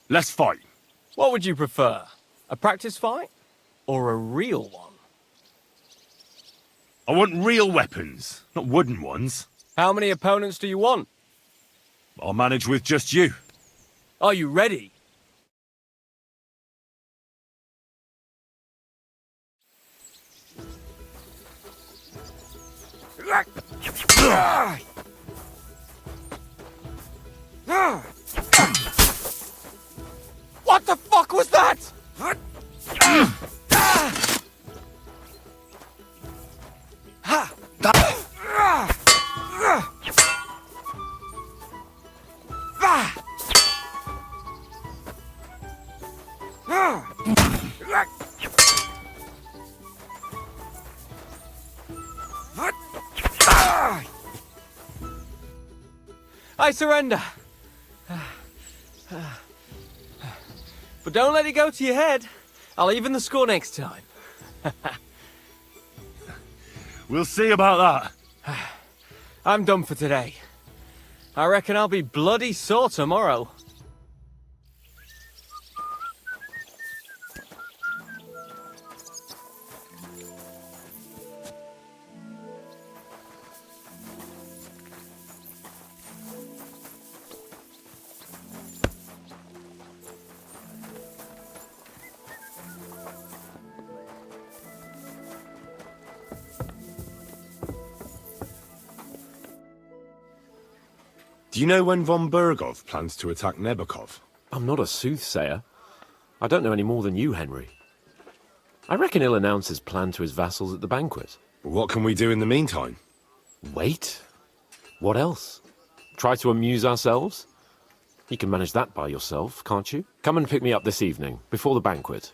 Let's fight. What would you prefer? A practice fight? Or a real one? I want real weapons, not wooden ones. How many opponents do you want? I'll manage with just you. Are you ready? What the fuck was that? I surrender. But don't let it go to your head. I'll even the score next time. We'll see about that. I'm done for today. I reckon I'll be bloody sore tomorrow. Do you know when von Bergov plans to attack Nebukov? I'm not a soothsayer. I don't know any more than you, Henry. I reckon he'll announce his plan to his vassals at the banquet. What can we do in the meantime? Wait? What else? Try to amuse ourselves? You can manage that by yourself, can't you? Come and pick me up this evening, before the banquet.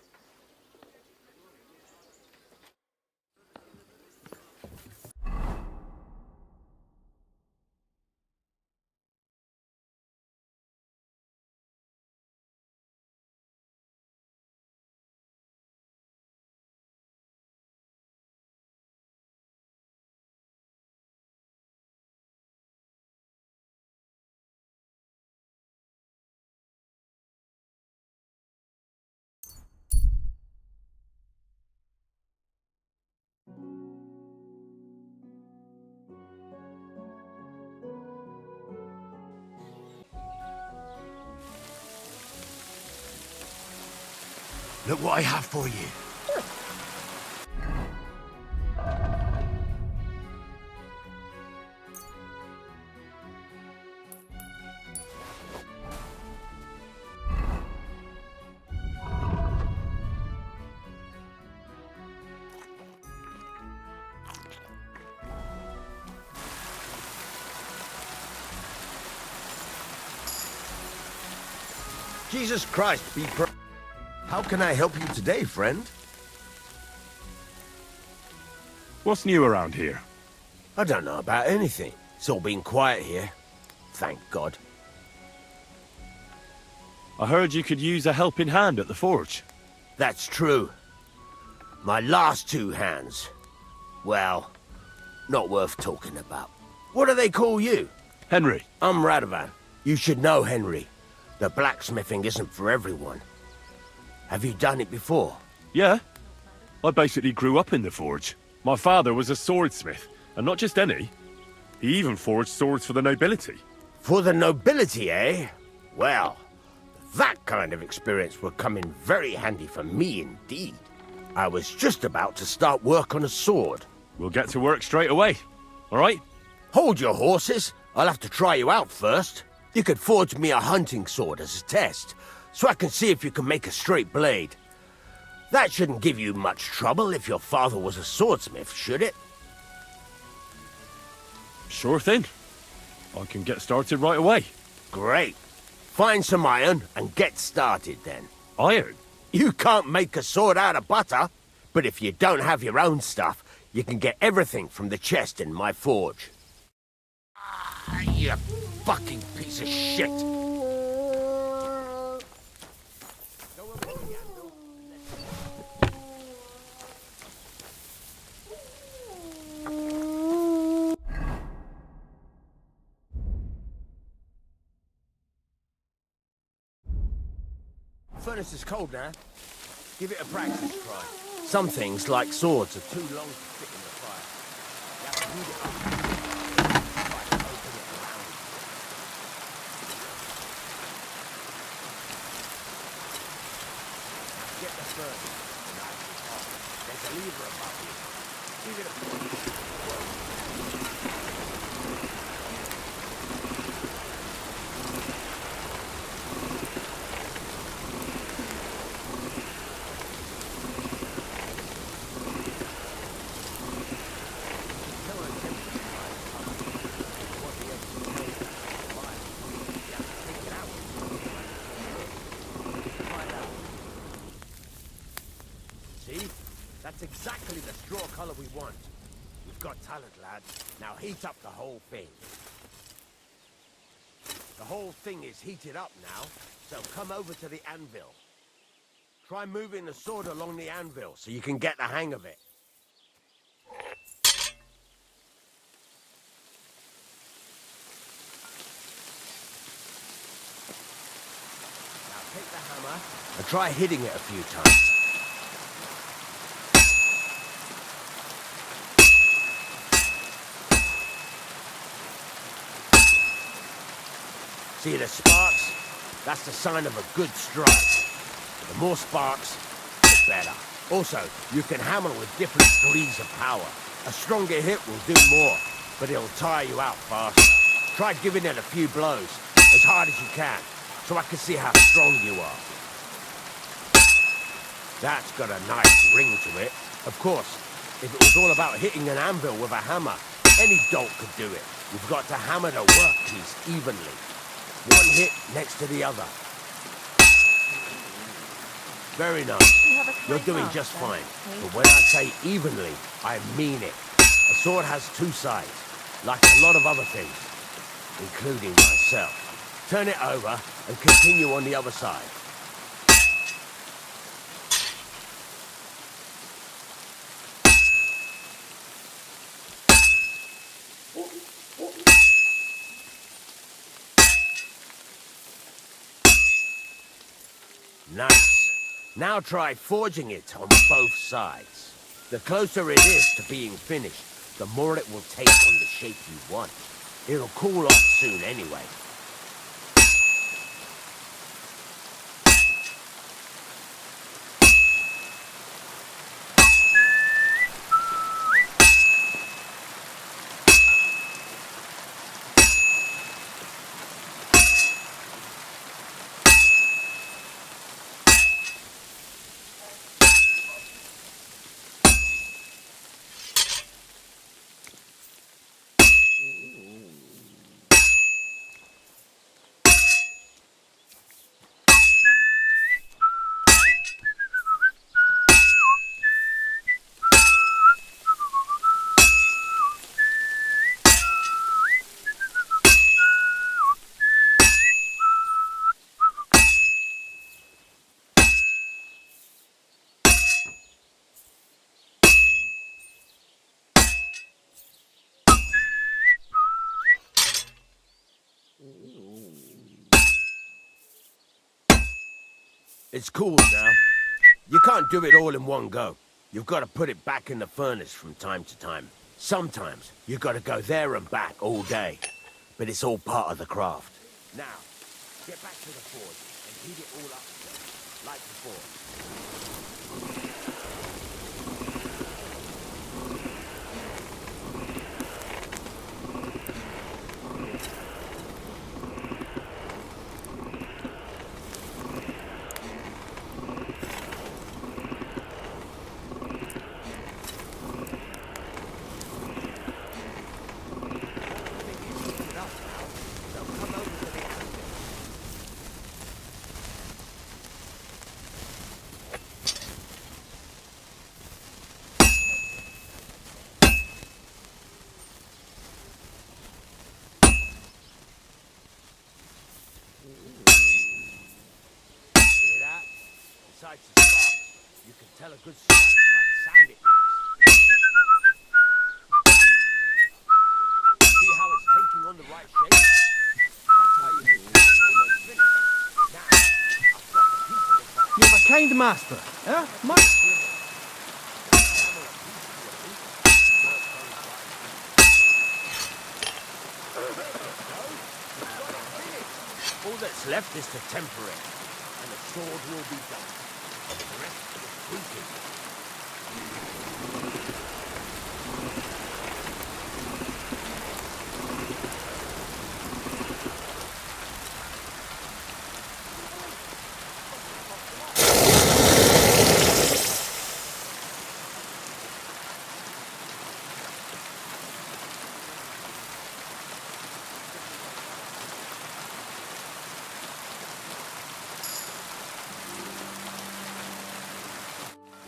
Look what I have for you. Jesus Christ, How can I help you today, friend? What's new around here? I don't know about anything. It's all been quiet here. Thank God. I heard you could use a helping hand at the forge. That's true. My last two hands. Well, not worth talking about. What do they call you? Henry. I'm Radovan. You should know, Henry. The blacksmithing isn't for everyone. Have you done it before? Yeah. I basically grew up in the forge. My father was a swordsmith, and not just any. He even forged swords for the nobility. For the nobility, eh? Well, that kind of experience would come in very handy for me indeed. I was just about to start work on a sword. We'll get to work straight away. All right? Hold your horses. I'll have to try you out first. You could forge me a hunting sword as a test, so I can see if you can make a straight blade. That shouldn't give you much trouble if your father was a swordsmith, should it? Sure thing. I can get started right away. Great. Find some iron and get started then. Iron? You can't make a sword out of butter, but if you don't have your own stuff, you can get everything from the chest in my forge. Ah, you fucking piece of shit! Furnace is cold now. Give it a practice try. Some things, like swords, are too long to fit in the fire. You have to heat it up. Try to open it around. Now get the furnace. Nice and hot. There's a lever above you. Give it a push. That's exactly the straw color we want. You've got talent, lad. Now heat up the whole thing. The whole thing is heated up now, so come over to the anvil. Try moving the sword along the anvil so you can get the hang of it. Now take the hammer and try hitting it a few times. See the sparks? That's the sign of a good strike. The more sparks, the better. Also, you can hammer with different degrees of power. A stronger hit will do more, but it'll tire you out faster. Try giving it a few blows, as hard as you can, so I can see how strong you are. That's got a nice ring to it. Of course, if it was all about hitting an anvil with a hammer, any dolt could do it. You've got to hammer the workpiece evenly. One hit next to the other. Very nice. You're doing just fine. But when I say evenly, I mean it. A sword has two sides, like a lot of other things, including myself. Turn it over and continue on the other side. Nice. Now try forging it on both sides. The closer it is to being finished, the more it will take on the shape you want. It'll cool off soon anyway. It's cool now. You can't do it all in one go. You've got to put it back in the furnace from time to time. Sometimes you've got to go there and back all day. But it's all part of the craft. Now, get back to the forge and heat it all up again, like before. Besides the spark, you can tell a good strike by the sound it makes. See how it's taking on the right shape? That's how you can see it's almost finished. Now, I've got a piece of it. kind master. Yeah? All that's left is to temper it, and the sword will be done. The rest is tweaking.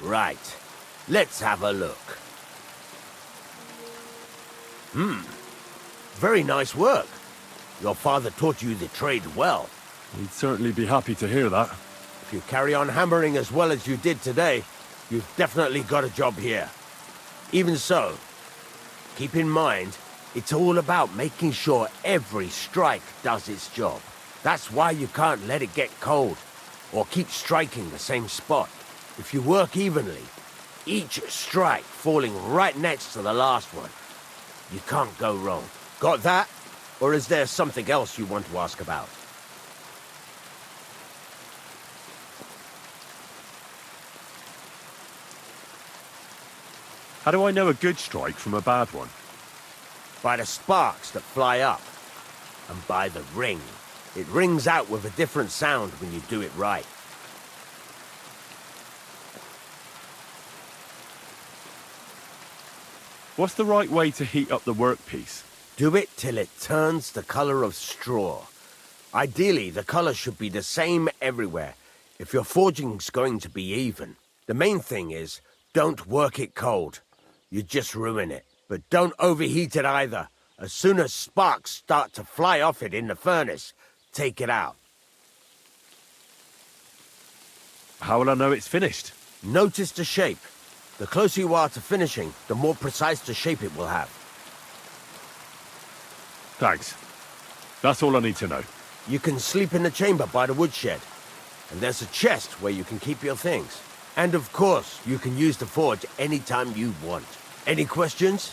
Right. Let's have a look. Very nice work. Your father taught you the trade well. He'd certainly be happy to hear that. If you carry on hammering as well as you did today, you've definitely got a job here. Even so, keep in mind, it's all about making sure every strike does its job. That's why you can't let it get cold, or keep striking the same spot. If you work evenly, each strike falling right next to the last one, you can't go wrong. Got that? Or is there something else you want to ask about? How do I know a good strike from a bad one? By the sparks that fly up, and by the ring. It rings out with a different sound when you do it right. What's the right way to heat up the workpiece? Do it till it turns the color of straw. Ideally, the color should be the same everywhere, if your forging's going to be even. The main thing is, don't work it cold. You just ruin it. But don't overheat it either. As soon as sparks start to fly off it in the furnace, take it out. How will I know it's finished? Notice the shape. The closer you are to finishing, the more precise the shape it will have. Thanks. That's all I need to know. You can sleep in the chamber by the woodshed. And there's a chest where you can keep your things. And of course, you can use the forge anytime you want. Any questions?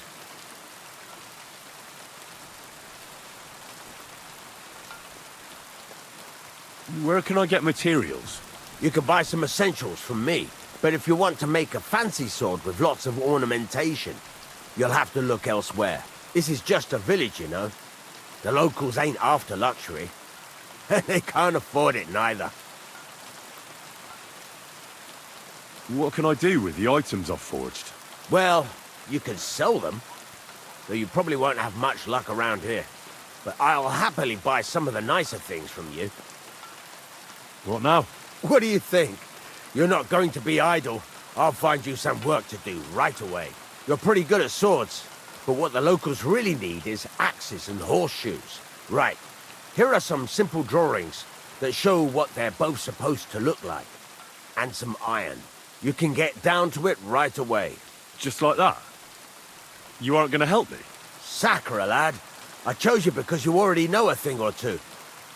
Where can I get materials? You can buy some essentials from me. But if you want to make a fancy sword with lots of ornamentation, you'll have to look elsewhere. This is just a village, you know. The locals ain't after luxury. They can't afford it neither. What can I do with the items I've forged? Well, you can sell them, though you probably won't have much luck around here. But I'll happily buy some of the nicer things from you. What now? What do you think? You're not going to be idle. I'll find you some work to do right away. You're pretty good at swords, but what the locals really need is axes and horseshoes. Right, here are some simple drawings that show what they're both supposed to look like. And some iron. You can get down to it right away. Just like that? You aren't going to help me? Sacre, lad. I chose you because you already know a thing or two.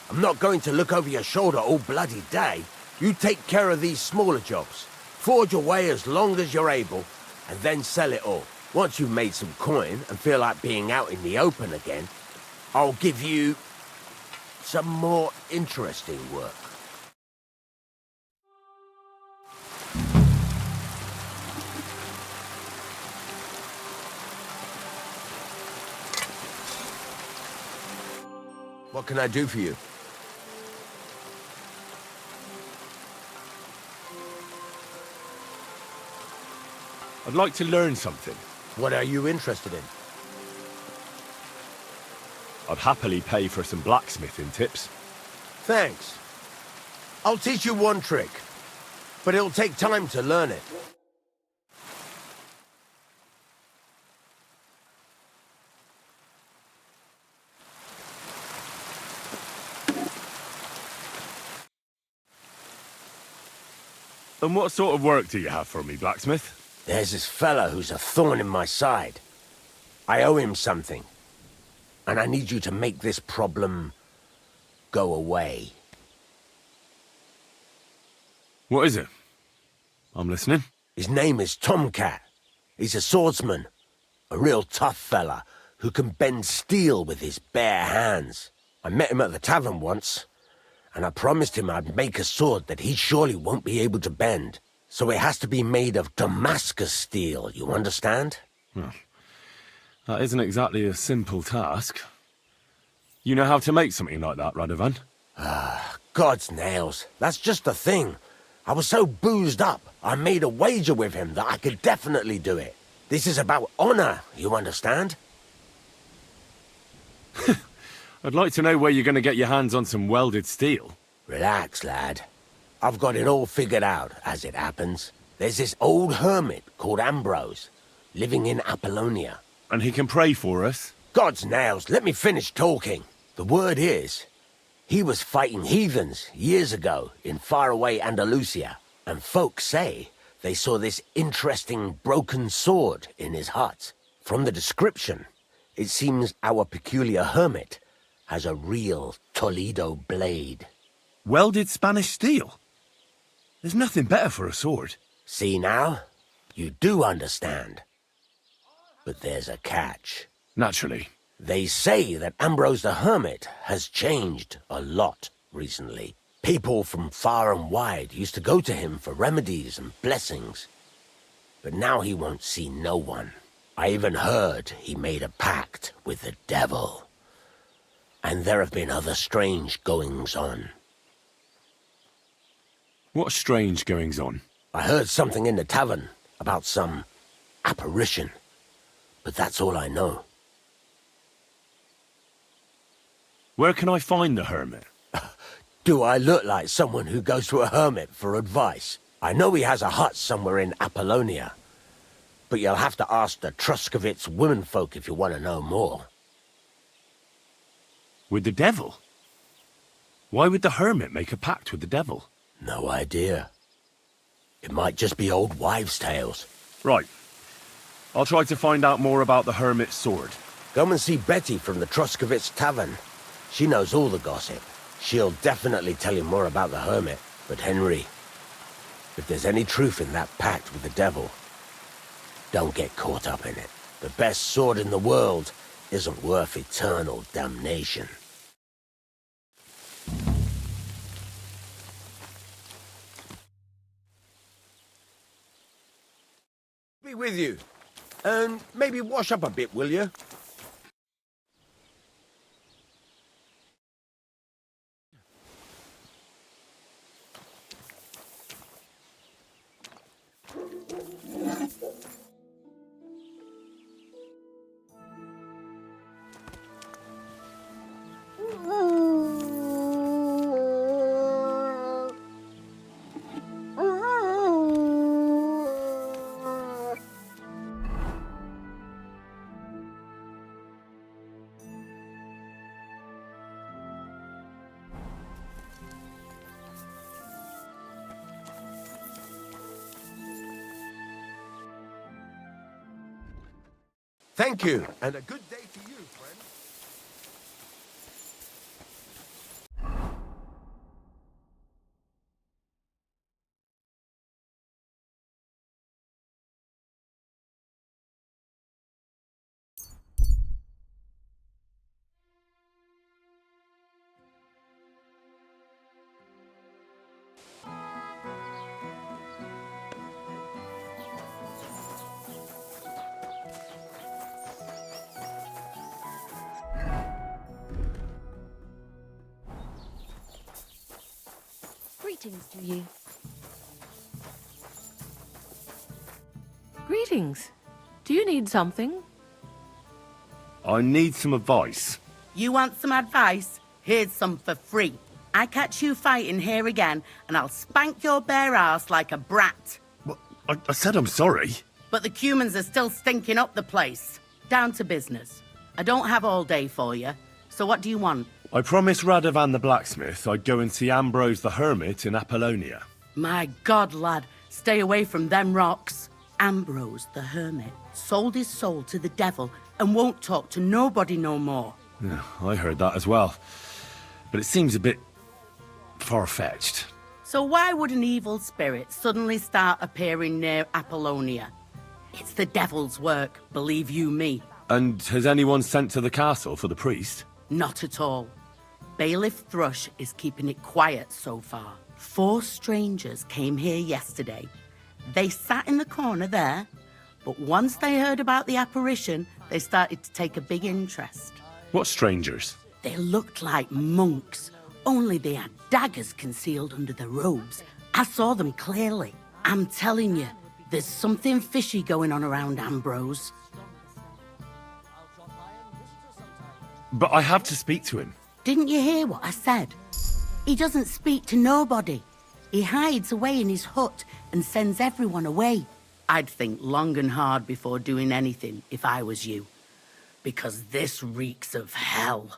I'm not going to look over your shoulder all bloody day. You take care of these smaller jobs. Forge away as long as you're able, and then sell it all. Once you've made some coin and feel like being out in the open again, I'll give you some more interesting work. What can I do for you? I'd like to learn something. What are you interested in? I'd happily pay for some blacksmithing tips. Thanks. I'll teach you one trick, but it'll take time to learn it. And what sort of work do you have for me, blacksmith? There's this fella who's a thorn in my side. I owe him something. And I need you to make this problem go away. What is it? I'm listening. His name is Tomcat. He's a swordsman. A real tough fella who can bend steel with his bare hands. I met him at the tavern once, and I promised him I'd make a sword that he surely won't be able to bend. So it has to be made of Damascus steel, you understand? That isn't exactly a simple task. You know how to make something like that, Radovan? God's nails, that's just the thing. I was so boozed up, I made a wager with him that I could definitely do it. This is about honor, you understand? I'd like to know where you're going to get your hands on some welded steel. Relax, lad. I've got it all figured out, as it happens. There's this old hermit called Ambrose, living in Apollonia. And he can pray for us? God's nails, let me finish talking. The word is, he was fighting heathens years ago in faraway Andalusia, and folks say they saw this interesting broken sword in his hut. From the description, it seems our peculiar hermit has a real Toledo blade. Welded Spanish steel? There's nothing better for a sword. See now? You do understand. But there's a catch. Naturally. They say that Ambrose the Hermit has changed a lot recently. People from far and wide used to go to him for remedies and blessings. But now he won't see no one. I even heard he made a pact with the devil. And there have been other strange goings-on. What strange goings-on? I heard something in the tavern about some apparition. But that's all I know. Where can I find the hermit? Do I look like someone who goes to a hermit for advice? I know he has a hut somewhere in Apollonia. But you'll have to ask the Truscovitz womenfolk if you want to know more. With the devil? Why would the hermit make a pact with the devil? No idea. It might just be old wives' tales. Right. I'll try to find out more about the hermit's sword. Come and see Betty from the Truscovitz Tavern. She knows all the gossip. She'll definitely tell you more about the hermit. But Henry, if there's any truth in that pact with the devil, don't get caught up in it. The best sword in the world isn't worth eternal damnation. Be with you. And maybe wash up a bit, will you? Thank you, and a good day to you, friend. Greetings to you. Greetings. Do you need something? I need some advice. You want some advice? Here's some for free. I catch you fighting here again, and I'll spank your bare ass like a brat. Well, I said I'm sorry. But the Cumans are still stinking up the place. Down to business. I don't have all day for you, so what do you want? I promised Radovan the blacksmith I'd go and see Ambrose the hermit in Apollonia. My God, lad, stay away from them rocks. Ambrose the hermit sold his soul to the devil and won't talk to nobody no more. Yeah, I heard that as well. But it seems a bit far-fetched. So why would an evil spirit suddenly start appearing near Apollonia? It's the devil's work, believe you me. And has anyone sent to the castle for the priest? Not at all. Bailiff Thrush is keeping it quiet so far. 4 strangers came here yesterday. They sat in the corner there, but once they heard about the apparition, they started to take a big interest. What strangers? They looked like monks, only they had daggers concealed under their robes. I saw them clearly. I'm telling you, there's something fishy going on around Ambrose. But I have to speak to him. Didn't you hear what I said? He doesn't speak to nobody. He hides away in his hut and sends everyone away. I'd think long and hard before doing anything if I was you. Because this reeks of hell.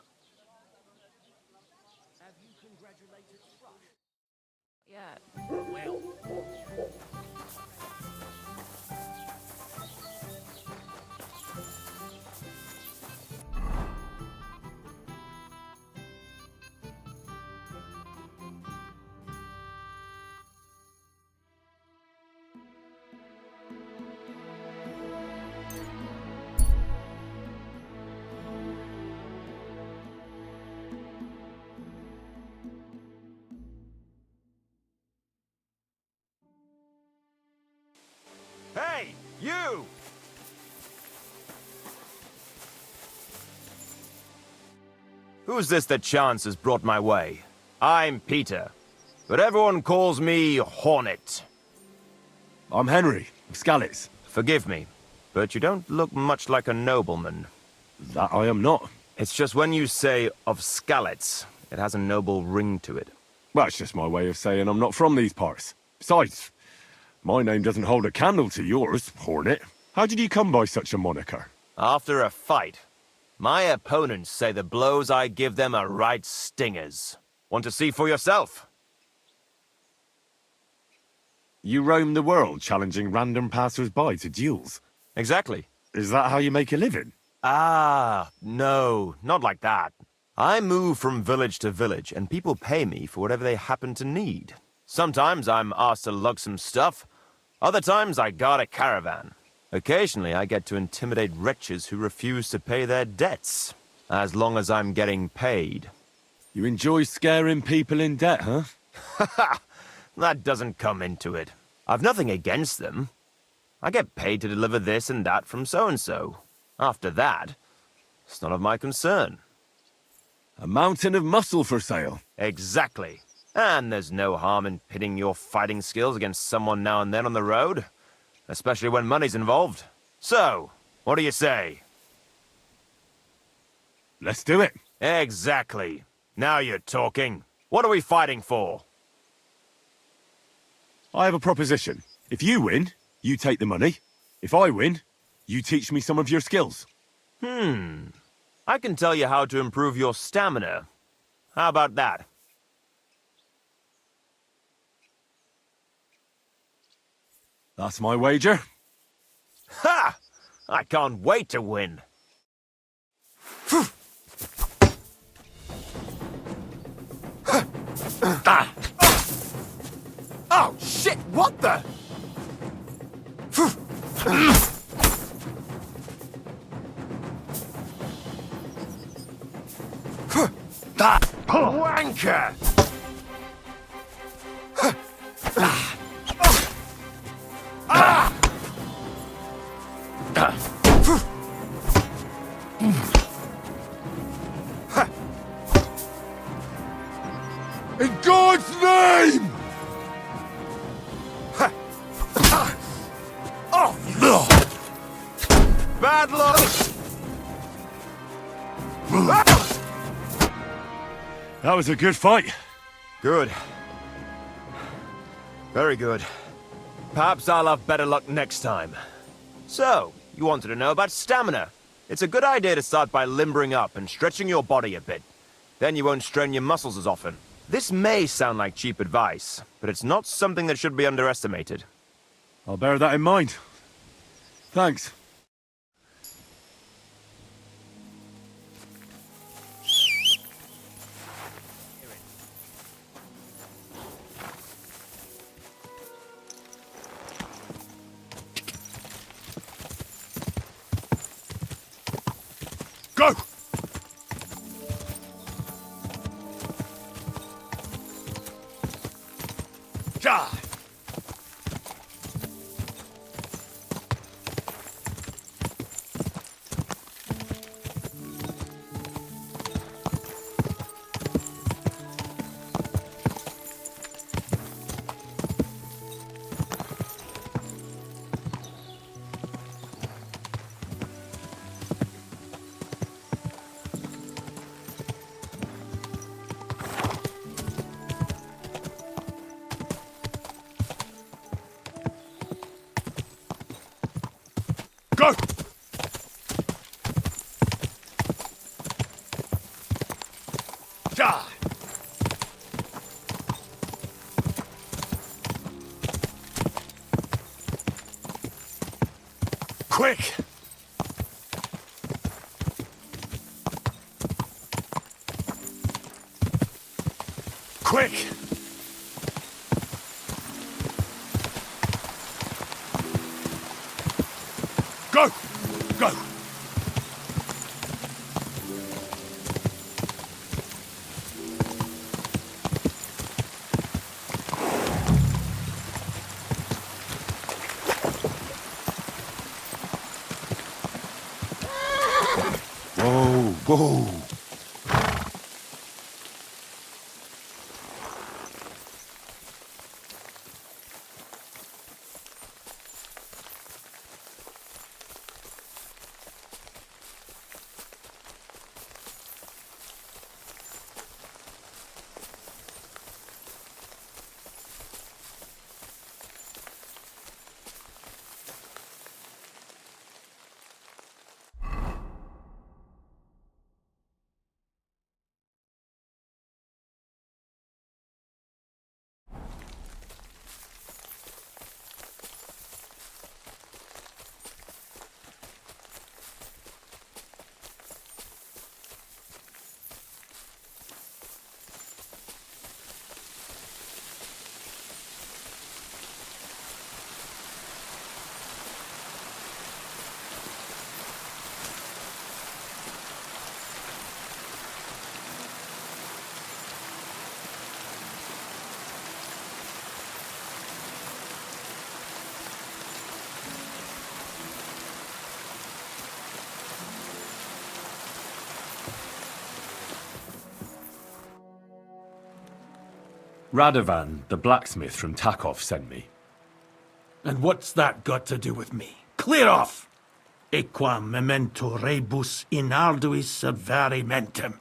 Hey, you! Who's this that chance has brought my way? I'm Peter, but everyone calls me Hornet. I'm Henry, of Skalitz. Forgive me, but you don't look much like a nobleman. That I am not. It's just when you say of Skalitz, it has a noble ring to it. Well, it's just my way of saying I'm not from these parts. Besides, my name doesn't hold a candle to yours, Hornet. How did you come by such a moniker? After a fight, my opponents say the blows I give them are right stingers. Want to see for yourself? You roam the world challenging random passers-by to duels. Exactly. Is that how you make a living? Ah, no, not like that. I move from village to village, and people pay me for whatever they happen to need. Sometimes I'm asked to lug some stuff. Other times I guard a caravan. Occasionally I get to intimidate wretches who refuse to pay their debts. As long as I'm getting paid. You enjoy scaring people in debt, huh? Haha! That doesn't come into it. I've nothing against them. I get paid to deliver this and that from so-and-so. After that, it's none of my concern. A mountain of muscle for sale. Exactly. And there's no harm in pitting your fighting skills against someone now and then on the road. Especially when money's involved. So, what do you say? Let's do it. Exactly. Now you're talking. What are we fighting for? I have a proposition. If you win, you take the money. If I win, you teach me some of your skills. I can tell you how to improve your stamina. How about that? That's my wager. Ha! I can't wait to win. Oh, shit! What the? Wanker! In God's name! Bad luck! That was a good fight. Good. Very good. Perhaps I'll have better luck next time. So, you wanted to know about stamina. It's a good idea to start by limbering up and stretching your body a bit. Then you won't strain your muscles as often. This may sound like cheap advice, but it's not something that should be underestimated. I'll bear that in mind. Thanks. Die! Go! Die! Quick! Quick! Go! Go! Whoa, whoa. Radovan, the blacksmith from Takov, sent me. And what's that got to do with me? Clear off! Equam memento rebus in arduis severimentem.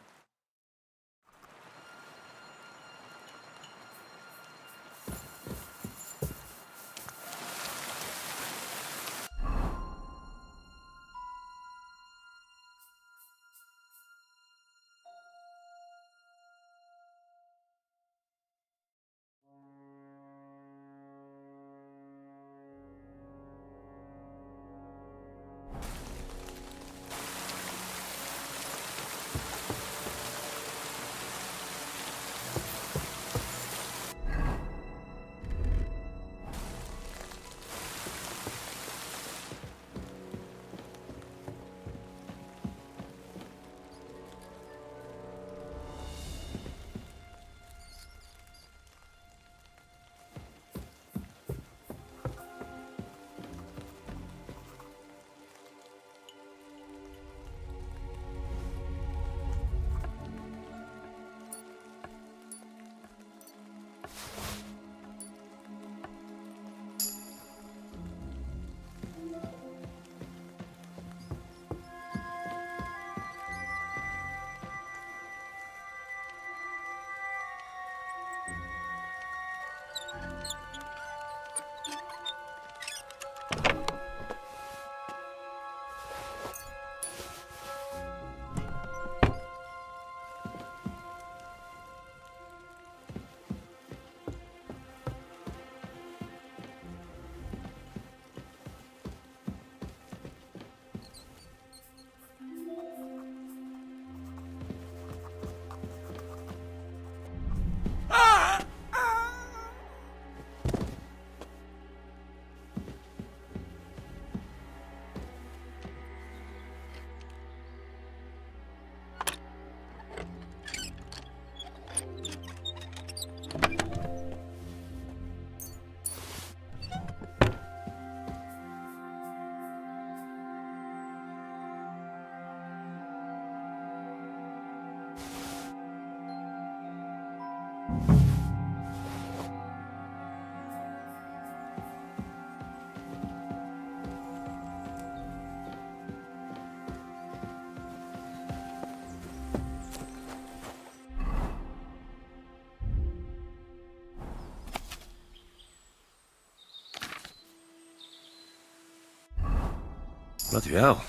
Bloody hell.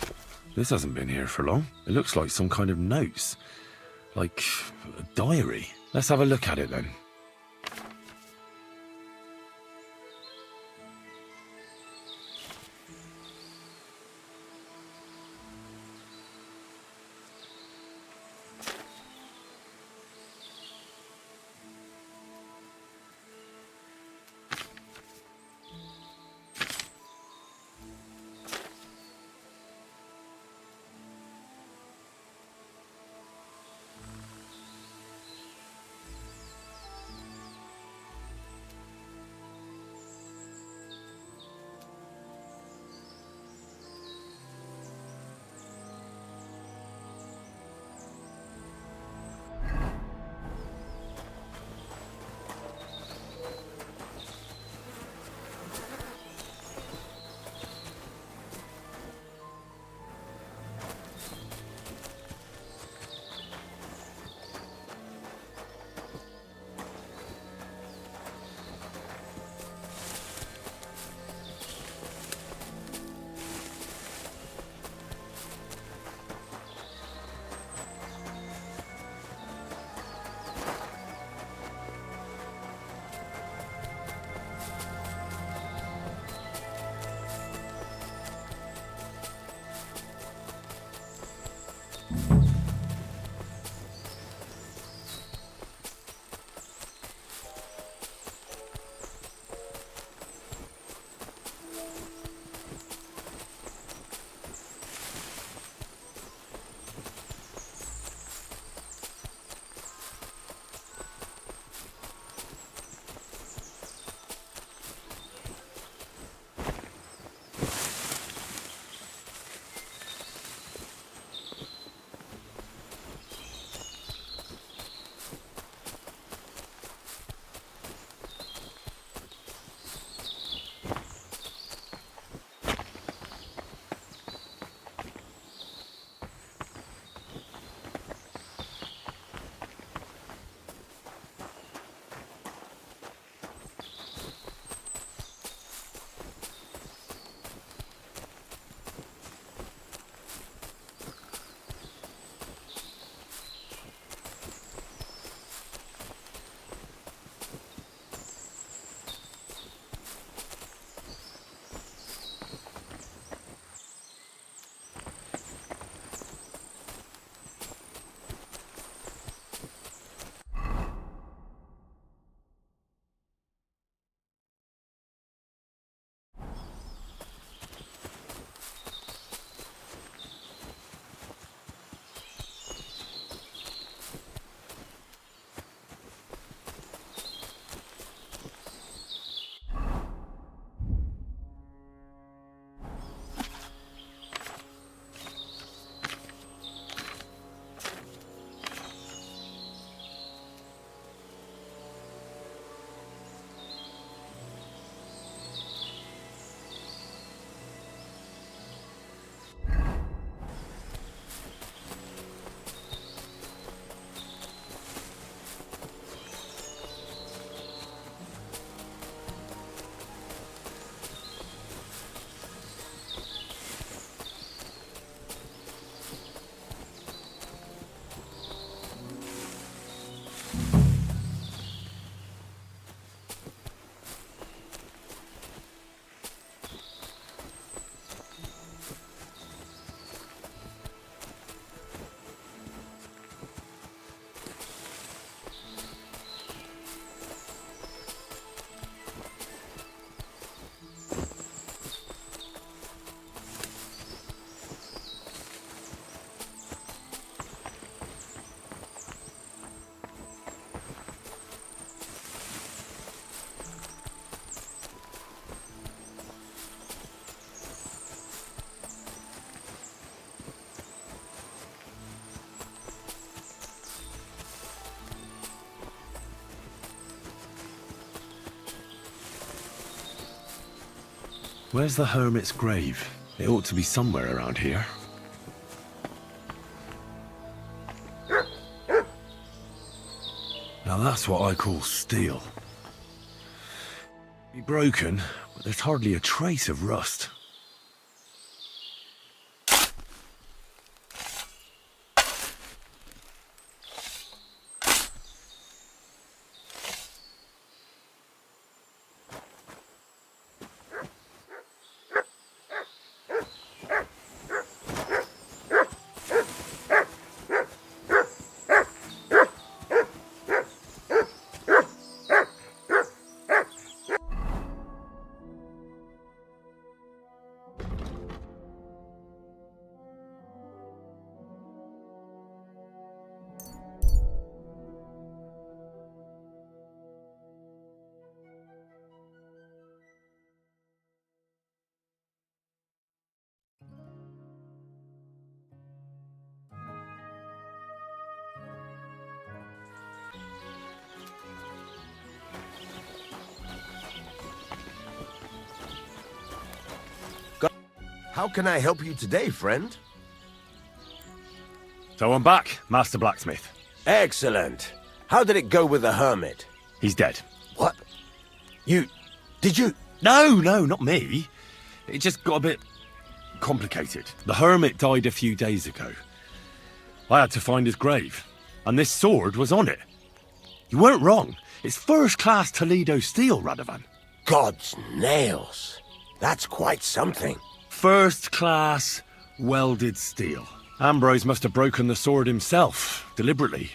This hasn't been here for long. It looks like some kind of notes. Like a diary. Let's have a look at it then. Where's the hermit's grave? It ought to be somewhere around here. Now that's what I call steel. Be broken, but there's hardly a trace of rust. How can I help you today, friend? So I'm back, Master Blacksmith. Excellent. How did it go with the hermit? He's dead. What? Did you? No, not me. It just got a bit complicated. The hermit died a few days ago. I had to find his grave, and this sword was on it. You weren't wrong. It's first-class Toledo steel, Radovan. God's nails. That's quite something. First-class welded steel. Ambrose must have broken the sword himself, deliberately.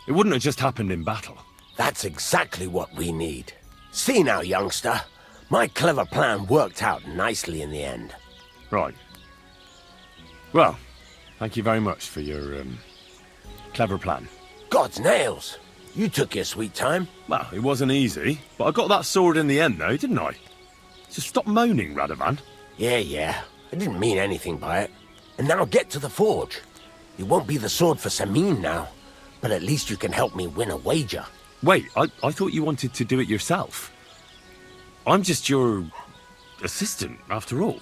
It wouldn't have just happened in battle. That's exactly what we need. See now, youngster. My clever plan worked out nicely in the end. Right. Well, thank you very much for your, clever plan. God's nails. You took your sweet time. Well, it wasn't easy, but I got that sword in the end, though, didn't I? So stop moaning, Radovan. Yeah. I didn't mean anything by it. And now get to the forge. It won't be the sword for Samin now, but at least you can help me win a wager. Wait, I thought you wanted to do it yourself. I'm just your assistant, after all.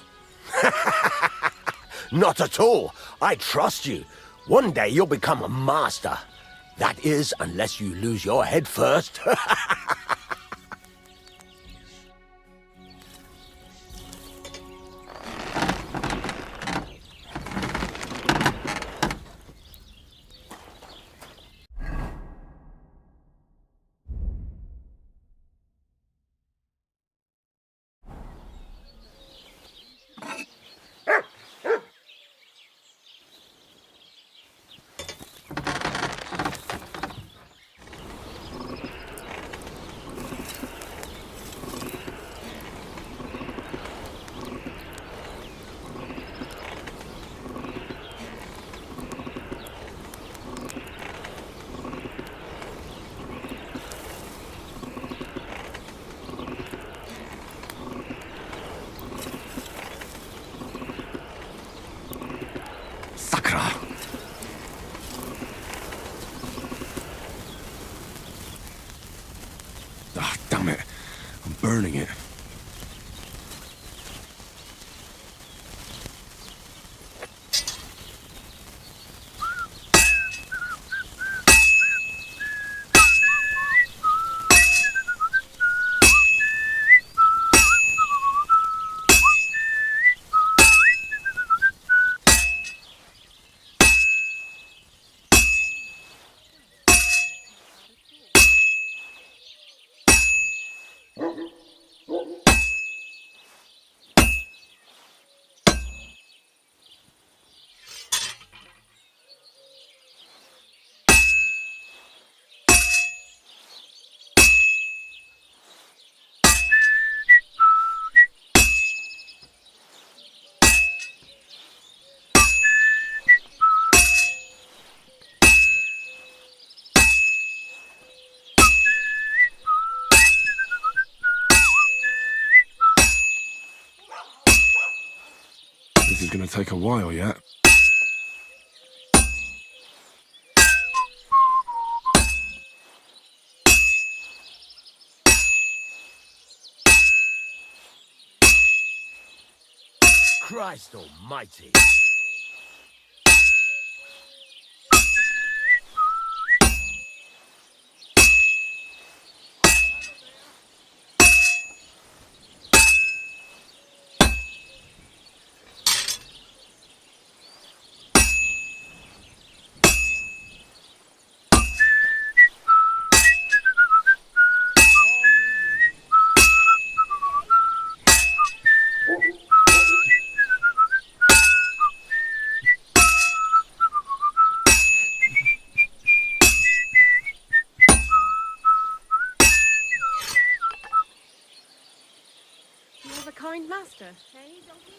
Not at all. I trust you. One day you'll become a master. That is, unless you lose your head first. Ah, damn it. I'm burning it. This is gonna take a while yet. Christ almighty. You have a kind master, eh, donkey?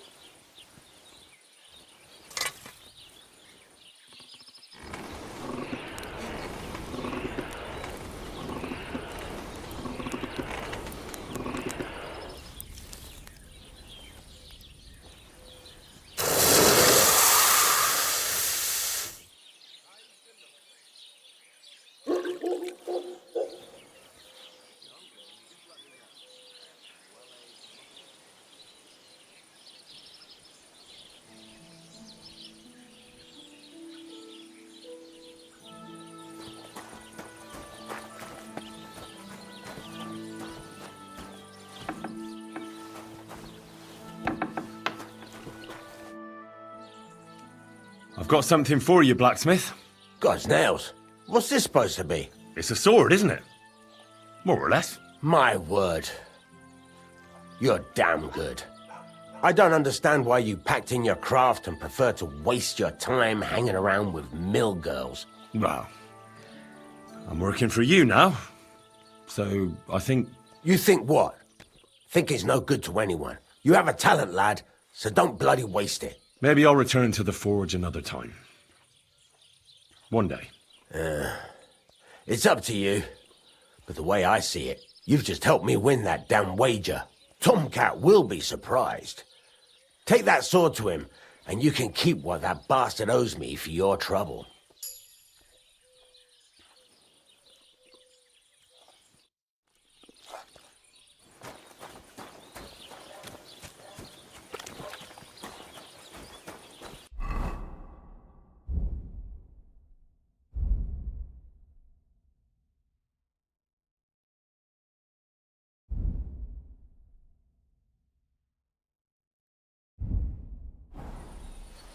I've got something for you, blacksmith. God's nails. What's this supposed to be? It's a sword, isn't it? More or less. My word. You're damn good. I don't understand why you packed in your craft and prefer to waste your time hanging around with mill girls. Well, I'm working for you now. So, I think... You think what? Thinking's no good to anyone. You have a talent, lad, so don't bloody waste it. Maybe I'll return to the forge another time. One day. It's up to you. But the way I see it, you've just helped me win that damn wager. Tomcat will be surprised. Take that sword to him, and you can keep what that bastard owes me for your trouble.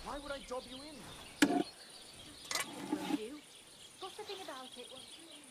Why would I dob you in? Will you? Gossiping about it won't do anything.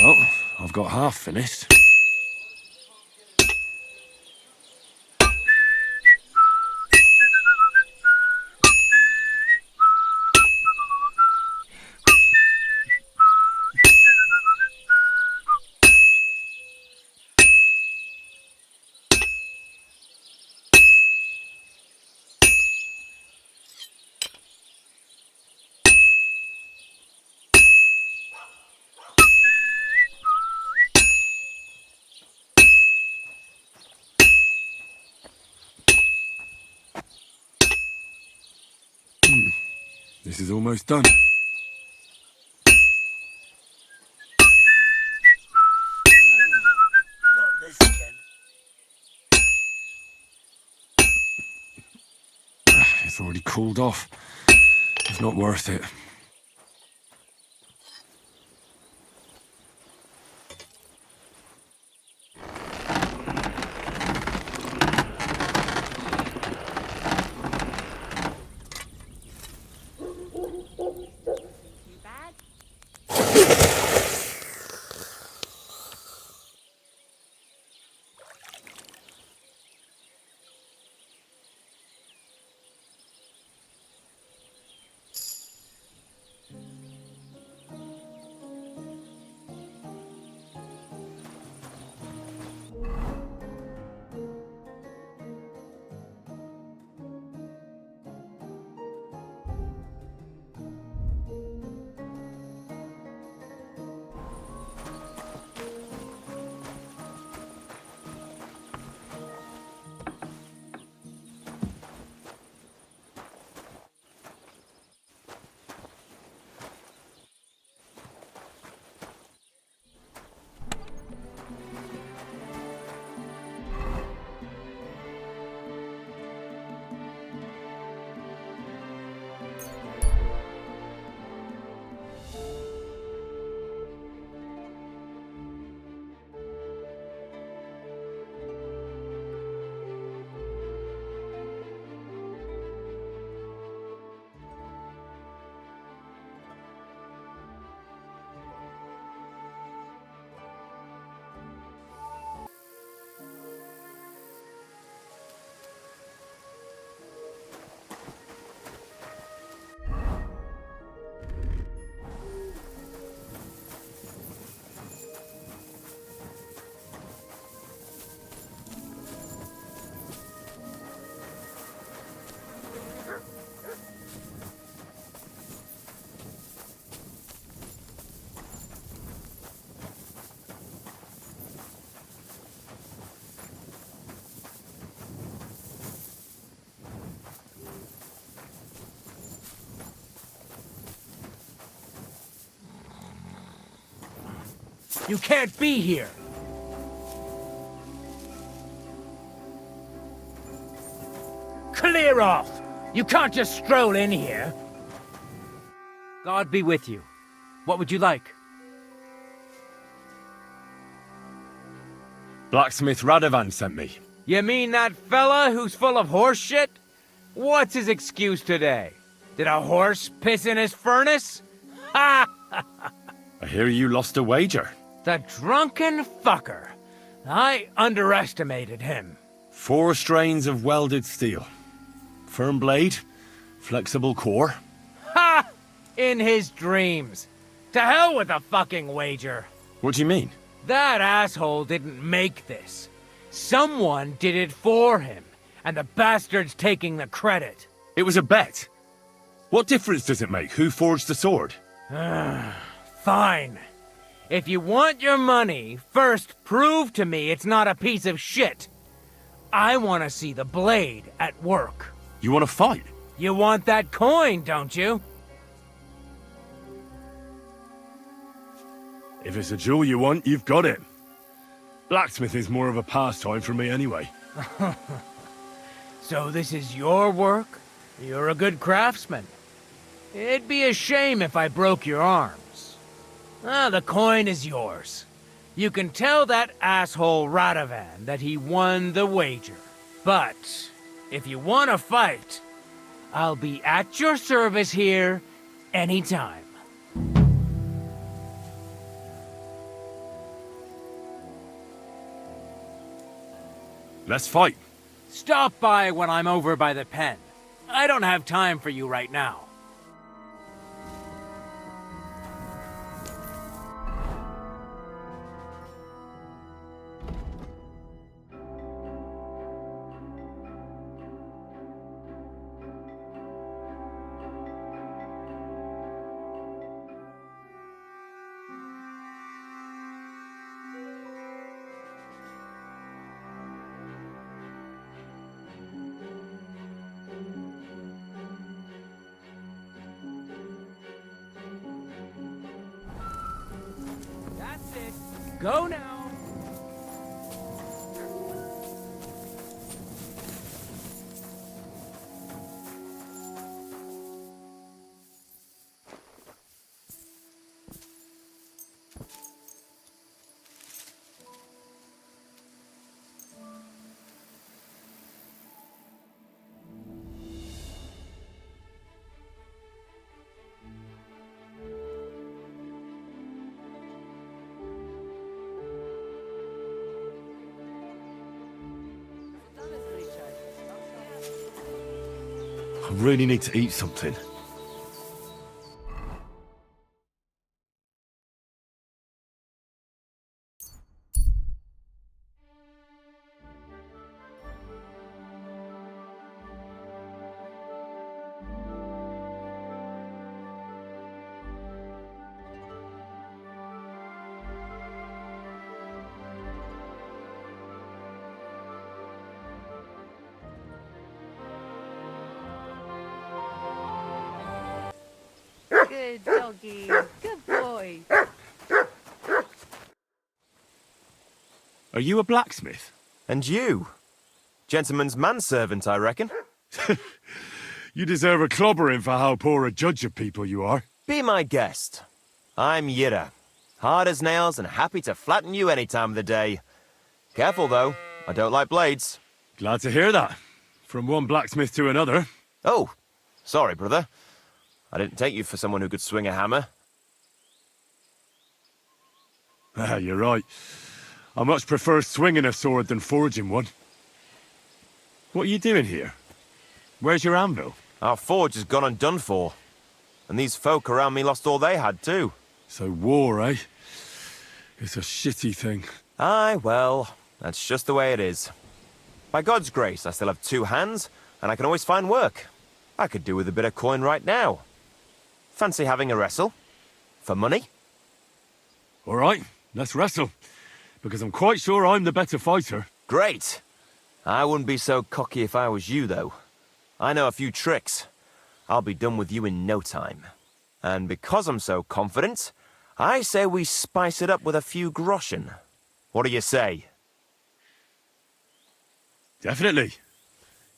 Well, I've got half finished. This is almost done. Not this again. It's already cooled off. It's not worth it. Too bad. You can't be here! Clear off! You can't just stroll in here! God be with you. What would you like? Blacksmith Radovan sent me. You mean that fella who's full of horse shit? What's his excuse today? Did a horse piss in his furnace? Ha! I hear you lost a wager. The drunken fucker. I underestimated him. 4 strains of welded steel. Firm blade, flexible core. Ha! In his dreams. To hell with the fucking wager. What do you mean? That asshole didn't make this. Someone did it for him, and the bastard's taking the credit. It was a bet. What difference does it make who forged the sword? Fine. If you want your money, first prove to me it's not a piece of shit. I want to see the blade at work. You want to fight? You want that coin, don't you? If it's a jewel you want, you've got it. Blacksmith is more of a pastime for me anyway. So this is your work? You're a good craftsman. It'd be a shame if I broke your arms. The coin is yours. You can tell that asshole Radovan that he won the wager. But if you want to fight, I'll be at your service here anytime. Let's fight. Stop by when I'm over by the pen. I don't have time for you right now. That's it. Go now. I really need to eat something. Good doggy. Good boy. Are you a blacksmith? And you? Gentleman's manservant, I reckon. You deserve a clobbering for how poor a judge of people you are. Be my guest. I'm Yira. Hard as nails and happy to flatten you any time of the day. Careful, though. I don't like blades. Glad to hear that. From one blacksmith to another. Oh, sorry, brother. I didn't take you for someone who could swing a hammer. Ah, you're right. I much prefer swinging a sword than forging one. What are you doing here? Where's your anvil? Our forge has gone undone for. And these folk around me lost all they had, too. So war, eh? It's a shitty thing. Aye, well, that's just the way it is. By God's grace, I still have 2 hands, and I can always find work. I could do with a bit of coin right now. Fancy having a wrestle? For money? All right, let's wrestle. Because I'm quite sure I'm the better fighter. Great! I wouldn't be so cocky if I was you, though. I know a few tricks. I'll be done with you in no time. And because I'm so confident, I say we spice it up with a few groschen. What do you say? Definitely.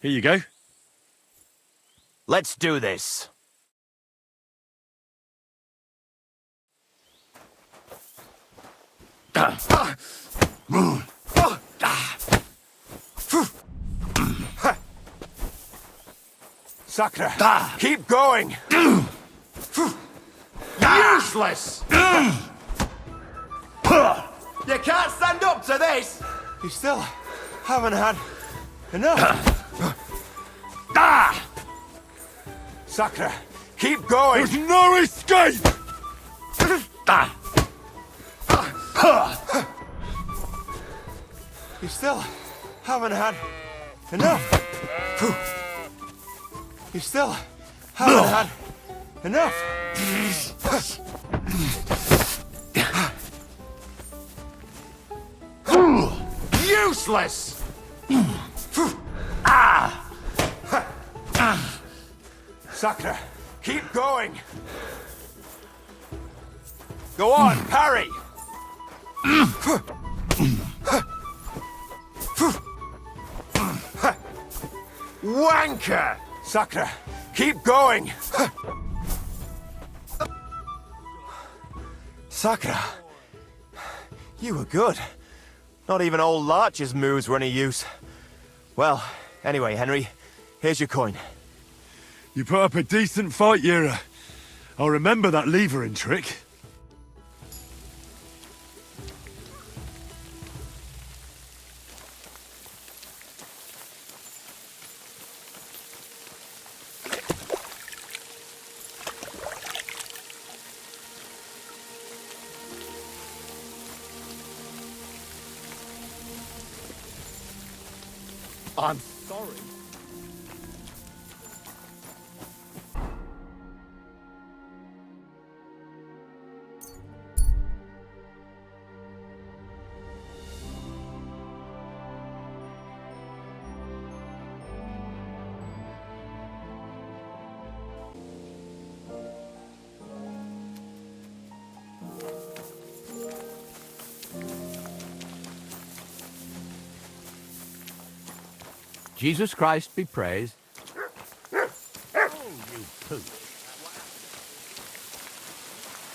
Here you go. Let's do this. Sakra, keep going. Useless. You can't stand up to this. You still haven't had enough. Sakra, keep going. There's no escape! You still haven't had enough. You still haven't had enough. Useless. Sakra, keep going. Go on, parry. Wanker! Sakra, keep going! Sakra, you were good. Not even old Larch's moves were any use. Well, anyway, Henry, here's your coin. You put up a decent fight, Yura. I'll remember that levering trick. I'm sorry. Jesus Christ be praised. Oh, you poop.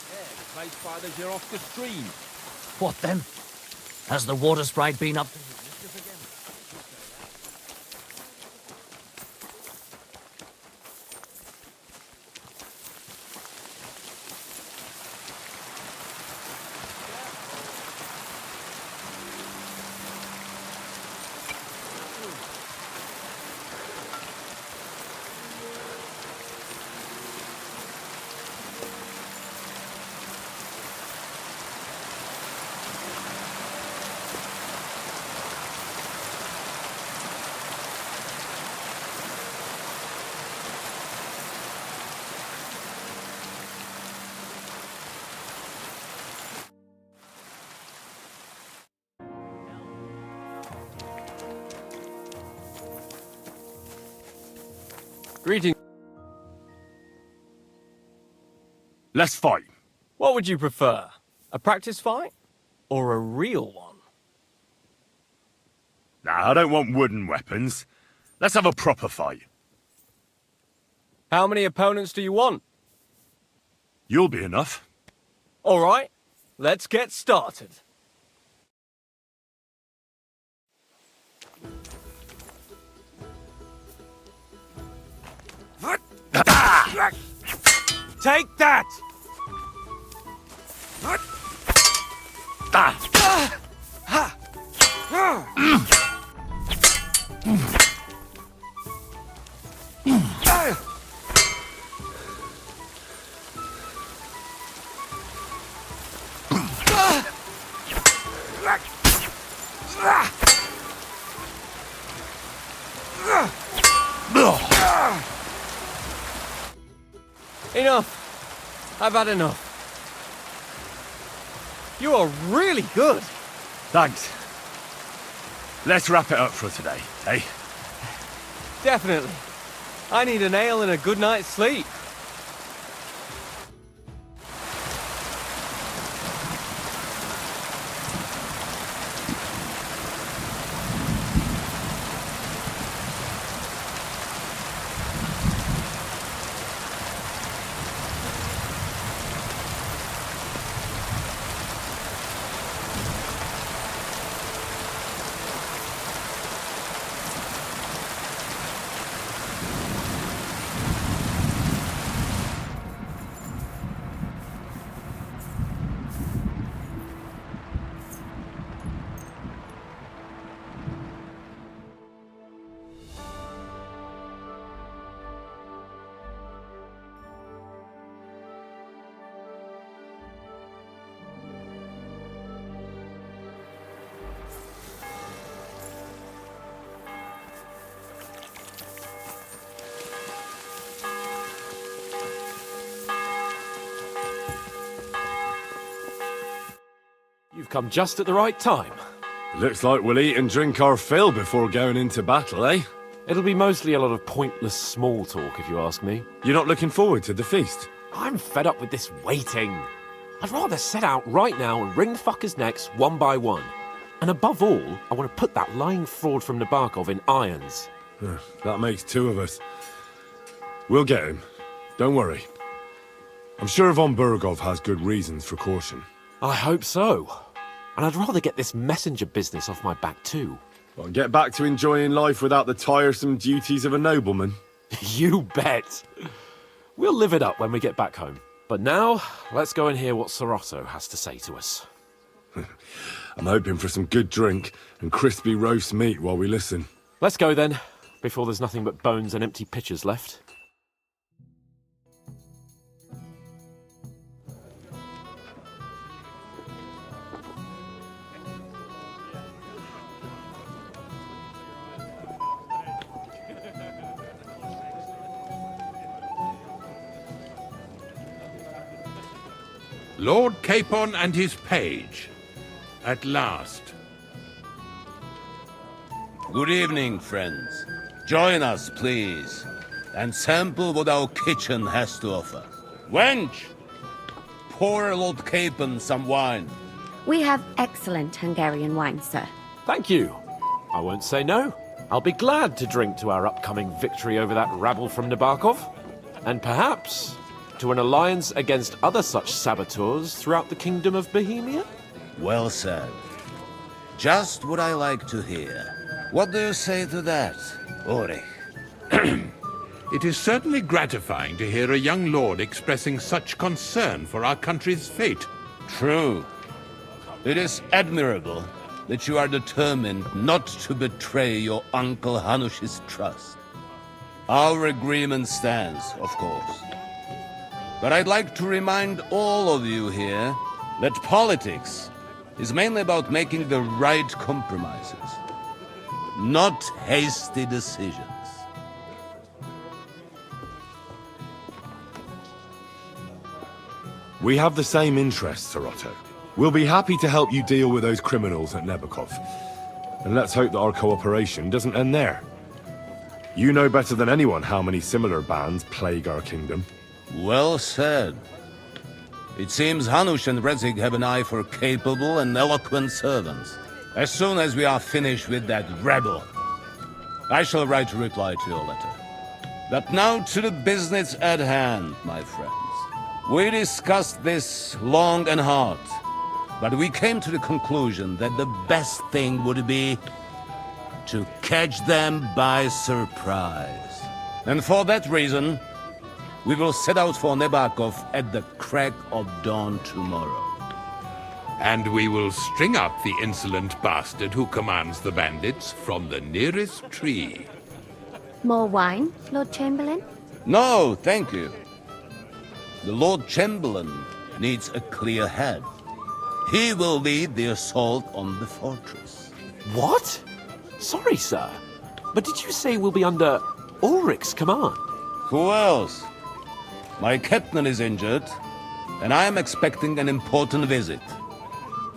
Yeah, the place fathers you're off the stream. What then? Has the water sprite been up to his mischief again? Greetings. Let's fight. What would you prefer? A practice fight? Or a real one? Nah, I don't want wooden weapons. Let's have a proper fight. How many opponents do you want? You'll be enough. All right, let's get started. Take that! Enough. I've had enough. You are really good. Thanks. Let's wrap it up for today, eh? Definitely. I need an ale and a good night's sleep. come just at the right time. Looks like we'll eat and drink our fill before going into battle, eh? It'll be mostly a lot of pointless small talk, if you ask me. You're not looking forward to the feast? I'm fed up with this waiting. I'd rather set out right now and wring fuckers' necks one by one. And above all, I want to put that lying fraud from Nabokov in irons. That makes two of us. We'll get him. Don't worry. I'm sure von Burgov has good reasons for caution. I hope so. And I'd rather get this messenger business off my back too. Well, get back to enjoying life without the tiresome duties of a nobleman. You bet. We'll live it up when we get back home. But now, let's go and hear what Sorotto has to say to us. I'm hoping for some good drink and crispy roast meat while we listen. Let's go then, before there's nothing but bones and empty pitchers left. Lord Capon and his page. At last. Good evening, friends. Join us, please, and sample what our kitchen has to offer. Wench! Pour Lord Capon some wine. We have excellent Hungarian wine, sir. Thank you. I won't say no. I'll be glad to drink to our upcoming victory over that rabble from Nabokov. And perhaps to an alliance against other such saboteurs throughout the Kingdom of Bohemia? Well said. Just what I like to hear. What do you say to that, Ulrich? It is certainly gratifying to hear a young lord expressing such concern for our country's fate. True. It is admirable that you are determined not to betray your Uncle Hanush's trust. Our agreement stands, of course. But I'd like to remind all of you here that politics is mainly about making the right compromises, not hasty decisions. We have the same interests, Sorotto. We'll be happy to help you deal with those criminals at Nabokov. And let's hope that our cooperation doesn't end there. You know better than anyone how many similar bands plague our kingdom. Well said. It seems Hanush and Rezig have an eye for capable and eloquent servants. As soon as we are finished with that rebel, I shall write a reply to your letter. But now to the business at hand, my friends. We discussed this long and hard, but we came to the conclusion that the best thing would be to catch them by surprise. And for that reason, we will set out for Nabokov at the crack of dawn tomorrow. And we will string up the insolent bastard who commands the bandits from the nearest tree. More wine, Lord Chamberlain? No, thank you. The Lord Chamberlain needs a clear head. He will lead the assault on the fortress. What? Sorry, sir. But did you say we'll be under Ulrich's command? Who else? My captain is injured, and I am expecting an important visit.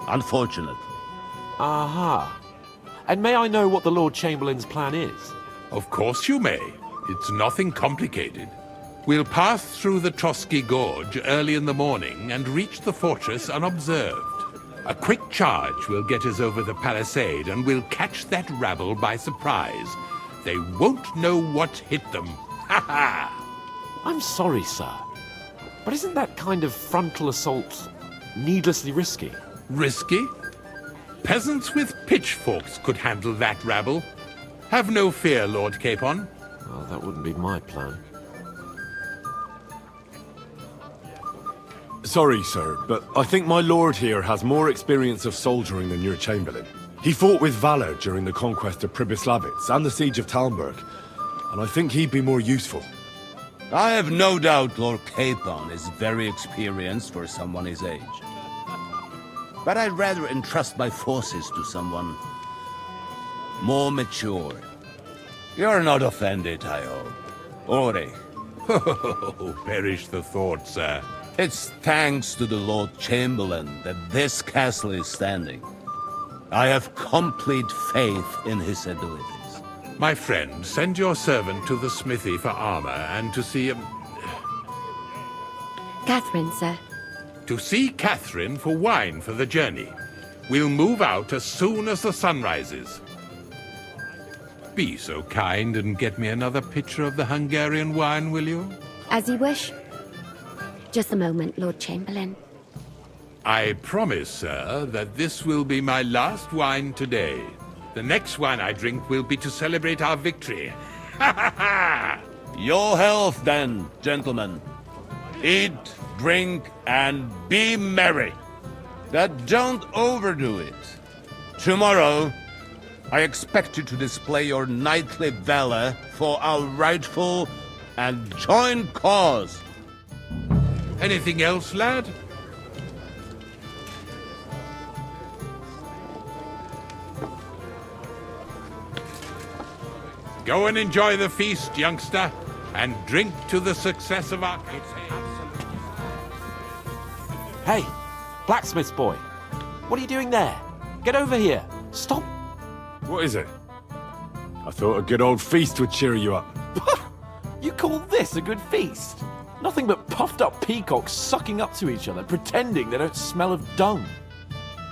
Unfortunate. Aha. And may I know what the Lord Chamberlain's plan is? Of course you may. It's nothing complicated. We'll pass through the Trotsky Gorge early in the morning and reach the fortress unobserved. A quick charge will get us over the palisade and we'll catch that rabble by surprise. They won't know what hit them. Ha ha! I'm sorry, sir. But isn't that kind of frontal assault needlessly risky? Risky? Peasants with pitchforks could handle that rabble. Have no fear, Lord Capon. Well, that wouldn't be my plan. Sorry, sir, but I think my lord here has more experience of soldiering than your Chamberlain. He fought with valor during the conquest of Pribyslavitz and the siege of Talmberg, and I think he'd be more useful. I have no doubt Lord Capon is very experienced for someone his age. But I'd rather entrust my forces to someone more mature. You're not offended, I hope. Ulrich. Oh, perish the thought, sir. It's thanks to the Lord Chamberlain that this castle is standing. I have complete faith in his abilities. My friend, send your servant to the smithy for armor and to see Catherine, sir. To see Catherine for wine for the journey. We'll move out as soon as the sun rises. Be so kind and get me another pitcher of the Hungarian wine, will you? As you wish. Just a moment, Lord Chamberlain. I promise, sir, that this will be my last wine today. The next wine I drink will be to celebrate our victory. Ha ha ha! Your health, then, gentlemen. Eat, drink, and be merry. But don't overdo it. Tomorrow, I expect you to display your knightly valor for our rightful and joint cause. Anything else, lad? Go and enjoy the feast, youngster, and drink to the success of our... Hey, blacksmith's boy. What are you doing there? Get over here. Stop. What is it? I thought a good old feast would cheer you up. You call this a good feast? Nothing but puffed up peacocks sucking up to each other, pretending they don't smell of dung.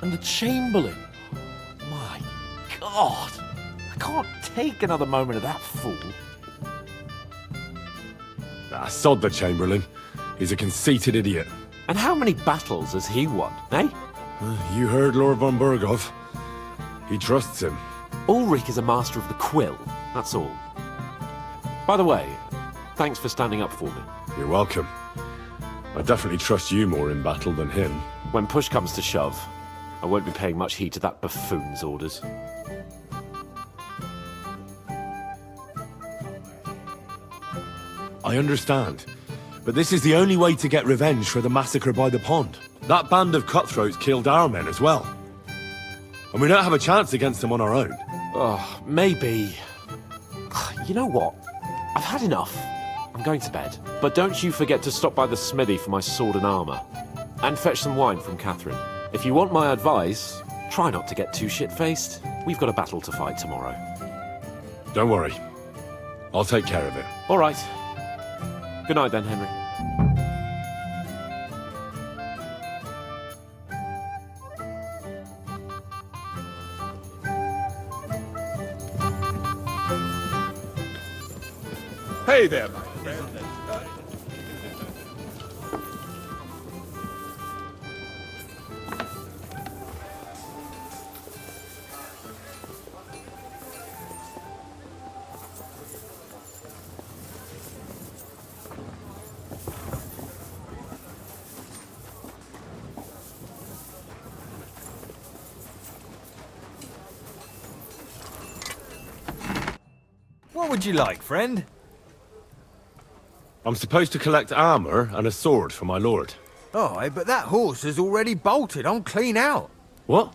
And the Chamberlain. My God. I can't take another moment of that fool. Sod the Chamberlain. He's a conceited idiot. And how many battles has he won, eh? You heard Lord von Burghoff. He trusts him. Ulrich is a master of the quill, that's all. By the way, thanks for standing up for me. You're welcome. I definitely trust you more in battle than him. When push comes to shove, I won't be paying much heed to that buffoon's orders. I understand. But this is the only way to get revenge for the massacre by the pond. That band of cutthroats killed our men as well. And we don't have a chance against them on our own. Oh, maybe. You know what? I've had enough. I'm going to bed. But don't you forget to stop by the smithy for my sword and armor. And fetch some wine from Catherine. If you want my advice, try not to get too shit-faced. We've got a battle to fight tomorrow. Don't worry. I'll take care of it. All right. Good night then, Henry. Hey there, my friend. What would you like, friend? I'm supposed to collect armor and a sword for my lord. Oh, but that horse has already bolted on clean out. What?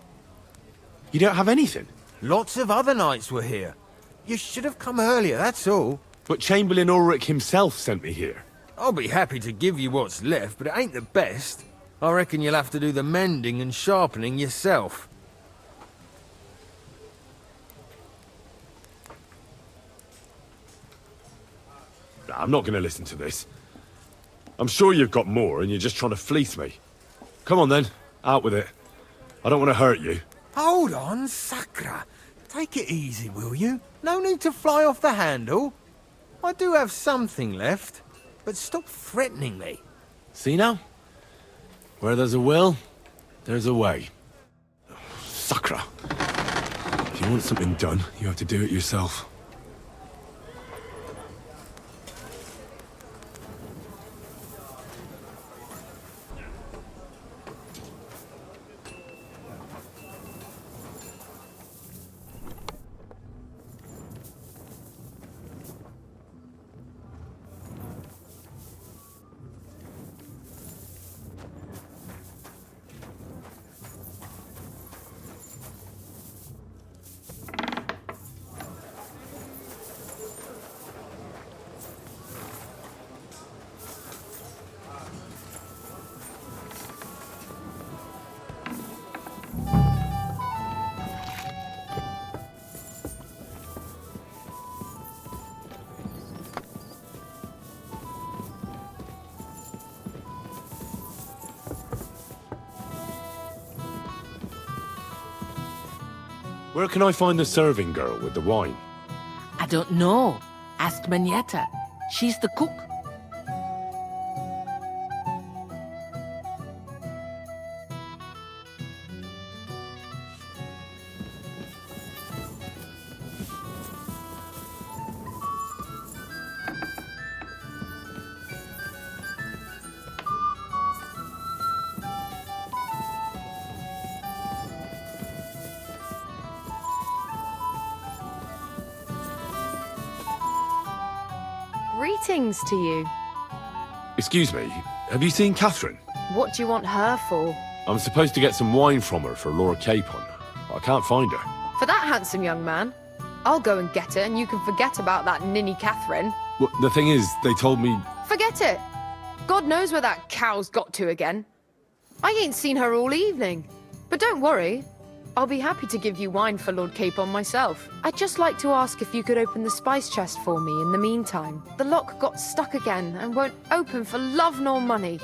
You don't have anything? Lots of other knights were here. You should have come earlier, that's all. But Chamberlain Ulrich himself sent me here. I'll be happy to give you what's left, but it ain't the best. I reckon you'll have to do the mending and sharpening yourself. I'm not going to listen to this. I'm sure you've got more and you're just trying to fleece me. Come on then, out with it. I don't want to hurt you. Hold on, Sakra. Take it easy, will you? No need to fly off the handle. I do have something left, but stop threatening me. See now? Where there's a will, there's a way. Sakra. If you want something done, you have to do it yourself. Where can I find the serving girl with the wine? I don't know. Ask Manietta. She's the cook. Greetings to you. Excuse me, have you seen Catherine? What do you want her for? I'm supposed to get some wine from her for Lord Capon. I can't find her. For that handsome young man? I'll go and get her, and you can forget about that ninny Catherine. Well, the thing is, they told me... Forget it! God knows where that cow's got to again. I ain't seen her all evening. But don't worry. I'll be happy to give you wine for Lord Capon myself. I'd just like to ask if you could open the spice chest for me in the meantime. The lock got stuck again and won't open for love nor money.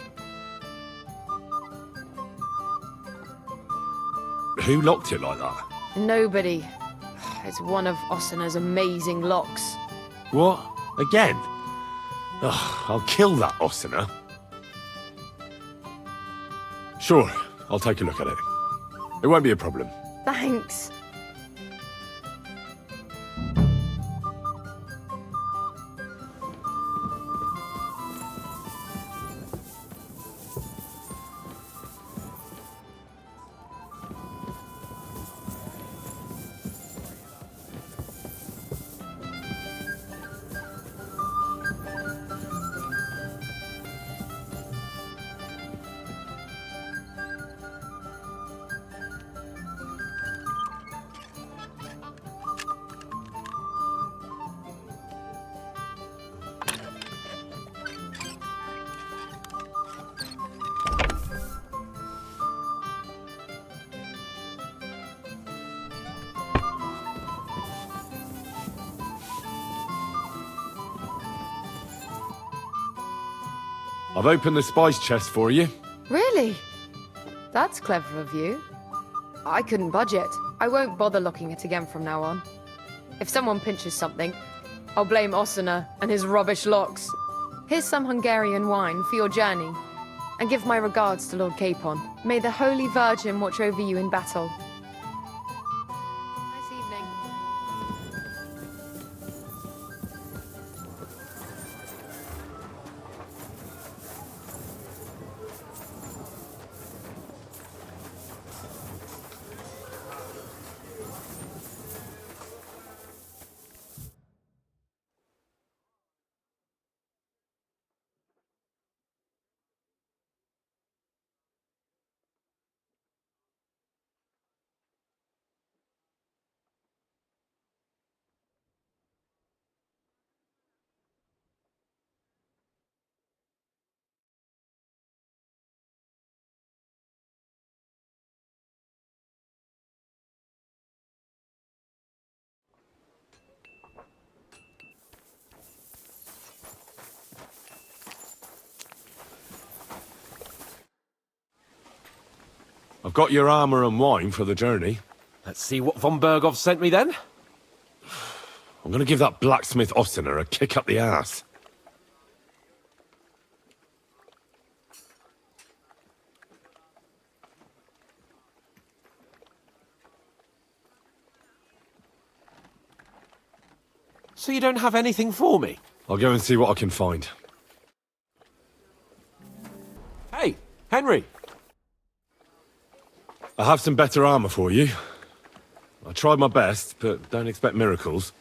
Who locked it like that? Nobody. It's one of Osina's amazing locks. What? Again? Ugh, I'll kill that Osina. Sure, I'll take a look at it. It won't be a problem. Thanks. I've opened the spice chest for you. Really? That's clever of you. I couldn't budge it. I won't bother locking it again from now on. If someone pinches something, I'll blame Osina and his rubbish locks. Here's some Hungarian wine for your journey. And give my regards to Lord Capon. May the Holy Virgin watch over you in battle. Nice evening. I've got your armor and wine for the journey. Let's see what von Berghoff sent me then. I'm gonna give that blacksmith Osina a kick up the ass. So you don't have anything for me? I'll go and see what I can find. Hey, Henry. I have some better armor for you. I tried my best, but don't expect miracles.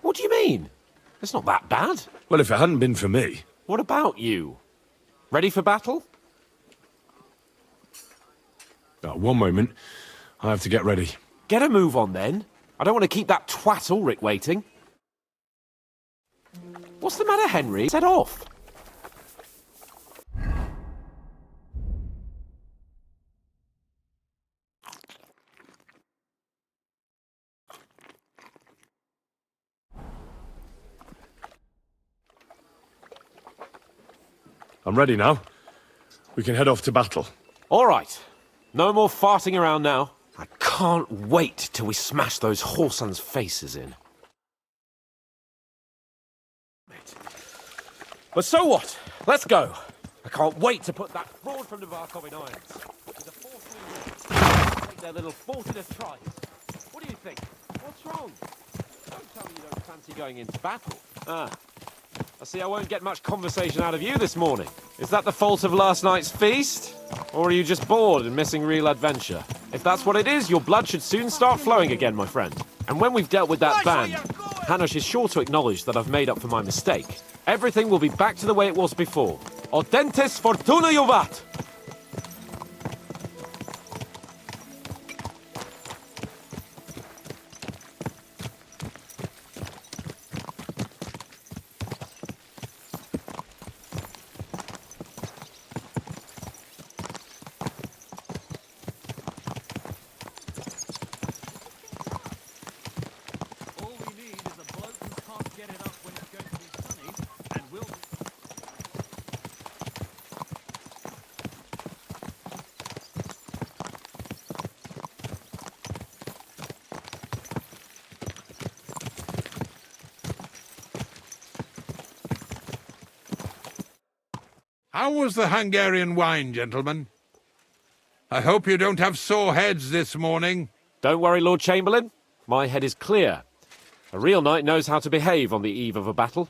What do you mean? It's not that bad. Well, if it hadn't been for me... What about you? Ready for battle? One moment. I have to get ready. Get a move on then. I don't want to keep that twat Ulrich waiting. What's the matter, Henry? Set off. I'm ready now. We can head off to battle. All right. No more farting around now. I can't wait till we smash those whoresons' faces in. But so what? Let's go. I can't wait to put that fraud from Navarkov in irons. With a force take their little fortunate try. What do you think? What's wrong? Don't tell me you don't fancy going into battle. I see I won't get much conversation out of you this morning. Is that the fault of last night's feast? Or are you just bored and missing real adventure? If that's what it is, your blood should soon start flowing again, my friend. And when we've dealt with that band, Hanush is sure to acknowledge that I've made up for my mistake. Everything will be back to the way it was before. Audentes fortuna juvat! How was the Hungarian wine, gentlemen? I hope you don't have sore heads this morning. Don't worry, Lord Chamberlain. My head is clear. A real knight knows how to behave on the eve of a battle.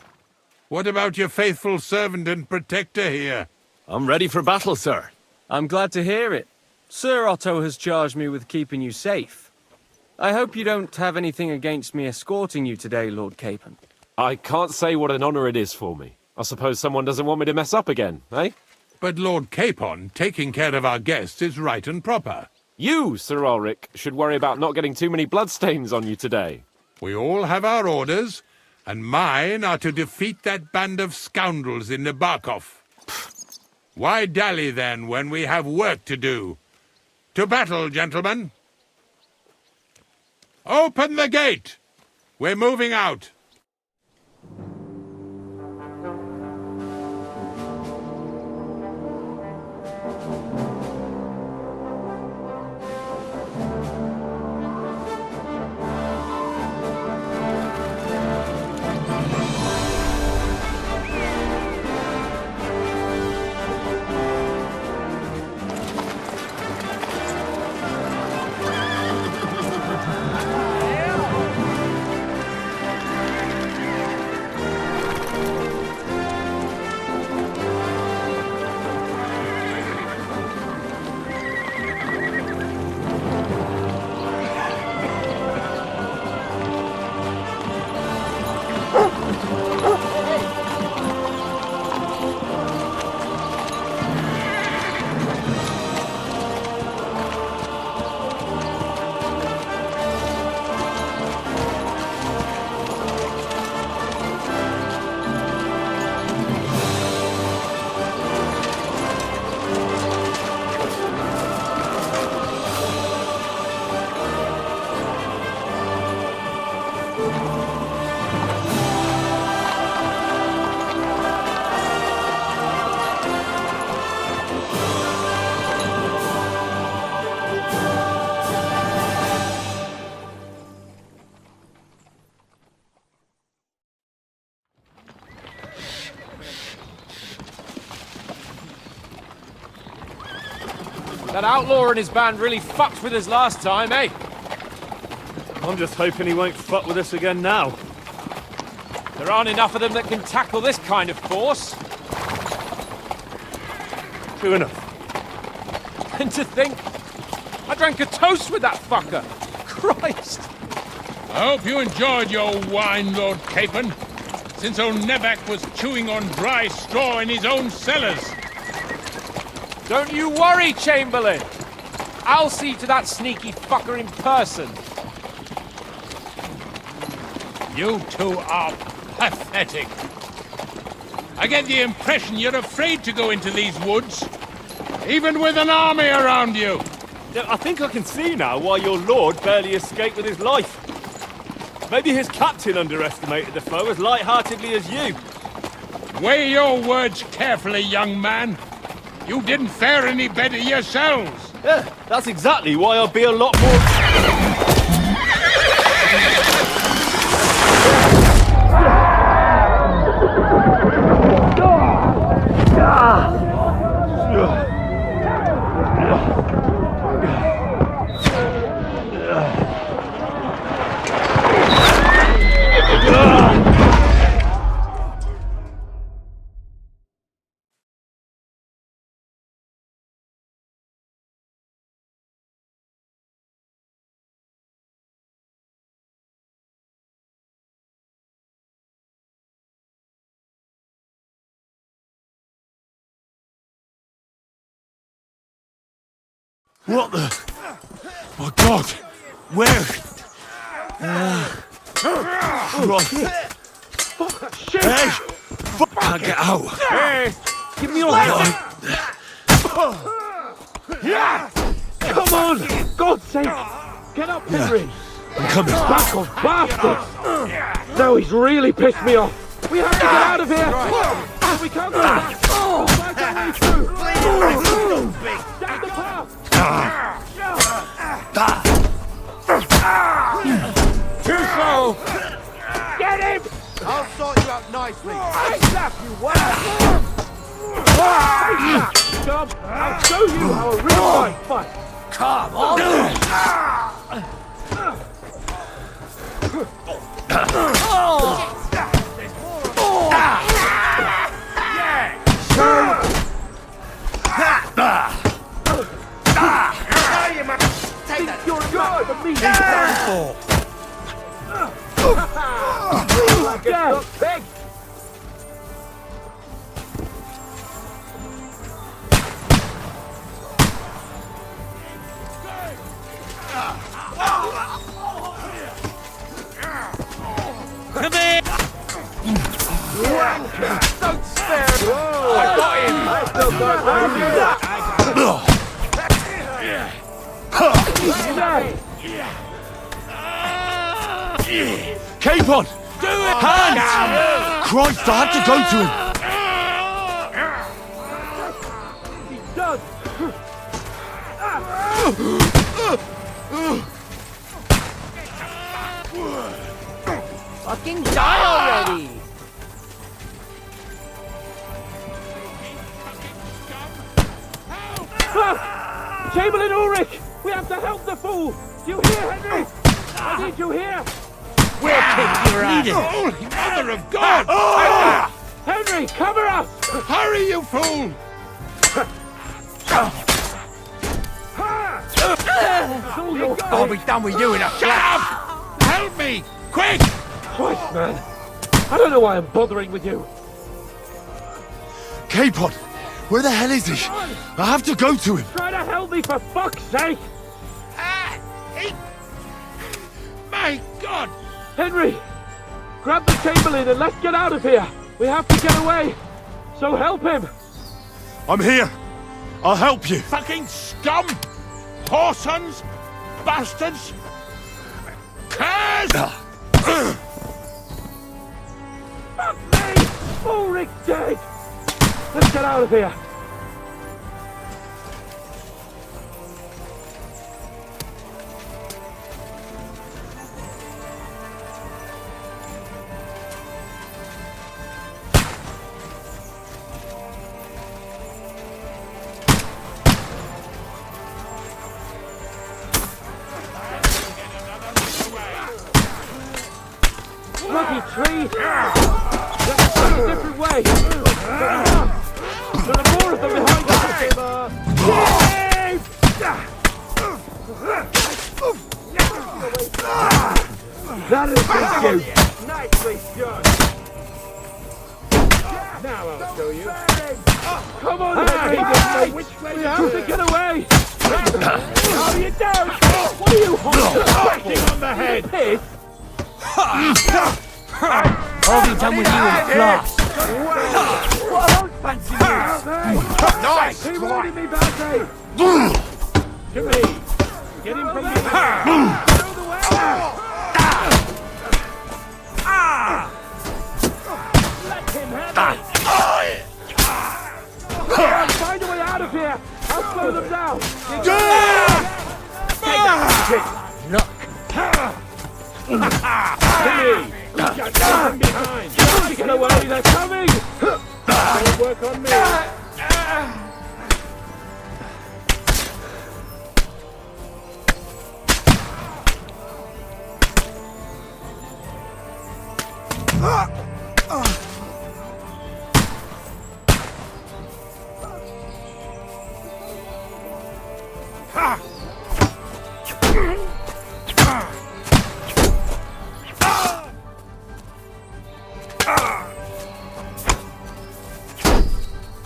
What about your faithful servant and protector here? I'm ready for battle, sir. I'm glad to hear it. Sir Otto has charged me with keeping you safe. I hope you don't have anything against me escorting you today, Lord Capon. I can't say what an honour it is for me. I suppose someone doesn't want me to mess up again, eh? But Lord Capon, taking care of our guests is right and proper. You, Sir Ulrich, should worry about not getting too many bloodstains on you today. We all have our orders, and mine are to defeat that band of scoundrels in Nabarkov. Why dally, then, when we have work to do? To battle, gentlemen! Open the gate! We're moving out! That outlaw and his band really fucked with us last time, eh? I'm just hoping he won't fuck with us again now. There aren't enough of them that can tackle this kind of force. True enough. And to think, I drank a toast with that fucker. Christ! I hope you enjoyed your wine, Lord Capon, since old Nevac was chewing on dry straw in his own cellars. Don't you worry, Chamberlain. I'll see to that sneaky fucker in person. You two are pathetic. I get the impression you're afraid to go into these woods, even with an army around you. I think I can see now why your lord barely escaped with his life. Maybe his captain underestimated the foe as light-heartedly as you. Weigh your words carefully, young man. You didn't fare any better yourselves. Yeah, that's exactly why I'll be a lot more... What the... My God! Where? Right. Shit! Hey! Can't get out! Hey! Give me your hand! Come on! God's sake! Get up, Henry! I'm coming. Back off, bastard! Now he's really pissed me off! We have to get out of here! We can't go back! Fight our way through! Down the path! Too slow! Get him! I'll sort you out nicely. I slap you, what? Come, I'll show you how a real fight. Come on! Take that! You're good for me! Like a pig! Come here! Don't spare! I got him! I still got him! Capon! Do it! Hands! Christ, I have to go to him! He's done! Fucking die already! Chamberlain Ulrich! We have to help the fool! Do you hear, Henry? I need you here! We'll kick your ass! Holy Mother of God! Henry, cover us! Hurry, you fool! I'll be done with you in a Shut up! Help me! Quick! Christ, man. I don't know why I'm bothering with you. Capon! Where the hell is he? I have to go to him! Try to help me, for fuck's sake! My God! Henry! Grab the Chamberlain and let's get out of here! We have to get away! So help him! I'm here! I'll help you! Fucking scum! Whoresons! Bastards! Curs! Fuck me! Ulrich dead! Let's get out of here! Bloody tree! Let's go a different way! There are more of them behind us! That'll teach you. Nicely done. Now I'll show you. Come on, Henry. Which way we have to get away? No, you don't. What are you holding? Smashing on the head. Piss. I'll be done with you in flash. What a fancy nice. He wanted me, Barty. To me. Get him from behind. Throw the way. Let him have it. Find a way out of here. I'll slow them down. Take that shit. Look. To me. Got them behind. Get away. They're coming. Don't work on me.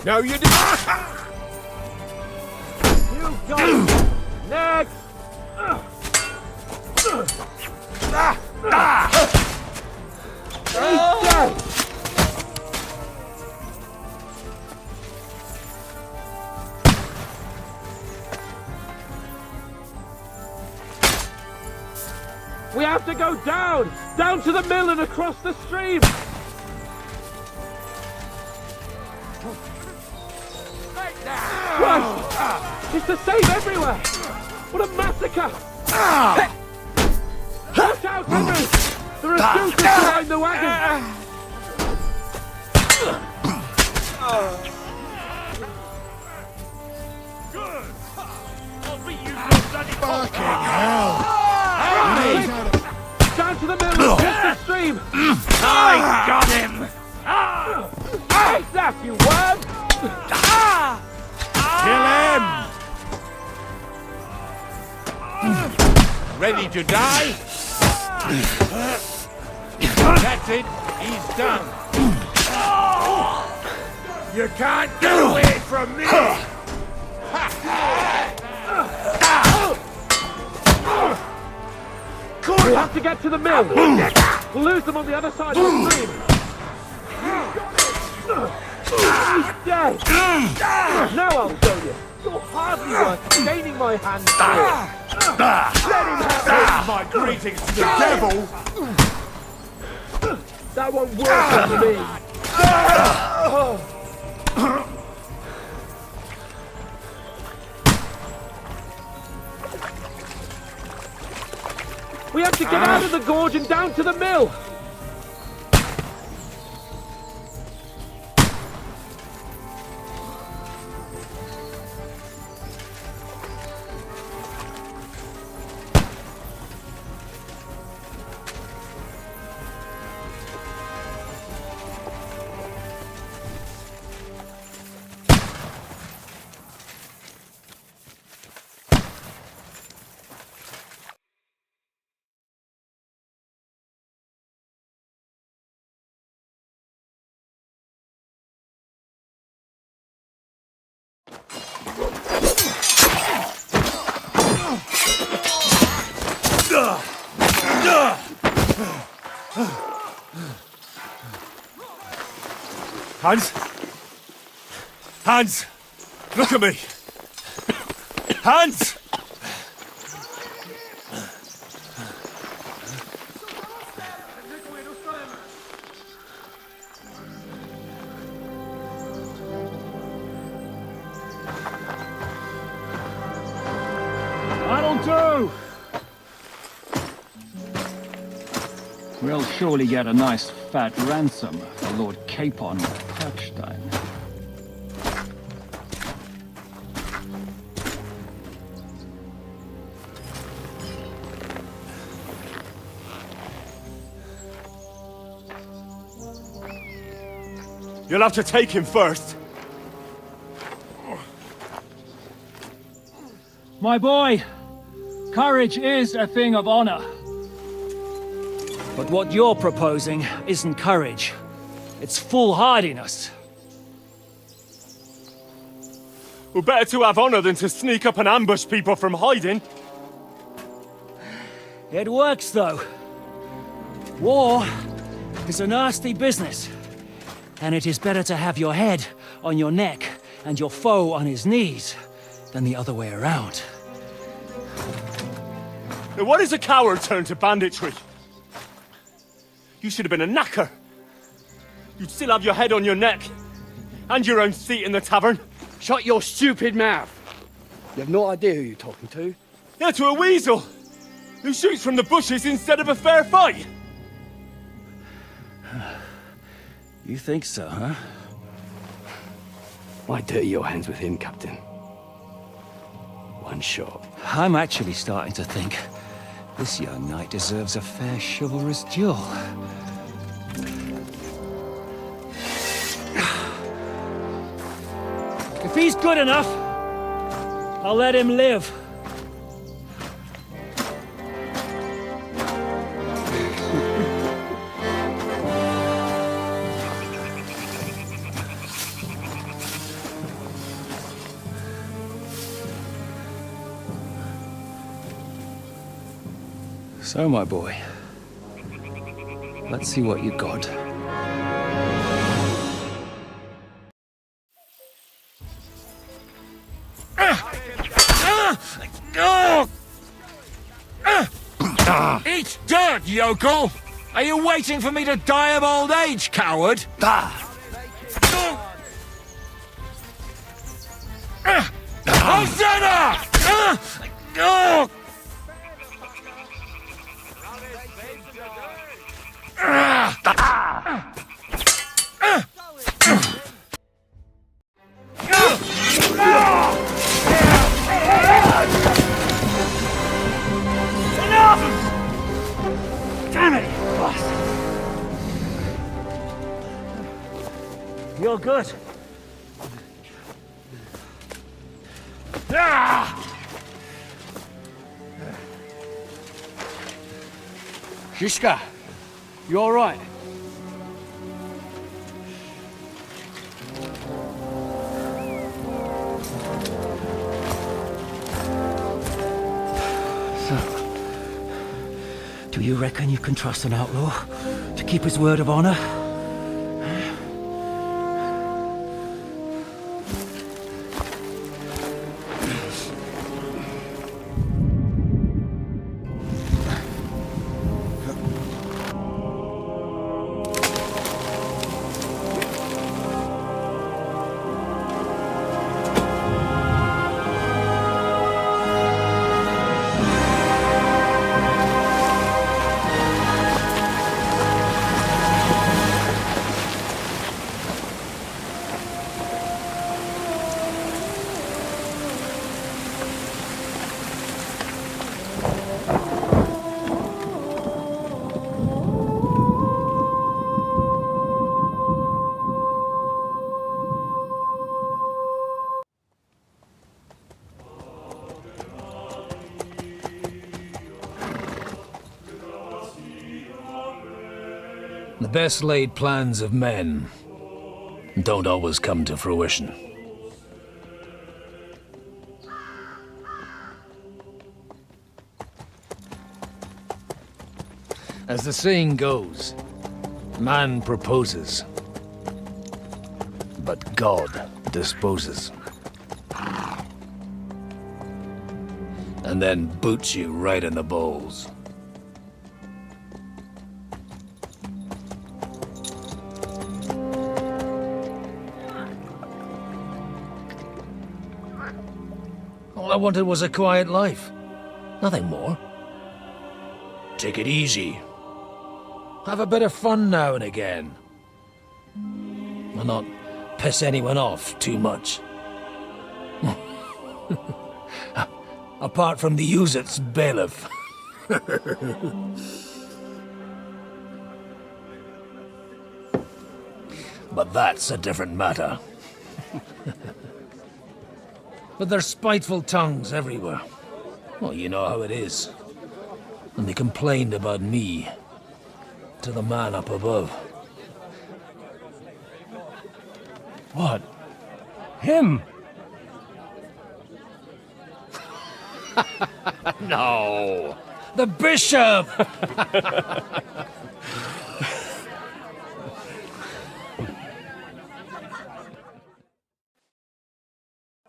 No, you didn't. You got it. Next. He's dead. We have to go down to the mill and across the stream. Christ! It's the same everywhere! What a massacre! Watch out, Henry! There are shooters behind the wagon! Good! I'll beat you so bloody fucking hell! Down to the middle, across the stream! I got him! Take that, you worm! Kill him! Ready to die? That's it. He's done. You can't get away from me! We have to get to the mill. We'll lose them on the other side of the stream. He's dead! Now I'll show you! You're hardly worth gaining my hand for! Let him have it! My greetings to the devil! That won't work for me! We have to get out of the gorge and down to the mill! Hans? Hans! Look at me! Hans! That'll do! We'll surely get a nice fat ransom for Lord Capon Perchstein. You'll have to take him first. My boy, courage is a thing of honor. But what you're proposing isn't courage. It's foolhardiness. Well, better to have honor than to sneak up and ambush people from hiding. It works, though. War is a nasty business. And it is better to have your head on your neck and your foe on his knees than the other way around. Now, what is a coward turned to banditry? You should have been a knacker. You'd still have your head on your neck. And your own seat in the tavern. Shut your stupid mouth. You have no idea who you're talking to. Yeah, to a weasel. Who shoots from the bushes instead of a fair fight. You think so, huh? Why dirty your hands with him, Captain? One shot. I'm actually starting to think this young knight deserves a fair chivalrous duel. If he's good enough, I'll let him live. So, my boy, let's see what you got. Eat dirt, yokel! Are you waiting for me to die of old age, coward? Hosanna! Damn it, bastard! You're good. Shishka, you all right? Do you reckon you can trust an outlaw to keep his word of honor? The best laid plans of men don't always come to fruition. As the saying goes, man proposes, but God disposes. And then boots you right in the balls. All I wanted was a quiet life. Nothing more. Take it easy. Have a bit of fun now and again. And not piss anyone off too much. Apart from the Uzit's bailiff. But that's a different matter. But there's spiteful tongues everywhere. Well, you know how it is. And they complained about me. to the man up above. What? Him? No! The bishop!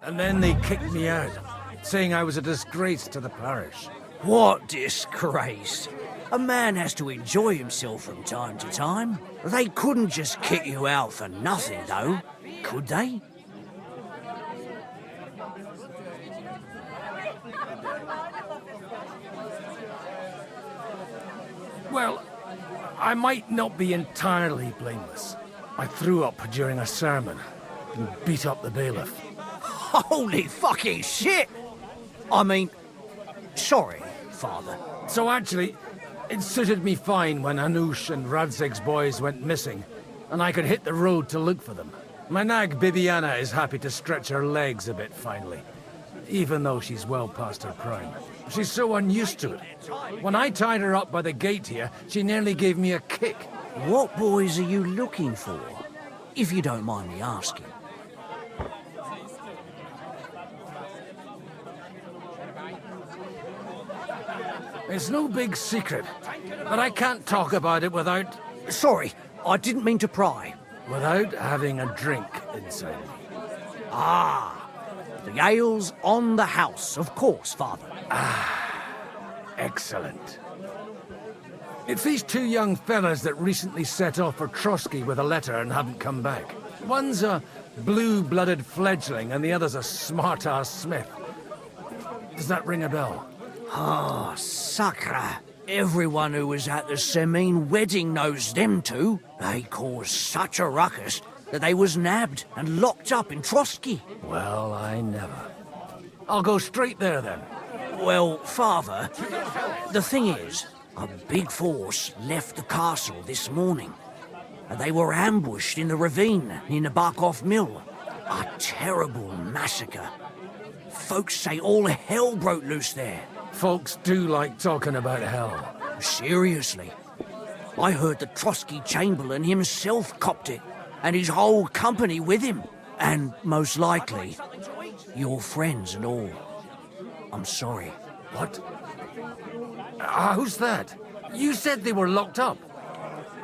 And then they kicked me out, saying I was a disgrace to the parish. What disgrace? A man has to enjoy himself from time to time. They couldn't just kick you out for nothing, though, could they? Well, I might not be entirely blameless. I threw up during a sermon and beat up the bailiff. Holy fucking shit! I mean, sorry, Father. So actually, it suited me fine when Anush and Radzig's boys went missing, and I could hit the road to look for them. My nag Bibiana is happy to stretch her legs a bit finally, even though she's well past her prime. She's so unused to it. When I tied her up by the gate here, she nearly gave me a kick. What boys are you looking for, if you don't mind me asking? It's no big secret, but I can't talk about it without... Sorry, I didn't mean to pry. Without having a drink inside me. Ah, the ale's on the house, of course, Father. Excellent. It's these two young fellas that recently set off for Trotsky with a letter and haven't come back. One's a blue-blooded fledgling and the other's a smart-ass smith. Does that ring a bell? Ah, Sakra. Everyone who was at the Semine wedding knows them two. They caused such a ruckus that they was nabbed and locked up in Trotsky. Well, I never. I'll go straight there, then. Well, Father, the thing is, a big force left the castle this morning, and they were ambushed in the ravine near the Barkov Mill. A terrible massacre. Folks say all hell broke loose there. Folks do like talking about hell. Seriously. I heard the Trotsky Chamberlain himself copped it, and his whole company with him. And most likely, your friends and all. I'm sorry. What? Who's that? You said they were locked up.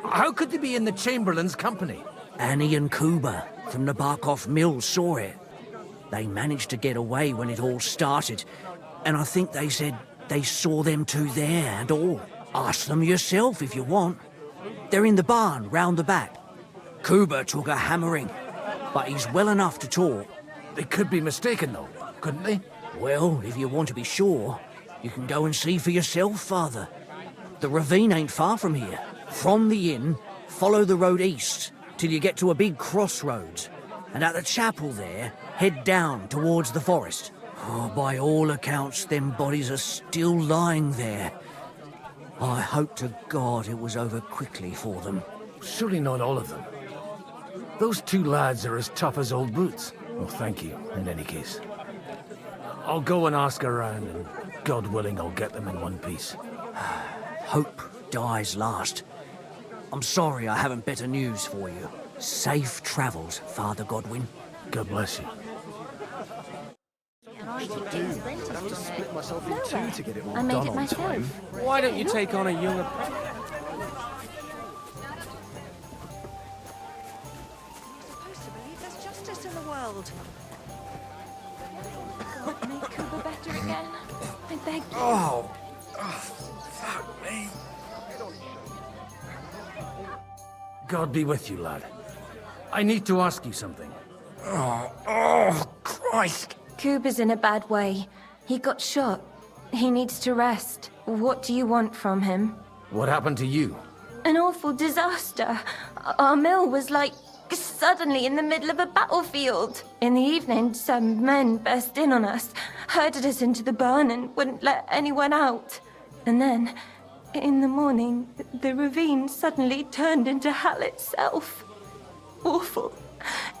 How could they be in the Chamberlain's company? Annie and Kuba from the Barkov Mill saw it. They managed to get away when it all started, and I think they said they saw them two there and all. Ask them yourself if you want. They're in the barn round the back. Kuba took a hammering, but he's well enough to talk. They could be mistaken, though, couldn't they? Well, if you want to be sure, you can go and see for yourself, Father. The ravine ain't far from here. From the inn, follow the road east till you get to a big crossroads, and at the chapel there, head down towards the forest. Oh, by all accounts, them bodies are still lying there. I hope to God it was over quickly for them. Surely not all of them. Those two lads are as tough as old boots. Well, thank you, in any case. I'll go and ask around, and God willing, I'll get them in one piece. Hope dies last. I'm sorry I haven't better news for you. Safe travels, Father Godwin. God bless you. I made it myself. Why don't you take on a younger... Supposed to believe there's justice in the world. Make Kuba better again. I beg you. Oh, fuck me. God be with you, lad. I need to ask you something. Oh, Christ. Kuba's in a bad way. He got shot. He needs to rest. What do you want from him? What happened to you? An awful disaster. Our mill was like suddenly in the middle of a battlefield. In the evening, some men burst in on us, herded us into the barn and wouldn't let anyone out. And then, in the morning, the ravine suddenly turned into hell itself. Awful.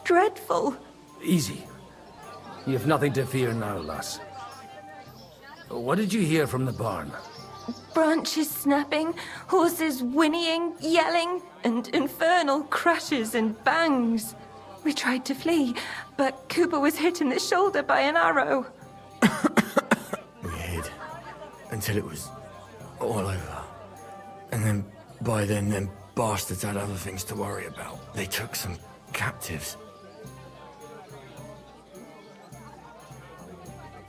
Dreadful. Easy. You have nothing to fear now, lass. What did you hear from the barn? Branches snapping, horses whinnying, yelling, and infernal crashes and bangs. We tried to flee, but Cooper was hit in the shoulder by an arrow. We hid until it was all over. And then, by then, them bastards had other things to worry about. They took some captives.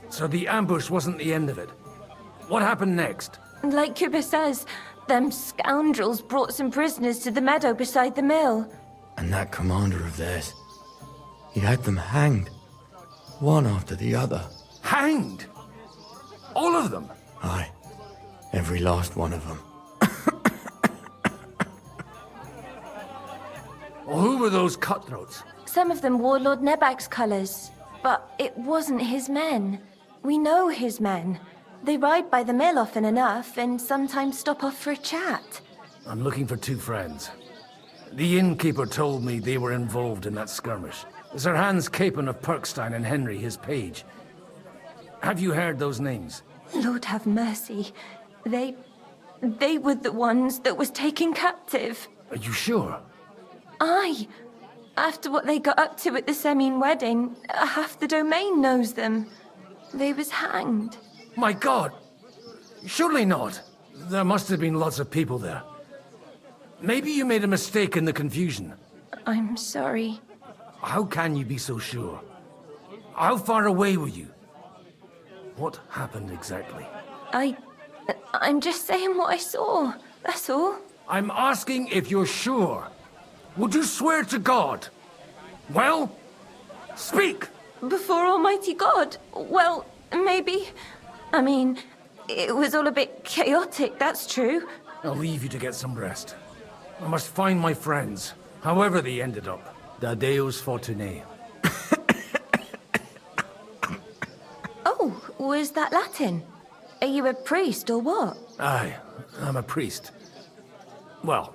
So the ambush wasn't the end of it. What happened next? Like Cooper says, them scoundrels brought some prisoners to the meadow beside the mill. And that commander of theirs, he had them hanged. One after the other. Hanged? All of them? Aye. Every last one of them. Well, who were those cutthroats? Some of them wore Lord Nebak's colours, but it wasn't his men. We know his men. They ride by the mill often enough, and sometimes stop off for a chat. I'm looking for two friends. The innkeeper told me they were involved in that skirmish. Sir Hans Capon of Perkstein and Henry, his page. Have you heard those names? Lord have mercy. They were the ones that was taken captive. Are you sure? Aye. After what they got up to at the Semine wedding, half the domain knows them. They was hanged. My God! Surely not. There must have been lots of people there. Maybe you made a mistake in the confusion. I'm sorry. How can you be so sure? How far away were you? What happened exactly? I'm just saying what I saw. That's all. I'm asking if you're sure. Would you swear to God? Well, speak! Before Almighty God? Well, maybe. I mean, it was all a bit chaotic, that's true. I'll leave you to get some rest. I must find my friends, however they ended up. Da Deus Fortunae. Oh, was that Latin? Are you a priest or what? Aye, I'm a priest. Well,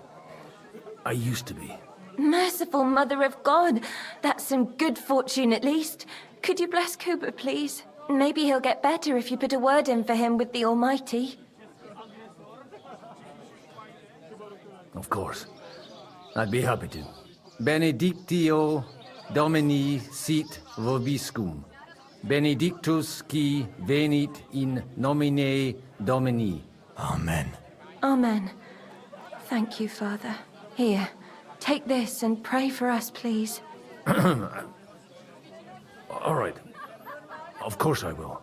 I used to be. Merciful Mother of God. That's some good fortune at least. Could you bless Cooper, please? Maybe he'll get better if you put a word in for him with the Almighty. Of course. I'd be happy to. Benedictio Domini sit vobiscum. Benedictus qui venit in nomine Domini. Amen. Amen. Thank you, Father. Here, take this and pray for us, please. All right. Of course I will.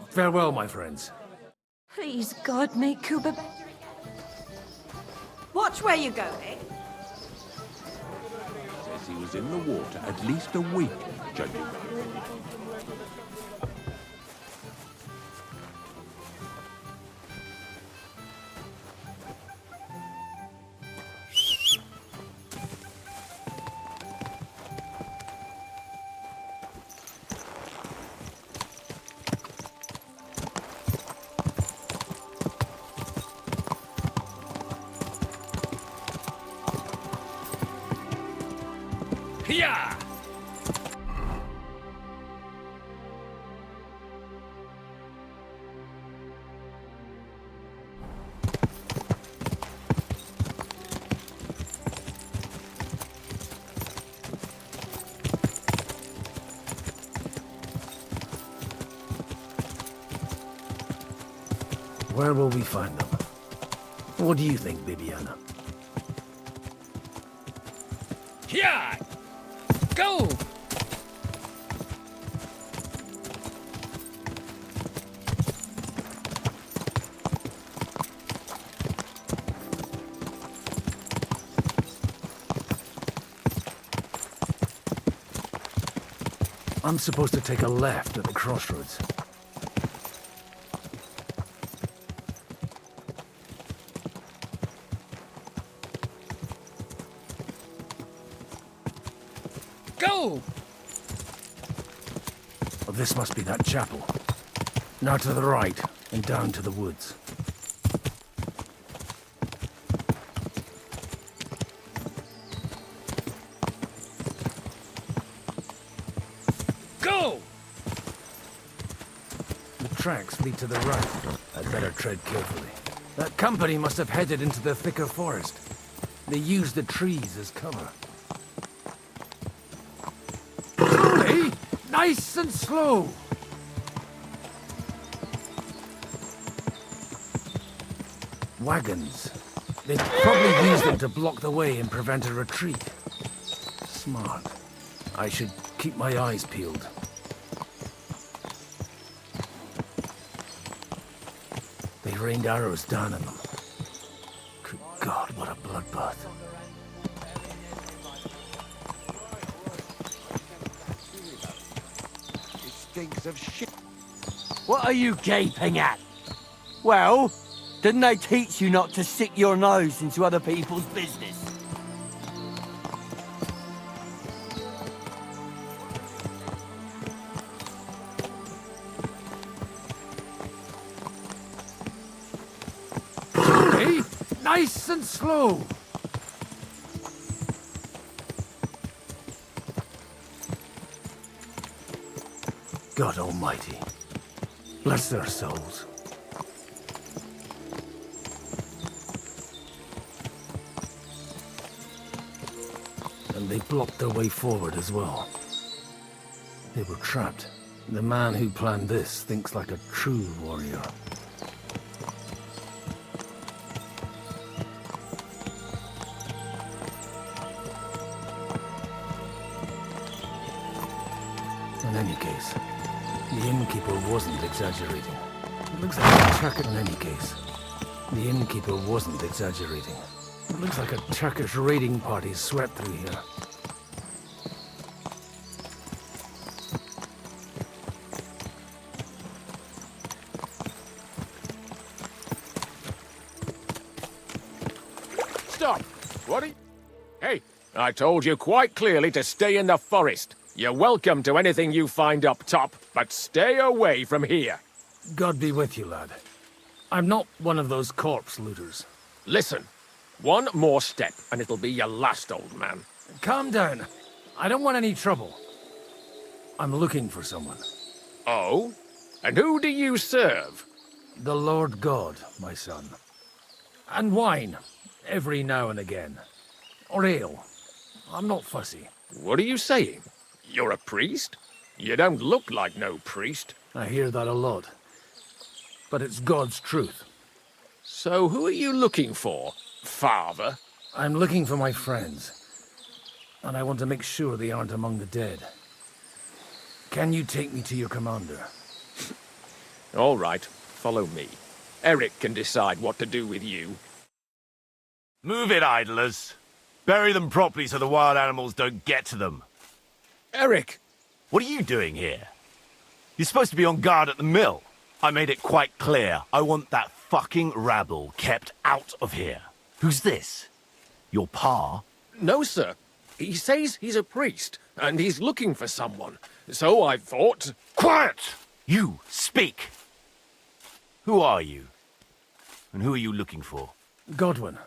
Farewell, my friends. Please, God, make Cooper better. Watch where you're going. Says he was in the water at least a week, judging. Yeah! Where will we find them? What do you think, Bibiana? Yeah! Go! I'm supposed to take a left at the crossroads. Go! Oh, this must be that chapel. Now to the right, and down to the woods. Go! The tracks lead to the right. I'd better tread carefully. That company must have headed into the thicker forest. They used the trees as cover. Slowly! Nice and slow! Wagons. They probably used them to block the way and prevent a retreat. Smart. I should keep my eyes peeled. They rained arrows down on them. Good God, what a bloodbath. It stinks of shit. What are you gaping at? Well, didn't they teach you not to stick your nose into other people's business? Slowly, nice and slow. God Almighty, bless their souls. And they blocked their way forward as well. They were trapped. The man who planned this thinks like a true warrior. In any case, the innkeeper wasn't exaggerating. It looks like a Turkish. In any case, the innkeeper wasn't exaggerating. It looks like a Turkish raiding party swept through here. Stop! What are you... Hey, I told you quite clearly to stay in the forest. You're welcome to anything you find up top, but stay away from here. God be with you, lad. I'm not one of those corpse looters. Listen, one more step and it'll be your last, old man. Calm down. I don't want any trouble. I'm looking for someone. Oh? And who do you serve? The Lord God, my son. And wine, every now and again. Or ale. I'm not fussy. What are you saying? You're a priest? You don't look like no priest. I hear that a lot. But it's God's truth. So who are you looking for, father? I'm looking for my friends. And I want to make sure they aren't among the dead. Can you take me to your commander? All right, follow me. Eric can decide what to do with you. Move it, idlers. Bury them properly so the wild animals don't get to them. Eric! What are you doing here? You're supposed to be on guard at the mill. I made it quite clear. I want that fucking rabble kept out of here. Who's this? Your pa? No, sir. He says he's a priest, and he's looking for someone. So I thought... Quiet! You, speak! Who are you? And who are you looking for? Godwin.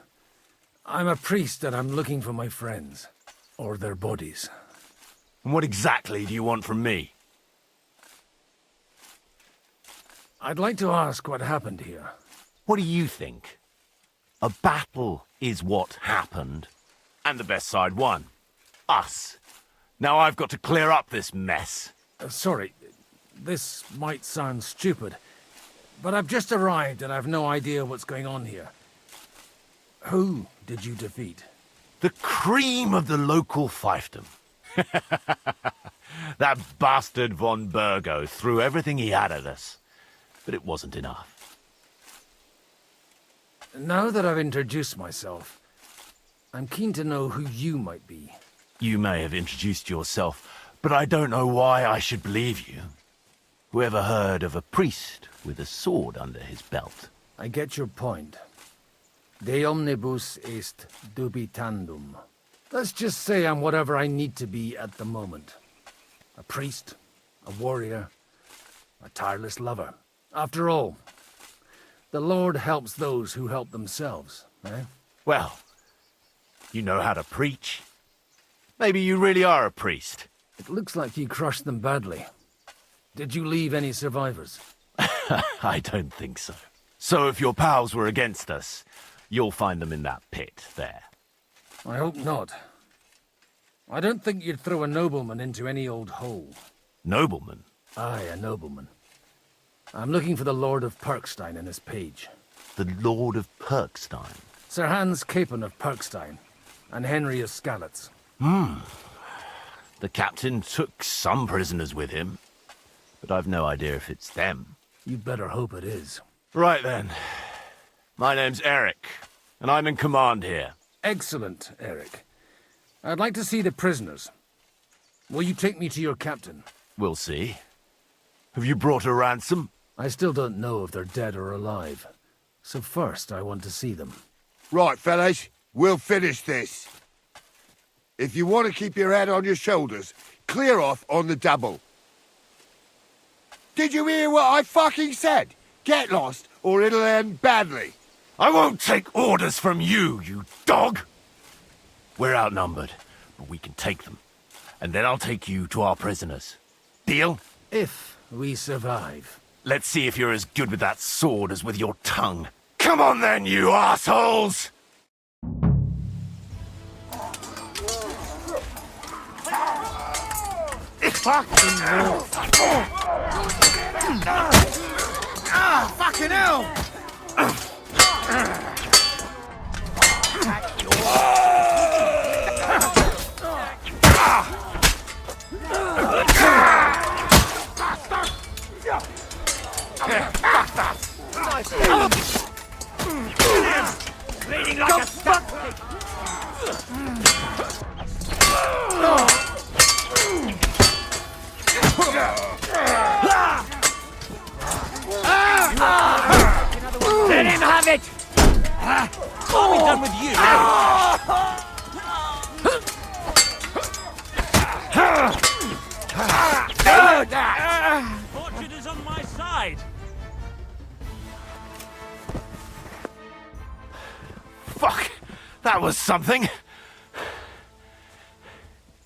I'm a priest and I'm looking for my friends. Or their bodies. And what exactly do you want from me? I'd like to ask what happened here. What do you think? A battle is what happened. And the best side won. Us. Now I've got to clear up this mess. Sorry, this might sound stupid, but I've just arrived and I've no idea what's going on here. Who did you defeat? The cream of the local fiefdom. That bastard von Burgo threw everything he had at us, but it wasn't enough. Now that I've introduced myself, I'm keen to know who you might be. You may have introduced yourself, but I don't know why I should believe you. Whoever heard of a priest with a sword under his belt? I get your point. De omnibus est dubitandum. Let's just say I'm whatever I need to be at the moment. A priest, a warrior, a tireless lover. After all, the Lord helps those who help themselves, eh? Well, you know how to preach. Maybe you really are a priest. It looks like you crushed them badly. Did you leave any survivors? I don't think so. So if your pals were against us, you'll find them in that pit there. I hope not. I don't think you'd throw a nobleman into any old hole. Nobleman? Aye, a nobleman. I'm looking for the Lord of Perkstein in his page. The Lord of Perkstein? Sir Hans Capon of Perkstein, and Henry of Skalitz. The captain took some prisoners with him, but I've no idea if it's them. You'd better hope it is. Right then. My name's Eric, and I'm in command here. Excellent, Eric. I'd like to see the prisoners. Will you take me to your captain? We'll see. Have you brought a ransom? I still don't know if they're dead or alive. So first, I want to see them. Right, fellas. We'll finish this. If you want to keep your head on your shoulders, clear off on the double. Did you hear what I fucking said? Get lost, or it'll end badly. I won't take orders from you, you dog! We're outnumbered, but we can take them. And then I'll take you to our prisoners. Deal? If we survive. Let's see if you're as good with that sword as with your tongue. Come on then, you assholes! Fucking hell! Ah, fucking hell! Bleeding like a stuck pig! Let him have it! I'll be done with you! Fortune is on my side! Fuck! That was something!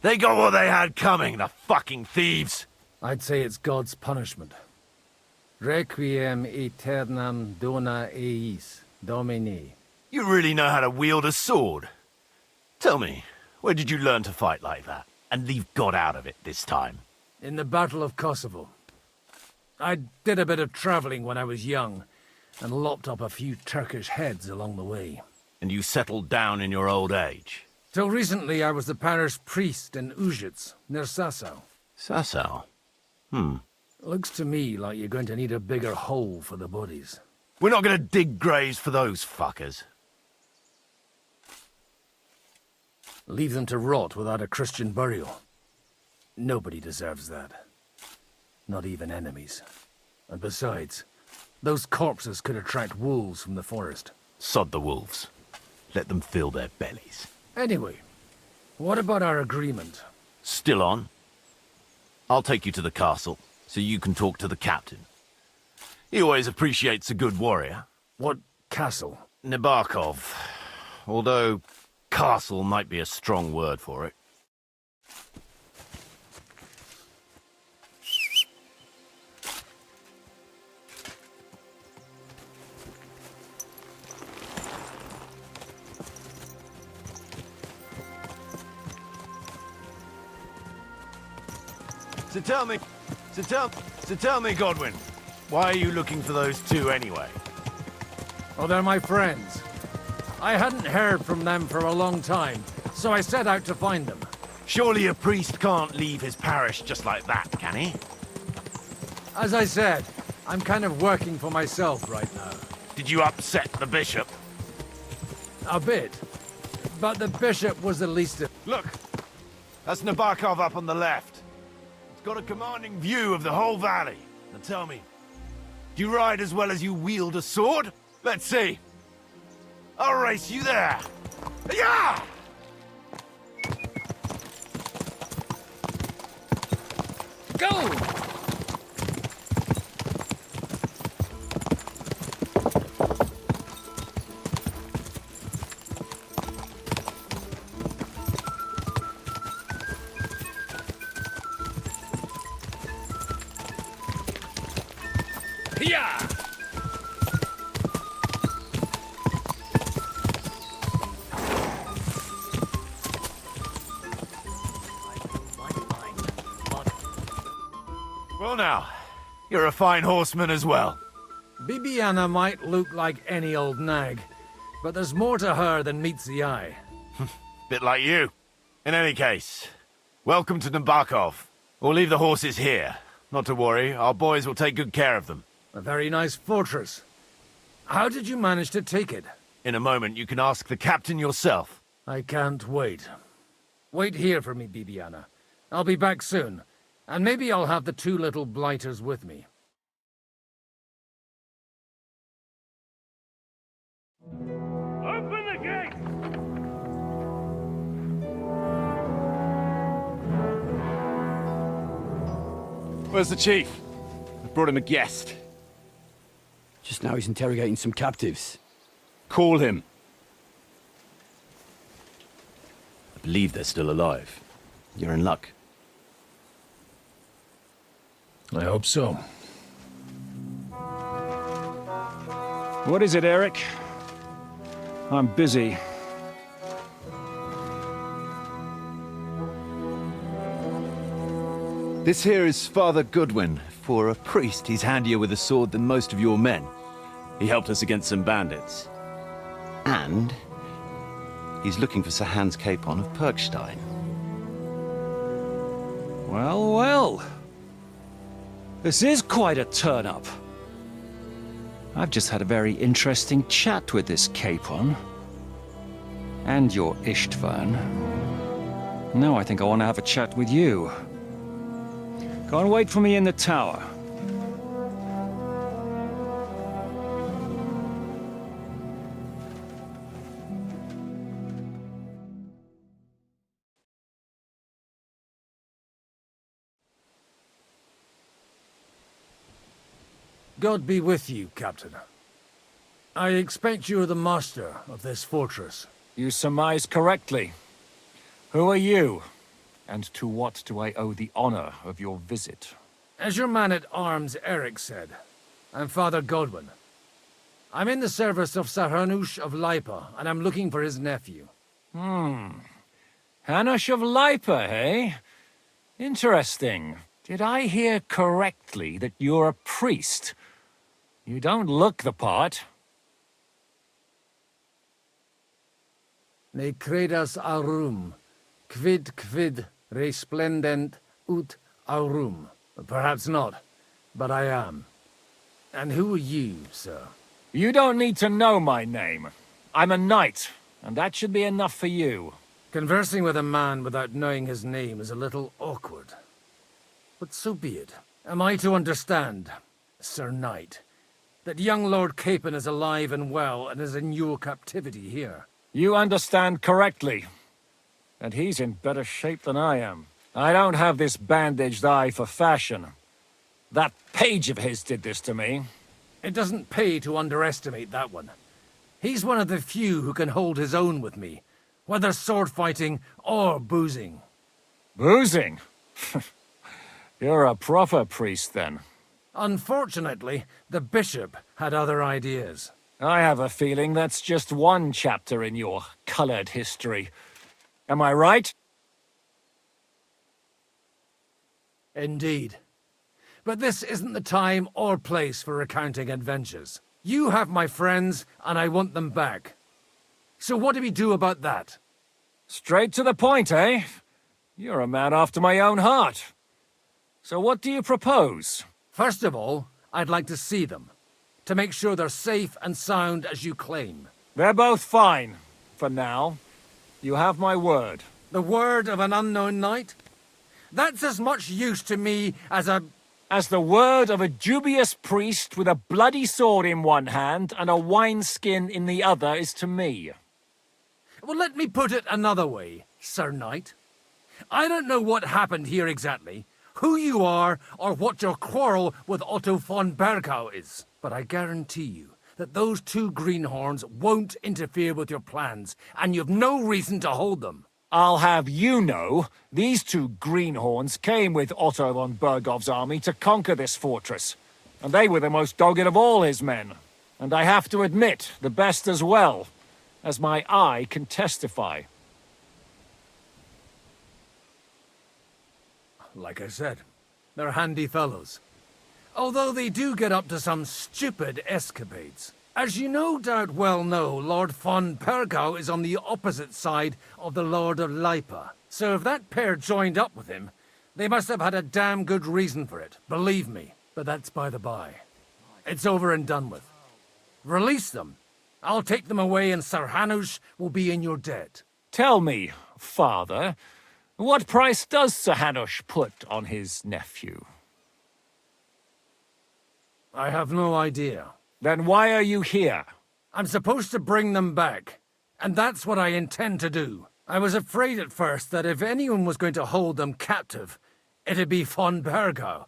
They got what they had coming, the fucking thieves! I'd say it's God's punishment. Requiem aeternam dona eis, Domini. You really know how to wield a sword? Tell me, where did you learn to fight like that? And leave God out of it this time? In the Battle of Kosovo. I did a bit of traveling when I was young, and lopped up a few Turkish heads along the way. And you settled down in your old age? Till recently I was the parish priest in Ujits, near Sasau. Sasau? Looks to me like you're going to need a bigger hole for the bodies. We're not going to dig graves for those fuckers. Leave them to rot without a Christian burial. Nobody deserves that. Not even enemies. And besides, those corpses could attract wolves from the forest. Sod the wolves. Let them fill their bellies. Anyway, what about our agreement? Still on? I'll take you to the castle, so you can talk to the captain. He always appreciates a good warrior. What castle? Nebarkov. Although, castle might be a strong word for it. So tell me, Godwin, why are you looking for those two anyway? Oh, they're my friends. I hadn't heard from them for a long time, so I set out to find them. Surely a priest can't leave his parish just like that, can he? As I said, I'm kind of working for myself right now. Did you upset the bishop? A bit. But the bishop was the least of... Look! That's Nebarkov up on the left. It's got a commanding view of the whole valley. Now tell me, do you ride as well as you wield a sword? Let's see. I'll race you there. Yeah! Go! Well now, you're a fine horseman as well. Bibiana might look like any old nag, but there's more to her than meets the eye. Bit like you. In any case, welcome to Nabokov. We'll leave the horses here. Not to worry, our boys will take good care of them. A very nice fortress. How did you manage to take it? In a moment, you can ask the captain yourself. I can't wait. Wait here for me, Bibiana. I'll be back soon, and maybe I'll have the two little blighters with me. Open the gate! Where's the chief? I brought him a guest. Just now he's interrogating some captives. Call him. I believe they're still alive. You're in luck. I hope so. What is it, Eric? I'm busy. This here is Father Goodwin. For a priest, he's handier with a sword than most of your men. He helped us against some bandits. And he's looking for Sir Hans Capon of Perkstein. Well, well. This is quite a turn-up. I've just had a very interesting chat with this Capon. And your Ishtvan. Now I think I want to have a chat with you. Go and wait for me in the tower. God be with you, Captain. I expect you're the master of this fortress. You surmise correctly. Who are you? And to what do I owe the honor of your visit? As your man-at-arms Eric said, I'm Father Godwin. I'm in the service of Sir Hanush of Lipa, and I'm looking for his nephew. Hanush of Lipa, eh? Interesting. Did I hear correctly that you're a priest? You don't look the part. Ne credas aurum, quid resplendent ut aurum. Perhaps not, but I am. And who are you, sir? You don't need to know my name. I'm a knight, and that should be enough for you. Conversing with a man without knowing his name is a little awkward. But so be it. Am I to understand, Sir Knight, that young Lord Capon is alive and well and is in your captivity here? You understand correctly. And he's in better shape than I am. I don't have this bandaged eye for fashion. That page of his did this to me. It doesn't pay to underestimate that one. He's one of the few who can hold his own with me, whether sword fighting or boozing. Boozing? You're a proper priest, then. Unfortunately, the bishop had other ideas. I have a feeling that's just one chapter in your colored history. Am I right? Indeed. But this isn't the time or place for recounting adventures. You have my friends, and I want them back. So what do we do about that? Straight to the point, eh? You're a man after my own heart. So what do you propose? First of all, I'd like to see them, to make sure they're safe and sound as you claim. They're both fine, for now. You have my word. The word of an unknown knight? That's as much use to me as the word of a dubious priest with a bloody sword in one hand and a wineskin in the other is to me. Well, let me put it another way, Sir Knight. I don't know what happened here exactly, who you are, or what your quarrel with Otto von Bergau is. But I guarantee you that those two greenhorns won't interfere with your plans, and you've no reason to hold them. I'll have you know, these two greenhorns came with Otto von Bergov's army to conquer this fortress, and they were the most dogged of all his men. And I have to admit, the best as well, as my eye can testify. Like I said, They're handy fellows. Although they do get up to some stupid escapades. As you no doubt well know, Lord von Pergau is on the opposite side of the Lord of Lipa. So if that pair joined up with him, they must have had a damn good reason for it, believe me. But that's by the by. It's over and done with. Release them. I'll take them away and Sir Hanush will be in your debt. Tell me, father, what price does Sir Hanush put on his nephew? I have no idea. Then why are you here? I'm supposed to bring them back, and that's what I intend to do. I was afraid at first that if anyone was going to hold them captive, it'd be von Pergau,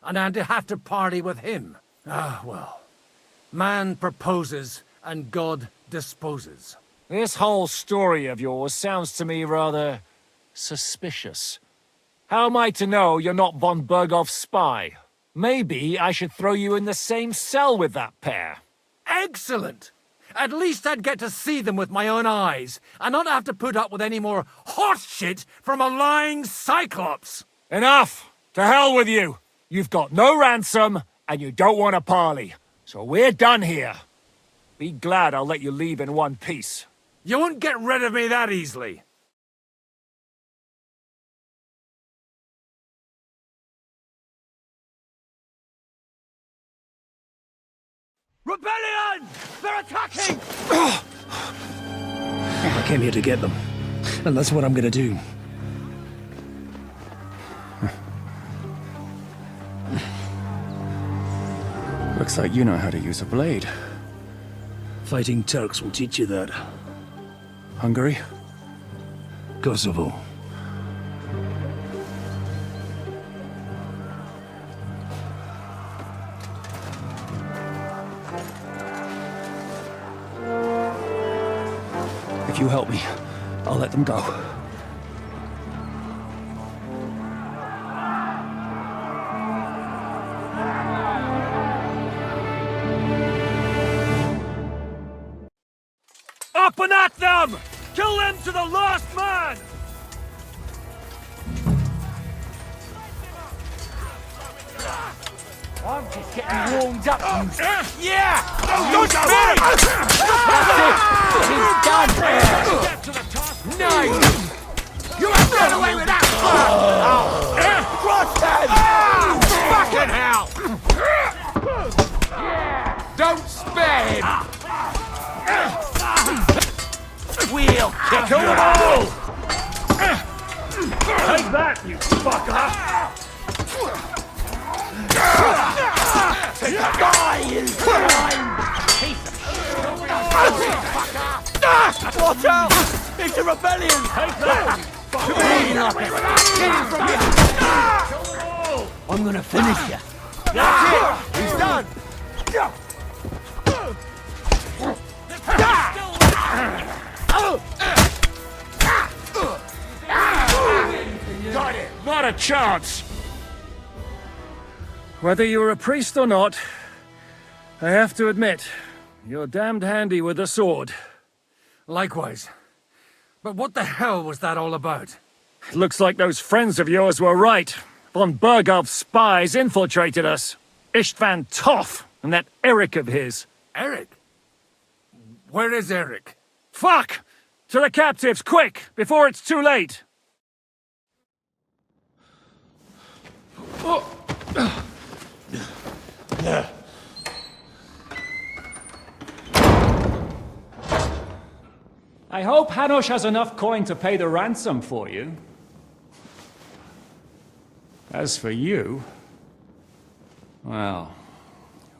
and I'd have to party with him. Ah, well. Man proposes, and God disposes. This whole story of yours sounds to me rather suspicious. How am I to know you're not von Bergov's spy? Maybe I should throw you in the same cell with that pair. Excellent! At least I'd get to see them with my own eyes, and not have to put up with any more horse shit from a lying cyclops! Enough! To hell with you! You've got no ransom, and you don't want a parley. So we're done here. Be glad I'll let you leave in one piece. You won't get rid of me that easily. Rebellion! They're attacking! I came here to get them, and that's what I'm gonna do. Looks like you know how to use a blade. Fighting Turks will teach you that. Hungary? Kosovo. If you help me, I'll let them go. Up and at them! Kill them to the last man! I'm just getting warmed up. Yeah! Don't shoot! He's done. Get to the top! Nice! You have run away with that! Fucking hell! Don't spare him! We'll kick them all! Take that, you fucker! Take that guy, you blind piece of shit! Watch out! It's a rebellion! Take that! I'm gonna finish you. That's it! He's done! Got it! Not a chance! Whether you're a priest or not, I have to admit, you're damned handy with a sword. Likewise. But what the hell was that all about? It looks like those friends of yours were right. Von Bergov's spies infiltrated us. Istvan Toth and that Eric of his. Eric? Where is Eric? Fuck! To the captives, quick, before it's too late! I hope Hanush has enough coin to pay the ransom for you. As for you, well,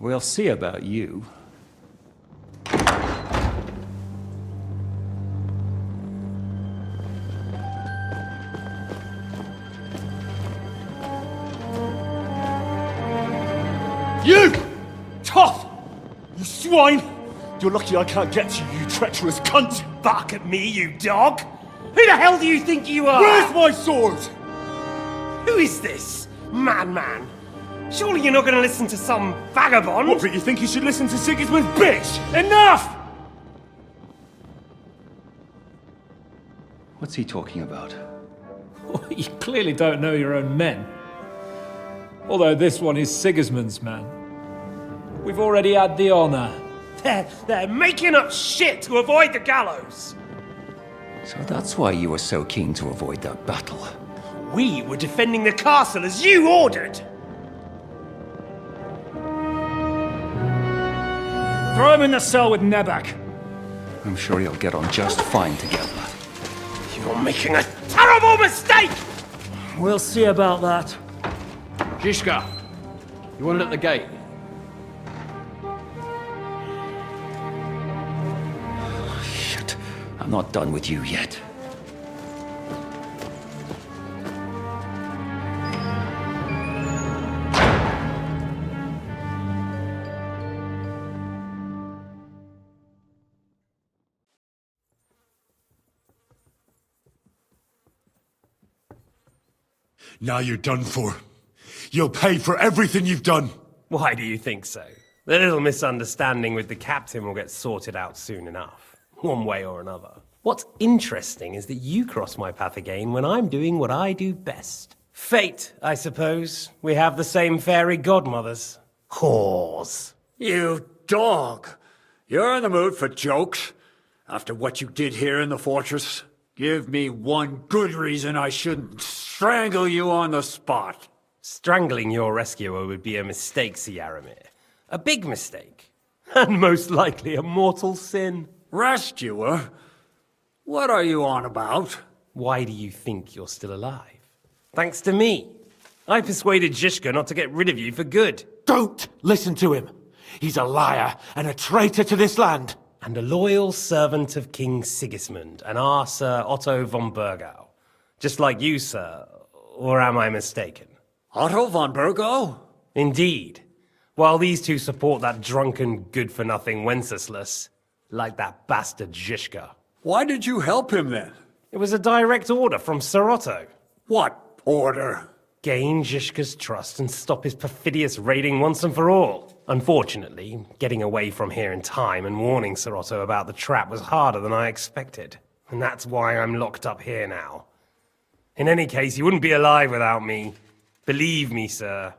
we'll see about you. You! Tough! You swine! You're lucky I can't get to you, you treacherous cunt! Bark at me, you dog! Who the hell do you think you are? Where's my sword? Who is this? Man. Surely you're not gonna listen to some vagabond? What, but you think you should listen to Sigismund's bitch? Enough! What's he talking about? You clearly don't know your own men. Although this one is Sigismund's man. We've already had the honor. They're making up shit to avoid the gallows! So that's why you were so keen to avoid that battle. We were defending the castle as you ordered! Throw him in the cell with Nebak. I'm sure you'll get on just fine together. You're making a terrible mistake! We'll see about that. Zizka, you want it at the gate? Shit, I'm not done with you yet. Now you're done for. You'll pay for everything you've done. Why do you think so? The little misunderstanding with the captain will get sorted out soon enough, one way or another. What's interesting is that you cross my path again when I'm doing what I do best. Fate, I suppose. We have the same fairy godmothers. Whores. You dog! You're in the mood for jokes? After what you did here in the fortress? Give me one good reason I shouldn't strangle you on the spot. Strangling your rescuer would be a mistake, Yaramir. A big mistake. And most likely a mortal sin. Rescuer? What are you on about? Why do you think you're still alive? Thanks to me. I persuaded Zizka not to get rid of you for good. Don't listen to him. He's a liar and a traitor to this land. And a loyal servant of King Sigismund and our Sir Otto von Burgau. Just like you, sir. Or am I mistaken? Otto von Burgau? Indeed. While these two support that drunken, good-for-nothing Wenceslas, like that bastard Zizka. Why did you help him then? It was a direct order from Sir Otto. What order? Gain Zizka's trust and stop his perfidious raiding once and for all. Unfortunately, getting away from here in time and warning Sir Otto about the trap was harder than I expected. And that's why I'm locked up here now. In any case, you wouldn't be alive without me. Believe me, sir.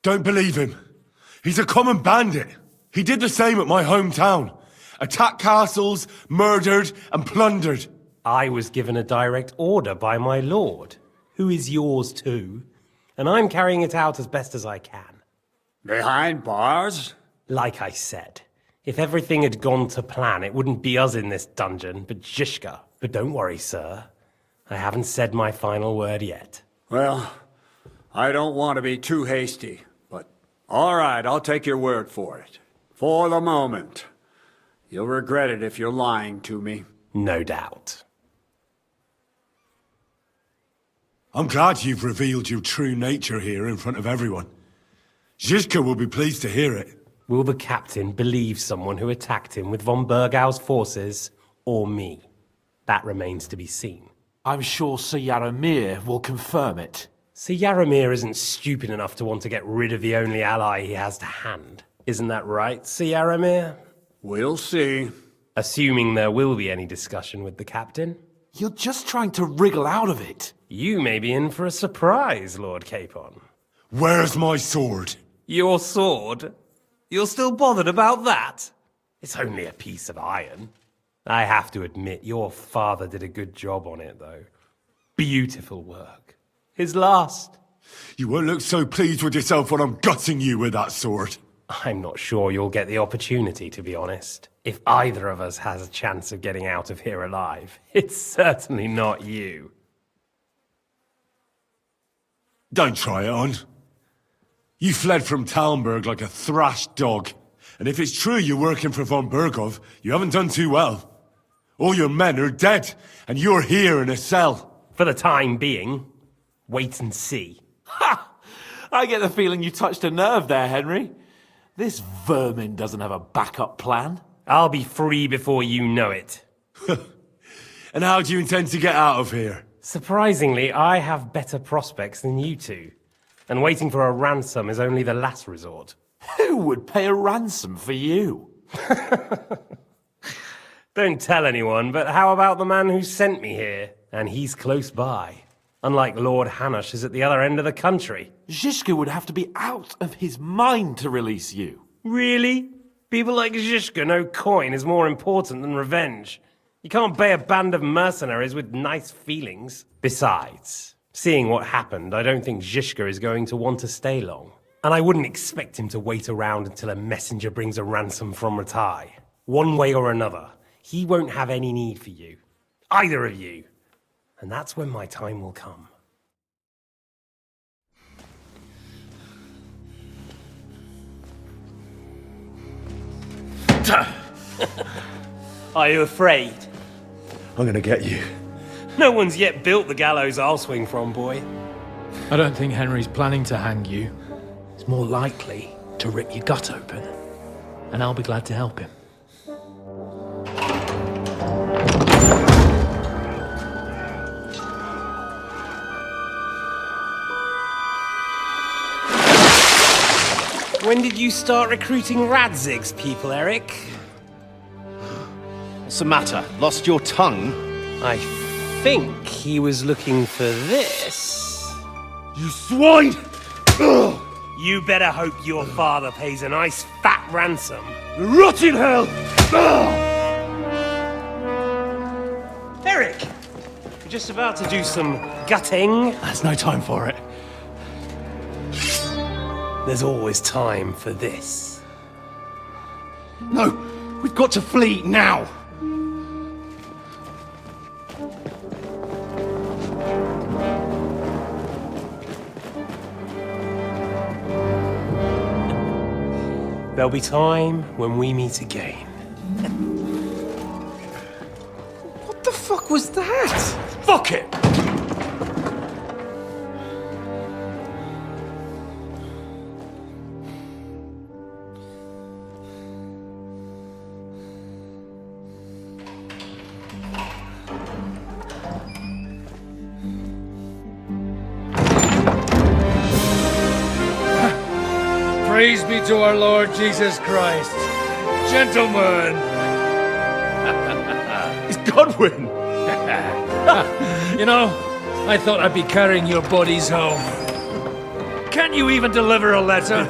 Don't believe him. He's a common bandit. He did the same at my hometown. Attacked castles, murdered, and plundered. I was given a direct order by my lord, who is yours too, and I'm carrying it out as best as I can. Behind bars? Like I said, if everything had gone to plan, it wouldn't be us in this dungeon, but Zizka. But don't worry, sir. I haven't said my final word yet. Well, I don't want to be too hasty, but all right, I'll take your word for it. For the moment. You'll regret it if you're lying to me. No doubt. I'm glad you've revealed your true nature here in front of everyone. Zizka will be pleased to hear it. Will the captain believe someone who attacked him with von Burgau's forces, or me? That remains to be seen. I'm sure Sir Yaramir will confirm it. Sir Yaramir isn't stupid enough to want to get rid of the only ally he has to hand. Isn't that right, Sir Yaramir? We'll see. Assuming there will be any discussion with the captain. You're just trying to wriggle out of it. You may be in for a surprise, Lord Capon. Where's my sword? Your sword? You're still bothered about that? It's only a piece of iron. I have to admit, your father did a good job on it, though. Beautiful work. His last. You won't look so pleased with yourself when I'm gutting you with that sword. I'm not sure you'll get the opportunity, to be honest. If either of us has a chance of getting out of here alive, it's certainly not you. Don't try it on. You fled from Talmberg like a thrashed dog. And if it's true you're working for von Burgov, you haven't done too well. All your men are dead, and you're here in a cell. For the time being, wait and see. Ha! I get the feeling you touched a nerve there, Henry. This vermin doesn't have a backup plan. I'll be free before you know it. And how do you intend to get out of here? Surprisingly, I have better prospects than you two. And waiting for a ransom is only the last resort. Who would pay a ransom for you? Don't tell anyone, but how about the man who sent me here? and he's close by. Unlike Lord Hanush is at the other end of the country. Zhishka would have to be out of his mind to release you. Really? People like Zhishka know coin is more important than revenge. You can't pay a band of mercenaries with nice feelings. Besides, seeing what happened, I don't think Zhishka is going to want to stay long. And I wouldn't expect him to wait around until a messenger brings a ransom from Ratai. One way or another, he won't have any need for you. Either of you. And that's when my time will come. Are you afraid? I'm gonna get you. No one's yet built the gallows I'll swing from, boy. I don't think Henry's planning to hang you. He's more likely to rip your gut open. And I'll be glad to help him. When did you start recruiting Radzig's people, Eric? What's the matter? Lost your tongue? I think he was looking for this. You swine! Ugh. You better hope your father pays a nice fat ransom. Rot in hell! Ugh. Eric! We're just about to do some gutting. There's no time for it. There's always time for this. No! We've got to flee now! There'll be time when we meet again. What the fuck was that? Fuck it! Praise be to our Lord Jesus Christ. Gentlemen! It's Godwin! You know, I thought I'd be carrying your bodies home. Can't you even deliver a letter?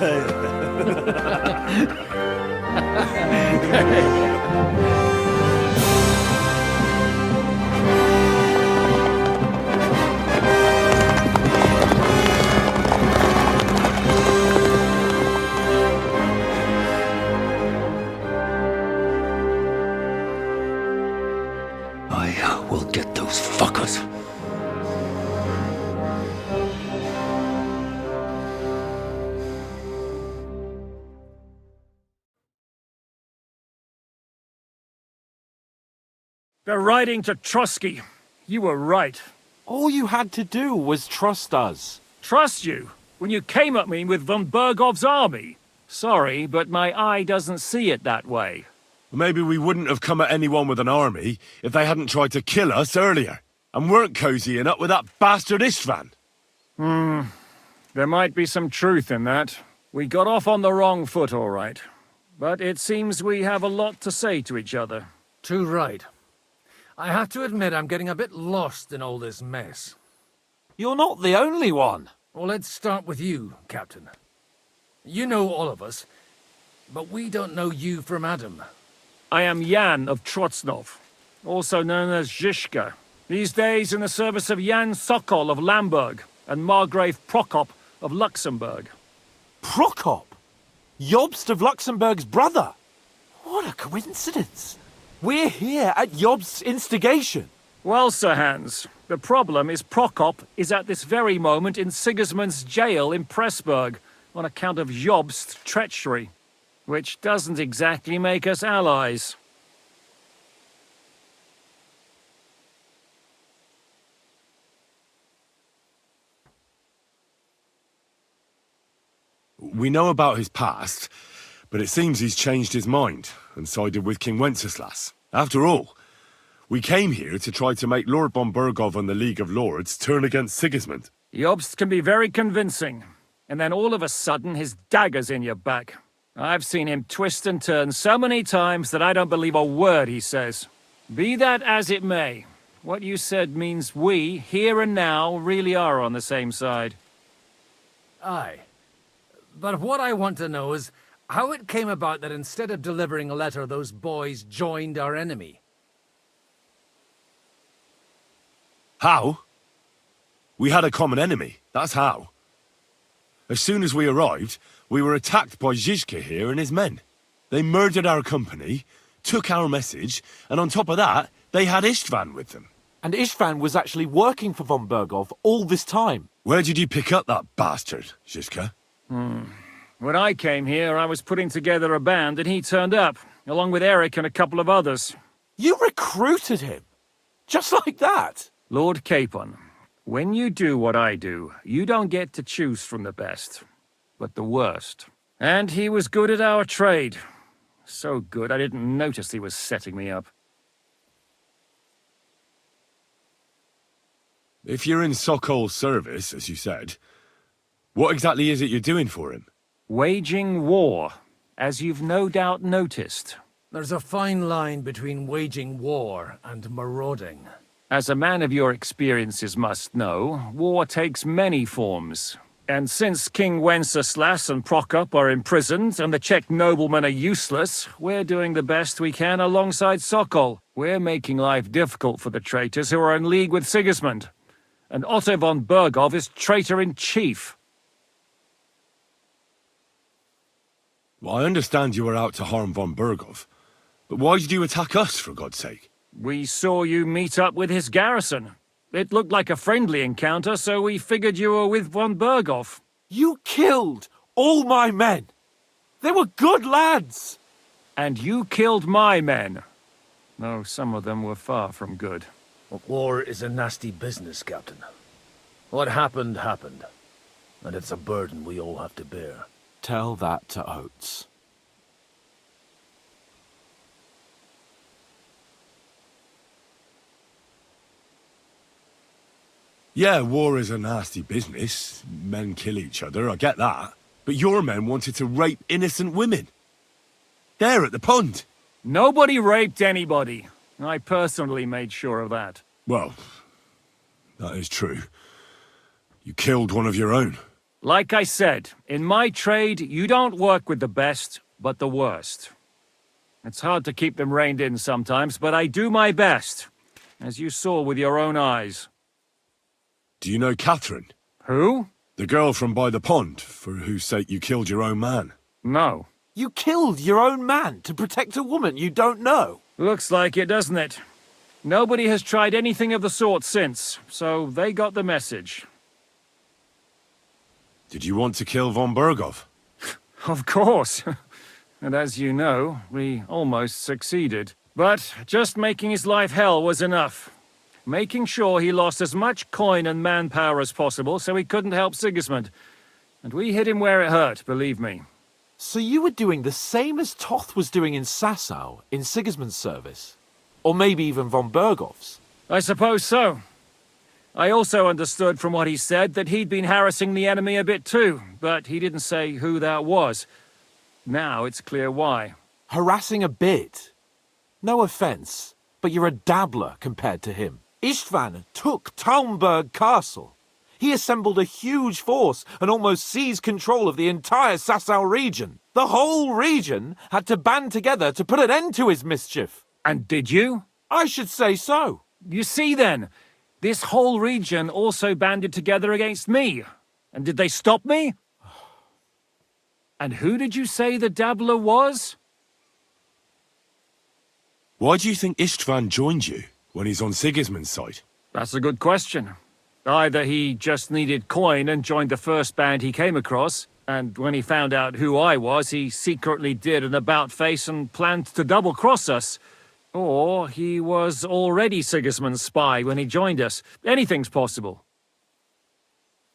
I will get those fuckers. They're riding to Trotsky. You were right. All you had to do was trust us. Trust you? When you came at me with von Bergov's army? Sorry, but my eye doesn't see it that way. Maybe we wouldn't have come at anyone with an army if they hadn't tried to kill us earlier. And weren't cozying up with that bastard Istvan. There might be some truth in that. We got off on the wrong foot, all right. But it seems we have a lot to say to each other. Too right. I have to admit I'm getting a bit lost in all this mess. You're not the only one. Well, let's start with you, Captain. You know all of us, but we don't know you from Adam. I am Jan of Trotsnov, also known as Zhishka. These days in the service of Jan Sokol of Lamberg and Margrave Prokop of Luxembourg. Prokop? Jobst of Luxembourg's brother? What a coincidence. We're here at Jobst's instigation. Well, Sir Hans, the problem is Prokop is at this very moment in Sigismund's jail in Pressburg on account of Jobst's treachery, which doesn't exactly make us allies. We know about his past, but it seems he's changed his mind and sided with King Wenceslas. After all, we came here to try to make Lord von Bergov and the League of Lords turn against Sigismund. Jobst can be very convincing, and then all of a sudden his dagger's in your back. I've seen him twist and turn so many times that I don't believe a word he says. Be that as it may, what you said means we, here and now, really are on the same side. Aye. But what I want to know is how it came about that instead of delivering a letter, those boys joined our enemy. How? We had a common enemy, that's how. As soon as we arrived, we were attacked by Zizka here and his men. They murdered our company, took our message, and on top of that, they had Istvan with them. And Istvan was actually working for von Bergov all this time. Where did you pick up that bastard, Zizka? When I came here, I was putting together a band and he turned up, along with Eric and a couple of others. You recruited him? Just like that? Lord Capon, when you do what I do, you don't get to choose from the best, but the worst. And he was good at our trade. So good, I didn't notice he was setting me up. If you're in Sokol's service, as you said, what exactly is it you're doing for him? Waging war, as you've no doubt noticed. There's a fine line between waging war and marauding. As a man of your experiences must know, war takes many forms. And since King Wenceslas and Prokop are imprisoned and the Czech noblemen are useless, we're doing the best we can alongside Sokol. We're making life difficult for the traitors who are in league with Sigismund. And Otto von Bergov is traitor-in-chief. Well, I understand you were out to harm von Bergov, but why did you attack us, for God's sake? We saw you meet up with his garrison. It looked like a friendly encounter, so we figured you were with von Bergov. You killed all my men. They were good lads. And you killed my men. Though some of them were far from good. War is a nasty business, Captain. What happened, happened. And it's a burden we all have to bear. Tell that to Oates. Yeah, war is a nasty business. Men kill each other, I get that. But your men wanted to rape innocent women. There at the pond. Nobody raped anybody. I personally made sure of that. Well, that is true. You killed one of your own. Like I said, in my trade, you don't work with the best, but the worst. It's hard to keep them reined in sometimes, but I do my best, as you saw with your own eyes. Do you know Catherine? Who? The girl from by the pond, for whose sake you killed your own man. No. You killed your own man to protect a woman you don't know. Looks like it, doesn't it? Nobody has tried anything of the sort since, so they got the message. Did you want to kill von Bergov? Of course. And as you know, we almost succeeded. But just making his life hell was enough. Making sure he lost as much coin and manpower as possible so he couldn't help Sigismund. And we hit him where it hurt, believe me. So you were doing the same as Toth was doing in Sasau, in Sigismund's service? Or maybe even von Bergov's? I suppose so. I also understood from what he said that he'd been harassing the enemy a bit too, but he didn't say who that was. Now it's clear why. Harassing a bit? No offense, but you're a dabbler compared to him. Istvan took Talmberg Castle. He assembled a huge force and almost seized control of the entire Sasau region. The whole region had to band together to put an end to his mischief. And did you? I should say so. You see then, this whole region also banded together against me. And did they stop me? And who did you say the dabbler was? Why do you think Istvan joined you when he's on Sigismund's side? That's a good question. Either he just needed coin and joined the first band he came across, and when he found out who I was, he secretly did an about-face and planned to double-cross us. Or he was already Sigismund's spy when he joined us. Anything's possible.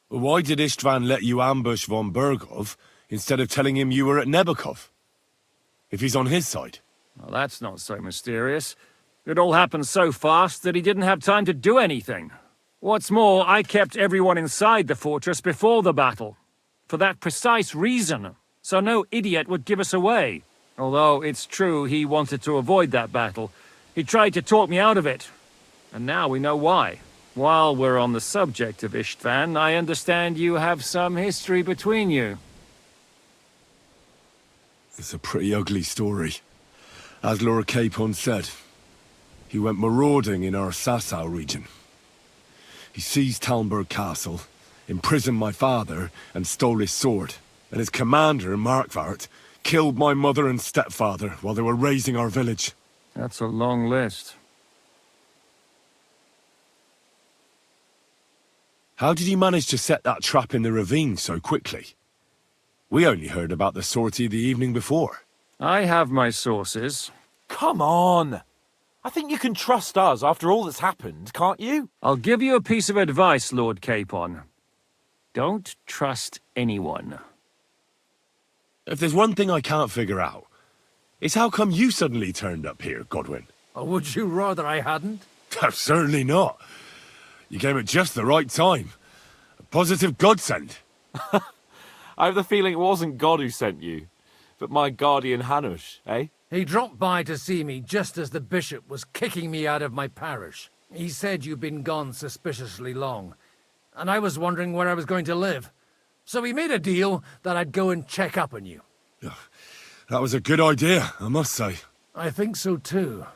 Why did Istvan let you ambush von Bergov instead of telling him you were at Nebukov? If he's on his side. Well, that's not so mysterious. It all happened so fast that he didn't have time to do anything. What's more, I kept everyone inside the fortress before the battle. For that precise reason, so no idiot would give us away. Although it's true he wanted to avoid that battle. He tried to talk me out of it. And now we know why. While we're on the subject of Istvan, I understand you have some history between you. It's a pretty ugly story. As Lord Capon said, he went marauding in our Sasau region. He seized Talmberg Castle, imprisoned my father, and stole his sword. And his commander, Markvart, killed my mother and stepfather while they were raising our village. That's a long list. How did he manage to set that trap in the ravine so quickly? We only heard about the sortie the evening before. I have my sources. Come on! I think you can trust us after all that's happened, can't you? I'll give you a piece of advice, Lord Capon. Don't trust anyone. If there's one thing I can't figure out, it's how come you suddenly turned up here, Godwin? Or would you rather I hadn't? Certainly not. You came at just the right time. A positive godsend. I have the feeling it wasn't God who sent you, but my guardian Hanush, eh? He dropped by to see me just as the bishop was kicking me out of my parish. He said you'd been gone suspiciously long, and I was wondering where I was going to live. So he made a deal that I'd go and check up on you. That was a good idea, I must say. I think so too.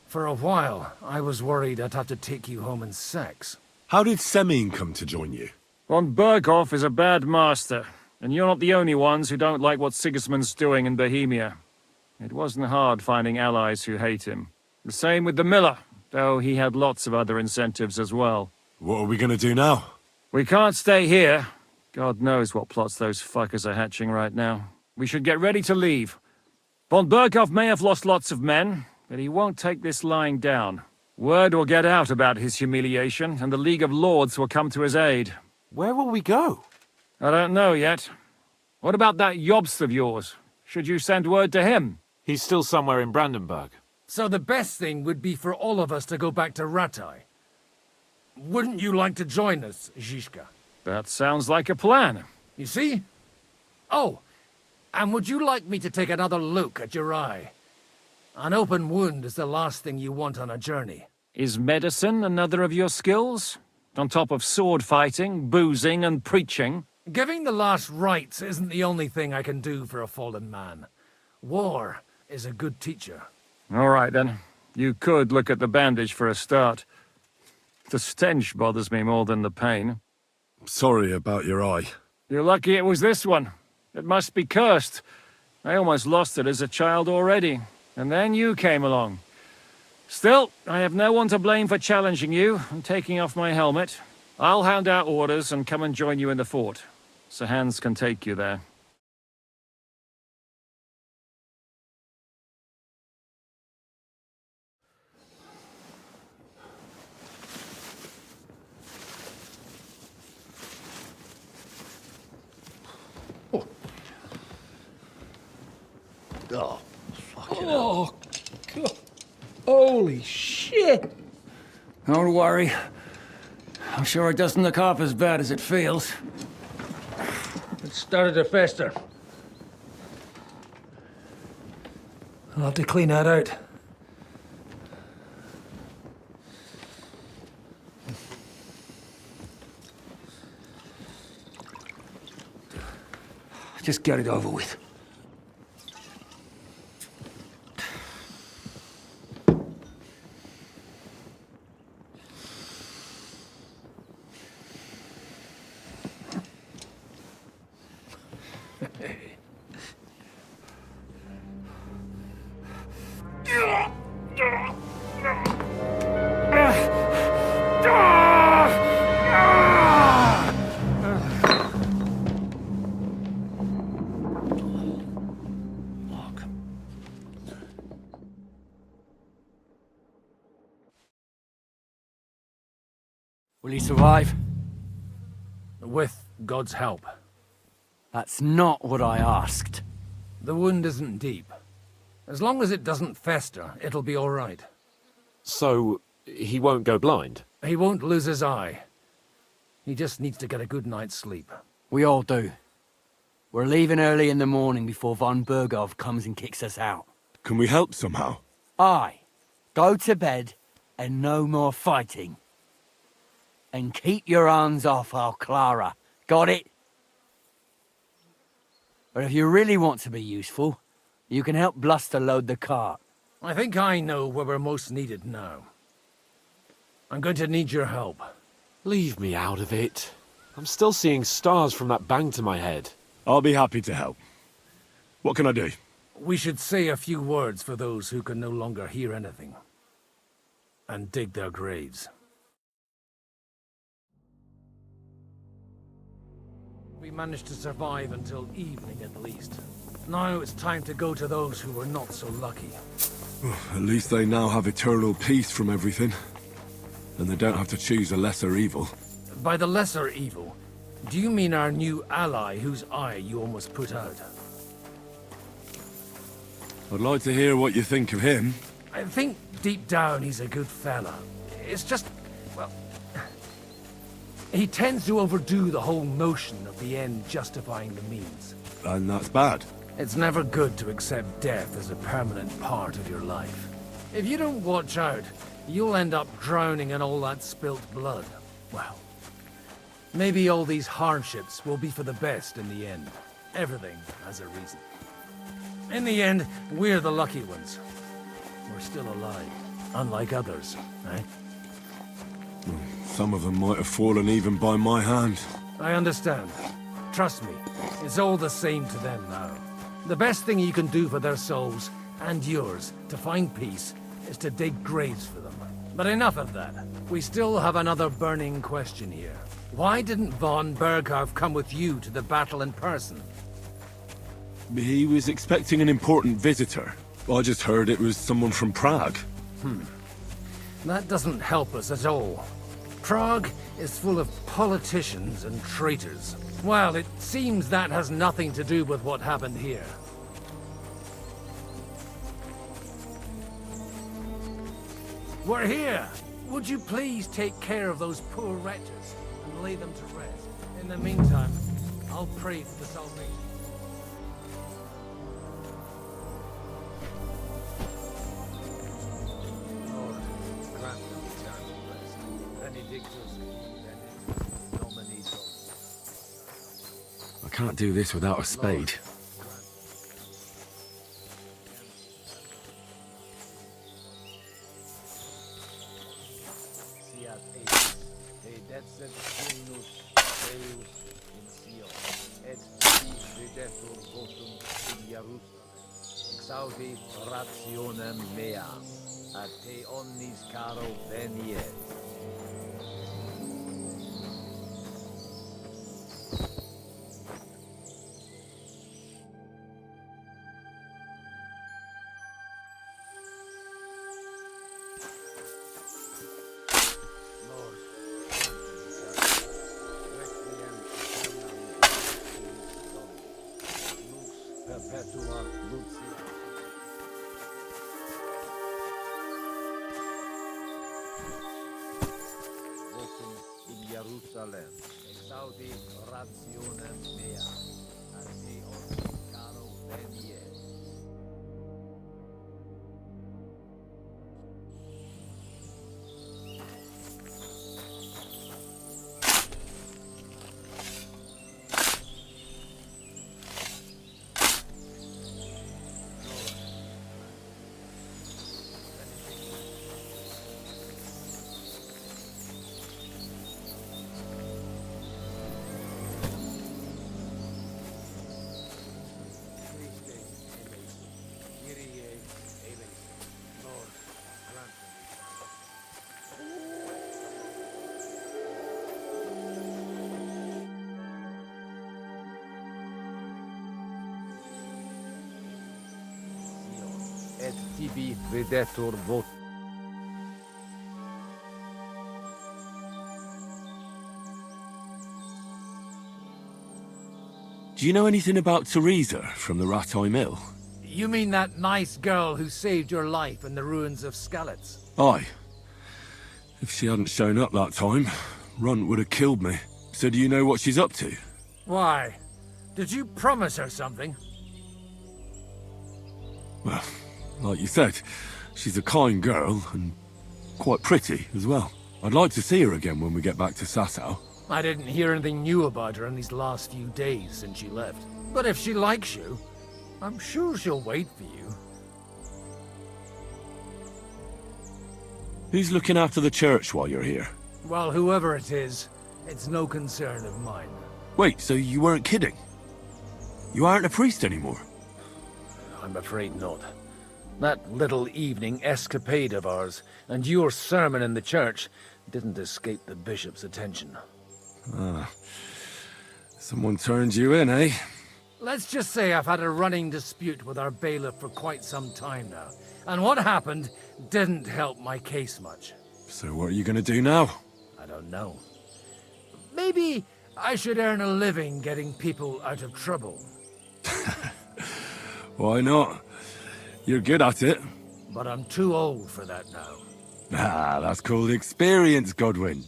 For a while, I was worried I'd have to take you home in sex. How did Semine come to join you? Von Berghoff is a bad master, and you're not the only ones who don't like what Sigismund's doing in Bohemia. It wasn't hard finding allies who hate him. The same with the miller, though he had lots of other incentives as well. What are we gonna do now? We can't stay here. God knows what plots those fuckers are hatching right now. We should get ready to leave. Von Berghoff may have lost lots of men, but he won't take this lying down. Word will get out about his humiliation, and the League of Lords will come to his aid. Where will we go? I don't know yet. What about that Jobst of yours? Should you send word to him? He's still somewhere in Brandenburg. So the best thing would be for all of us to go back to Ratai. Wouldn't you like to join us, Zizka? That sounds like a plan. You see? Oh, and would you like me to take another look at your eye? An open wound is the last thing you want on a journey. Is medicine another of your skills? On top of sword fighting, boozing, and preaching? Giving the last rites isn't the only thing I can do for a fallen man. War is a good teacher. All right, then. You could look at the bandage for a start. The stench bothers me more than the pain. Sorry about your eye. You're lucky it was this one. It must be cursed. I almost lost it as a child already. And then you came along. Still, I have no one to blame for challenging you and taking off my helmet. I'll hand out orders and come and join you in the fort. Sir Hans can take you there. Oh, fucking hell. God. Holy shit! Don't worry. I'm sure it doesn't look half as bad as it feels. It started to fester. I'll have to clean that out. Just get it over with. Will he survive? With God's help. That's not what I asked. The wound isn't deep. As long as it doesn't fester, it'll be all right. So, he won't go blind? He won't lose his eye. He just needs to get a good night's sleep. We all do. We're leaving early in the morning before von Berghoff comes and kicks us out. Can we help somehow? Aye. Go to bed and no more fighting. And keep your hands off our Clara. Got it? But if you really want to be useful, you can help Bluster load the cart. I think I know where we're most needed now. I'm going to need your help. Leave me out of it. I'm still seeing stars from that bang to my head. I'll be happy to help. What can I do? We should say a few words for those who can no longer hear anything. And dig their graves. We managed to survive until evening at least. Now it's time to go to those who were not so lucky. At least they now have eternal peace from everything. And they don't have to choose a lesser evil. By the lesser evil, do you mean our new ally whose eye you almost put out? I'd like to hear what you think of him. I think deep down he's a good fella. It's just, well... he tends to overdo the whole notion of the end justifying the means. And that's bad. It's never good to accept death as a permanent part of your life. If you don't watch out, you'll end up drowning in all that spilt blood. Well, maybe all these hardships will be for the best in the end. Everything has a reason. In the end, we're the lucky ones. We're still alive, unlike others, eh? Some of them might have fallen even by my hand. I understand. Trust me, it's all the same to them now. The best thing you can do for their souls, and yours, to find peace, is to dig graves for them. But enough of that. We still have another burning question here. Why didn't von Berghoff come with you to the battle in person? He was expecting an important visitor. I just heard it was someone from Prague. That doesn't help us at all. Prague is full of politicians and traitors. Well, it seems that has nothing to do with what happened here. We're here! Would you please take care of those poor wretches and lay them to rest? In the meantime, I'll pray for the salvation. Lord, grant them eternal rest. Benedictus, I can't do this without a spade. Exaudi rationem mea, a te omnis caro veniet. Perpetua Lucia. Votum in Jerusalem. Exaudi rationem mea. A te omnis caro veniet. Et tibi videtur vot. Do you know anything about Teresa from the Rattay Mill? You mean that nice girl who saved your life in the ruins of Skalitz? Aye. If she hadn't shown up that time, Runt would have killed me. So do you know what she's up to? Why? Did you promise her something? Well, like you said, she's a kind girl, and Quite pretty as well. I'd like to see her again when we get back to Sasau. I didn't hear anything new about her in these last few days since she left. But if she likes you, I'm sure she'll wait for you. Who's looking after the church while you're here? Well, whoever it is, it's no concern of mine. Wait, so you weren't kidding? You aren't a priest anymore? I'm afraid not. That little evening escapade of ours, and your sermon in the church, didn't escape the bishop's attention. Ah. Someone turned you in, eh? Let's just say I've had a running dispute with our bailiff for quite some time now. And what happened didn't help my case much. So what are you gonna do now? I don't know. Maybe I should earn a living getting people out of trouble. Why not? You're good at it. But I'm too old for that now. Ah, that's called experience, Godwin.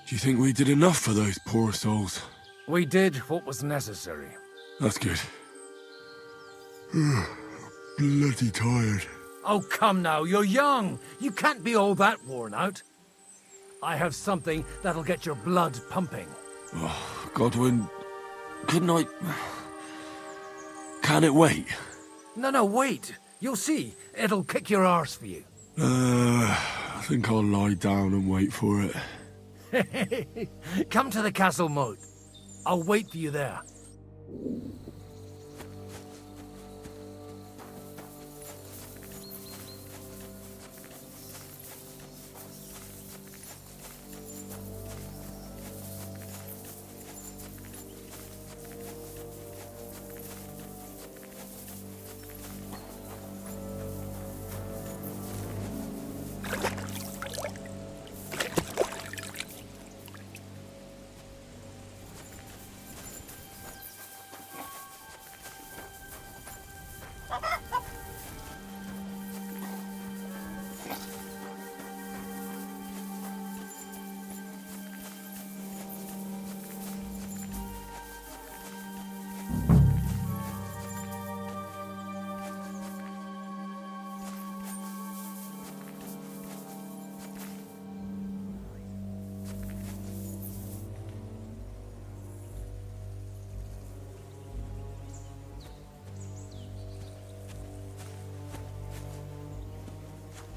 Do you think we did enough for those poor souls? We did what was necessary. That's good. Bloody tired. Oh, come now, you're young. You can't be all that worn out. I have something that'll get your blood pumping. Oh, Godwin, couldn't I... Can it wait? No, wait. You'll see. It'll kick your arse for you. I think I'll lie down and wait for it. Come to the castle moat. I'll wait for you there.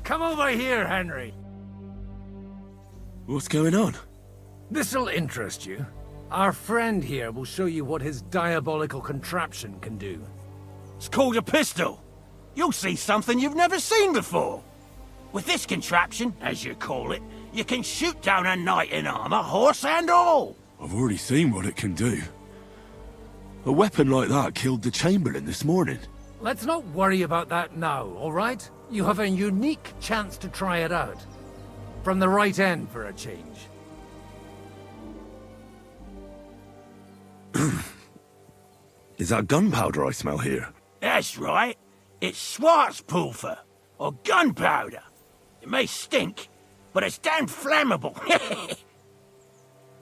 Come over here, Henry. What's going on? This'll interest you. Our friend here will show you what his diabolical contraption can do. It's called a pistol. You'll see something you've never seen before. With this contraption, as you call it, you can shoot down a knight in armor, horse and all. I've already seen what it can do. A weapon like that killed the Chamberlain this morning. Let's not worry about that now, all right? You have a unique chance to try it out. From the right end for a change. Is that gunpowder I smell here? That's right. It's Schwarzpulver, or gunpowder. It may stink, but it's damn flammable.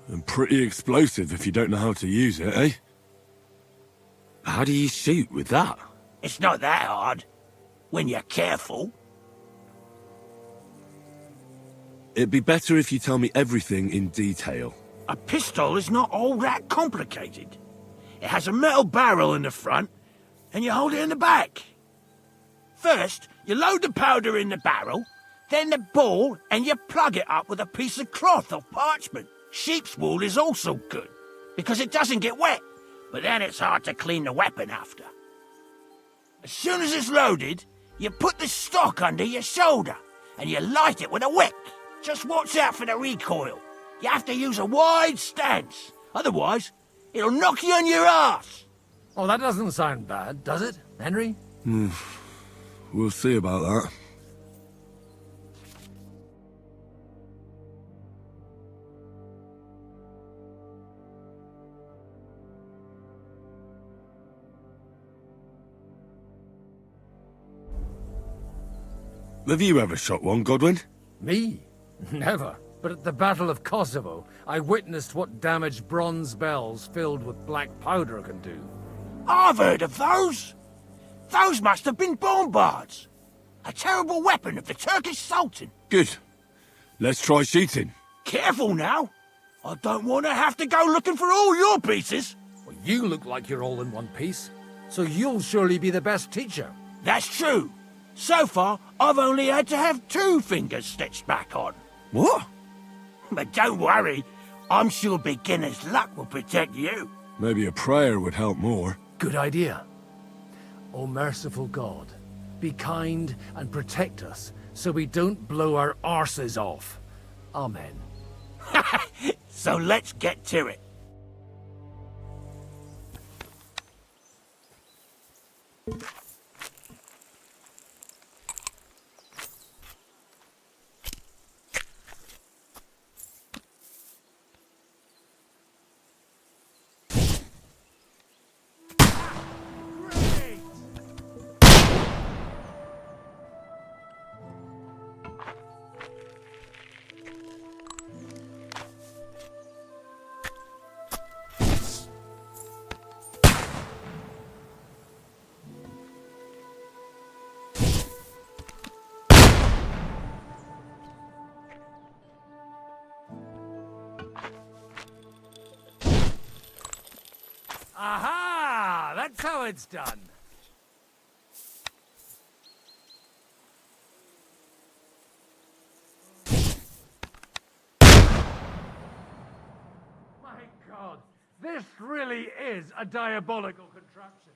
And pretty explosive if you don't know how to use it, eh? How do you shoot with that? It's not that hard, when you're careful. It'd be better if you tell me everything in detail. A pistol is not all that complicated. It has a metal barrel in the front, and you hold it in the back. First, you load the powder in the barrel, then the ball, and you plug it up with a piece of cloth or parchment. Sheep's wool is also good, because it doesn't get wet, but then it's hard to clean the weapon after. As soon as it's loaded, you put the stock under your shoulder, and you light it with a wick. Just watch out for the recoil. You have to use a wide stance, otherwise it'll knock you on your ass. Oh, that doesn't sound bad, does it, Henry? We'll see about that. Have you ever shot one, Godwin? Me? Never. But at the Battle of Kosovo, I witnessed what damage bronze bells filled with black powder can do. I've heard of those. Those must have been bombards. A terrible weapon of the Turkish Sultan. Good. Let's try shooting. Careful now. I don't want to have to go looking for all your pieces. Well, you look like you're all in one piece, so you'll surely be the best teacher. That's true. So far, I've only had to have 2 fingers stitched back on. What? But don't worry. I'm sure beginner's luck will protect you. Maybe a prayer would help more. Good idea. O merciful God, be kind and protect us so we don't blow our arses off. Amen. So let's get to it. Aha! That's how it's done. My God, this really is a diabolical contraption.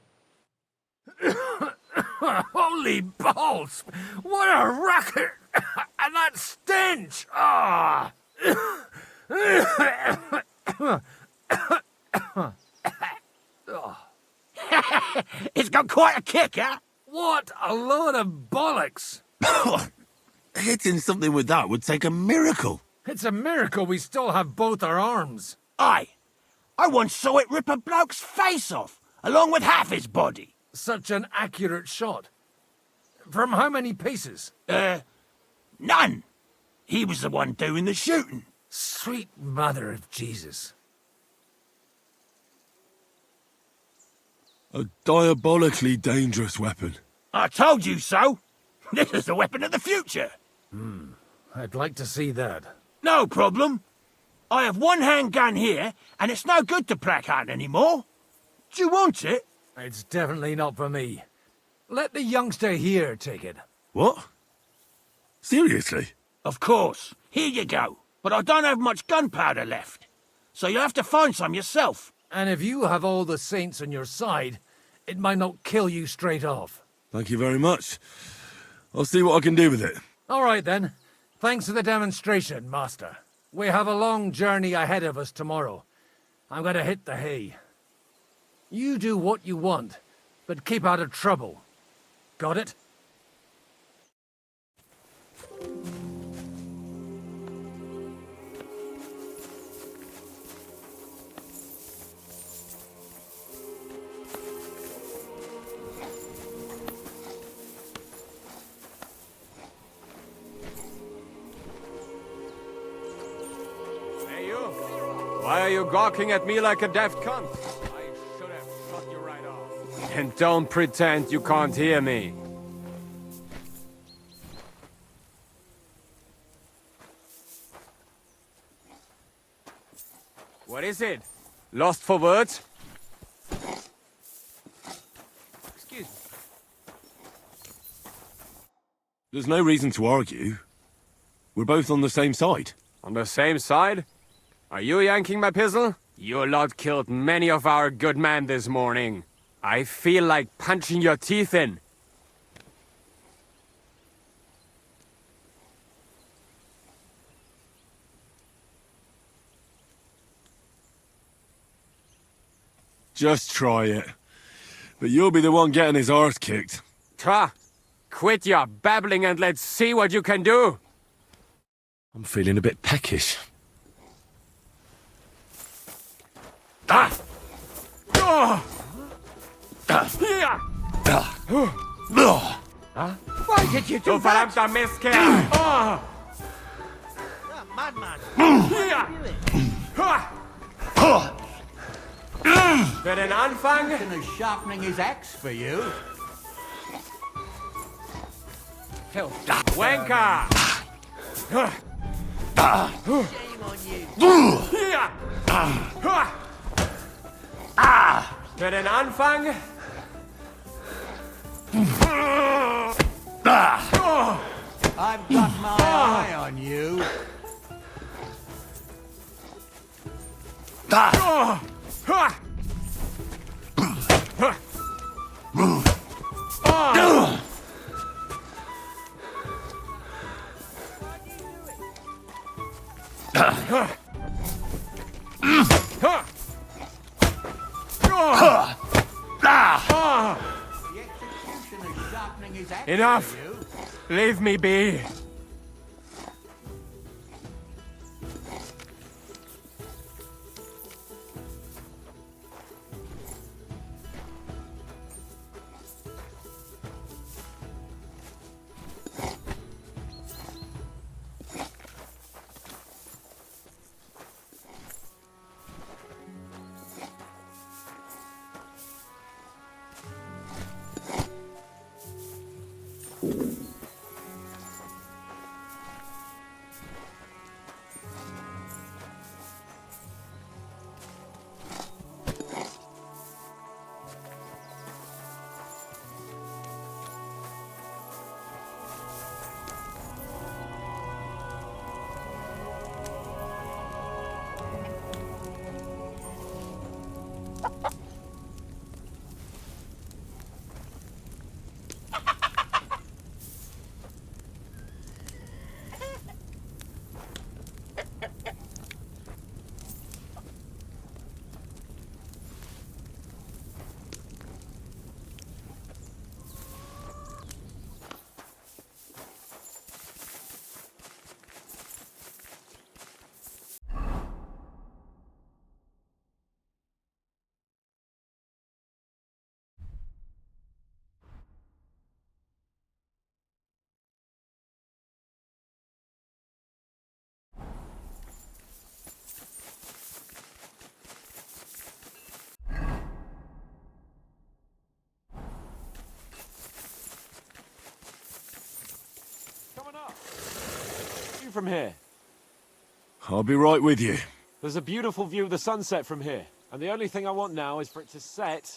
Holy balls! What a racket! And that stench! Ah! It's got quite a kick, huh? What a load of bollocks! Hitting something with that would take a miracle. It's a miracle we still have both our arms. Aye. I once saw it rip a bloke's face off, along with half his body. Such an accurate shot. From how many paces? None. He was the one doing the shooting. Sweet mother of Jesus. A diabolically dangerous weapon. I told you so. This is the weapon of the future. I'd like to see that. No problem. I have one handgun here, and it's no good to Prakhan anymore. Do you want it? It's definitely not for me. Let the youngster here take it. What? Seriously? Of course. Here you go. But I don't have much gunpowder left. So you have to find some yourself. And if you have all the saints on your side, it might not kill you straight off. Thank you very much. I'll see what I can do with it. All right, then. Thanks for the demonstration, Master. We have a long journey ahead of us tomorrow. I'm going to hit the hay. You do what you want, but keep out of trouble. Got it? Why are you gawking at me like a daft cunt? I should have shot you right off. And don't pretend you can't hear me. What is it? Lost for words? Excuse me. There's no reason to argue. We're both on the same side. On the same side? Are you yanking my pistol? Your lot killed many of our good men this morning. I feel like punching your teeth in. Just try it. But you'll be the one getting his arse kicked. Ta! Quit your babbling and let's see what you can do! I'm feeling a bit peckish. Ah! Why did you do Du verdammter Mistkerl! Madman! Für den Anfang? Sharpening his axe for you. Wanker! Für den Anfang. I've got my eye on you. Enough! Leave me be. From here. I'll be right with you. There's a beautiful view of the sunset from here, and the only thing I want now is for it to set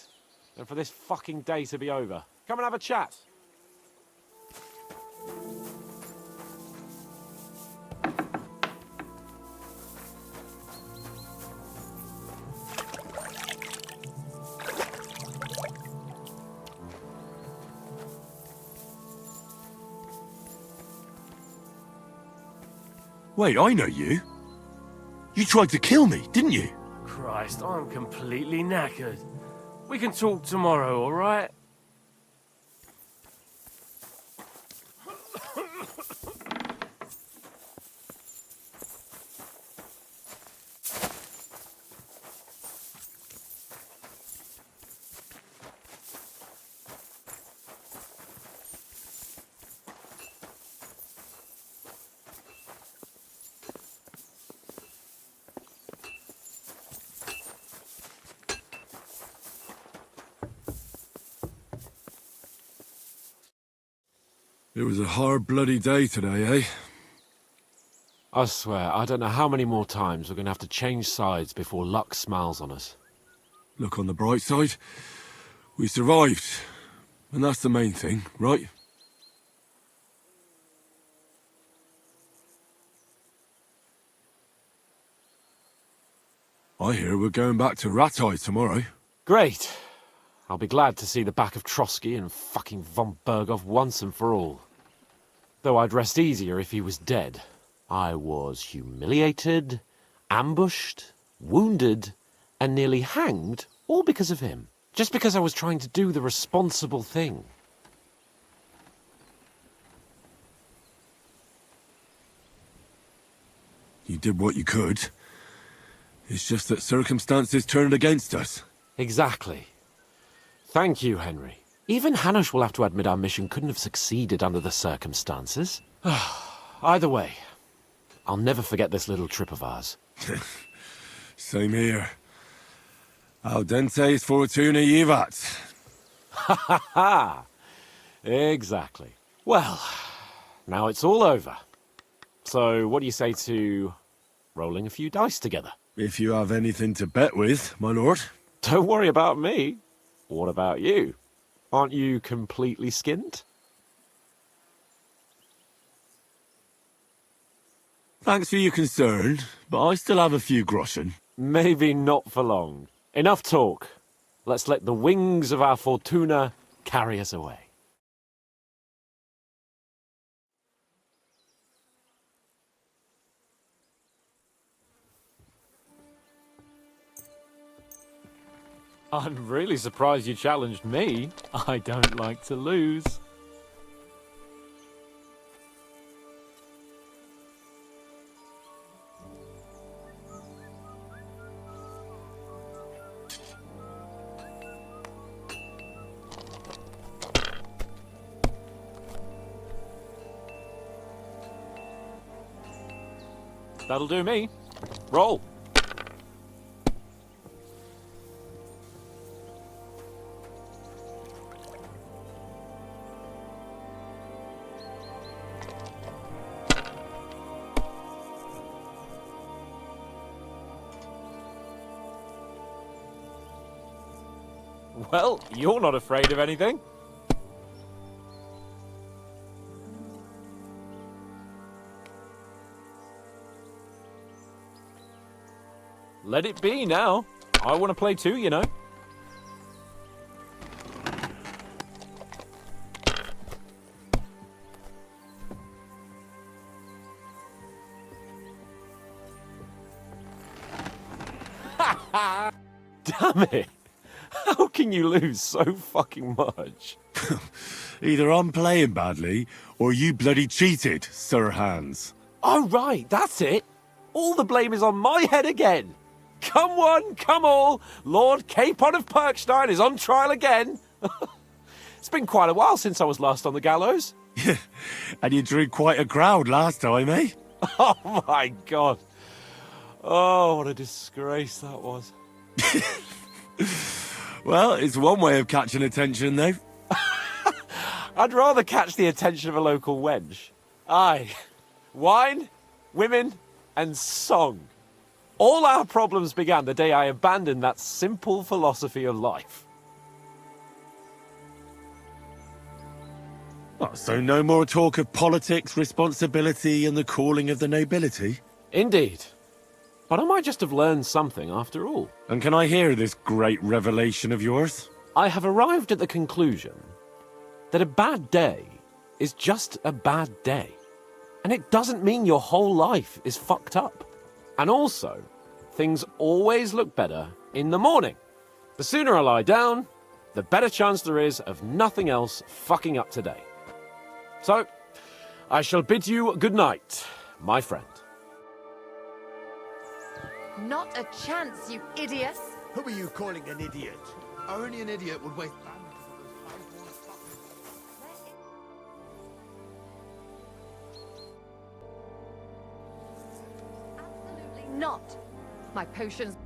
and for this fucking day to be over. Come and have a chat. Wait, I know you. You tried to kill me, didn't you? Christ, I'm completely knackered. We can talk tomorrow, all right? It was a hard bloody day today, eh? I swear, I don't know how many more times we're going to have to change sides before luck smiles on us. Look on the bright side. We survived. And that's the main thing, right? I hear we're going back to Ratai tomorrow. Great. I'll be glad to see the back of Trotsky and fucking von Berghoff once and for all. Though I'd rest easier if he was dead. I was humiliated, ambushed, wounded, and nearly hanged, all because of him. Just because I was trying to do the responsible thing. You did what you could. It's just that circumstances turned against us. Exactly. Thank you, Henry. Even Hanush will have to admit our mission couldn't have succeeded under the circumstances. Either way, I'll never forget this little trip of ours. Same here. Al dente's fortuna jivat. Ha ha ha! Exactly. Well, Now it's all over. So what do you say to rolling a few dice together? If you have anything to bet with, my lord. Don't worry about me. What about you? Aren't you completely skinned? Thanks for your concern, but I still have a few groschen. Maybe not for long. Enough talk. Let's let the wings of our Fortuna carry us away. I'm really surprised you challenged me. I don't like to lose. That'll do me. Roll. Well, you're not afraid of anything. Let it be now. I want to play too, you know. Damn it! How can you lose so fucking much? Either I'm playing badly, or you bloody cheated, Sir Hans. Oh, right, that's it. All the blame is on my head again. Come one, come all, Lord Capon of Perkstein is on trial again. It's been quite a while since I was last on the gallows. And you drew quite a crowd last time, eh? Oh, my God. Oh, what a disgrace that was. Well, it's one way of catching attention, though. I'd rather catch the attention of a local wench. Aye. Wine, women, and song. All our problems began the day I abandoned that simple philosophy of life. Oh, so no more talk of politics, responsibility, and the calling of the nobility? Indeed. But I might just have learned something after all. And can I hear this great revelation of yours? I have arrived at the conclusion that a bad day is just a bad day. And it doesn't mean your whole life is fucked up. And also, things always look better in the morning. The sooner I lie down, the better chance there is of nothing else fucking up today. So, I shall bid you good night, my friend. Not a chance, you idiots! Who are you calling an idiot? Only an idiot would waste bandits. Absolutely not. My potions...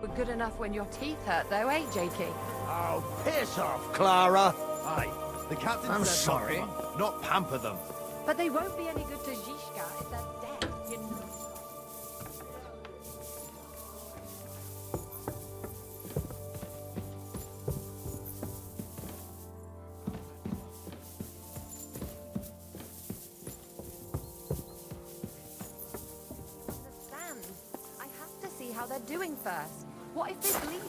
were good enough when your teeth hurt, though, eh, Jakey? Oh, piss off, Clara! Aye, the captain I'm said sorry. not pamper them. But they won't be any good to Zizka if they're dead, you know. I have to see how they're doing first. What if they bleed?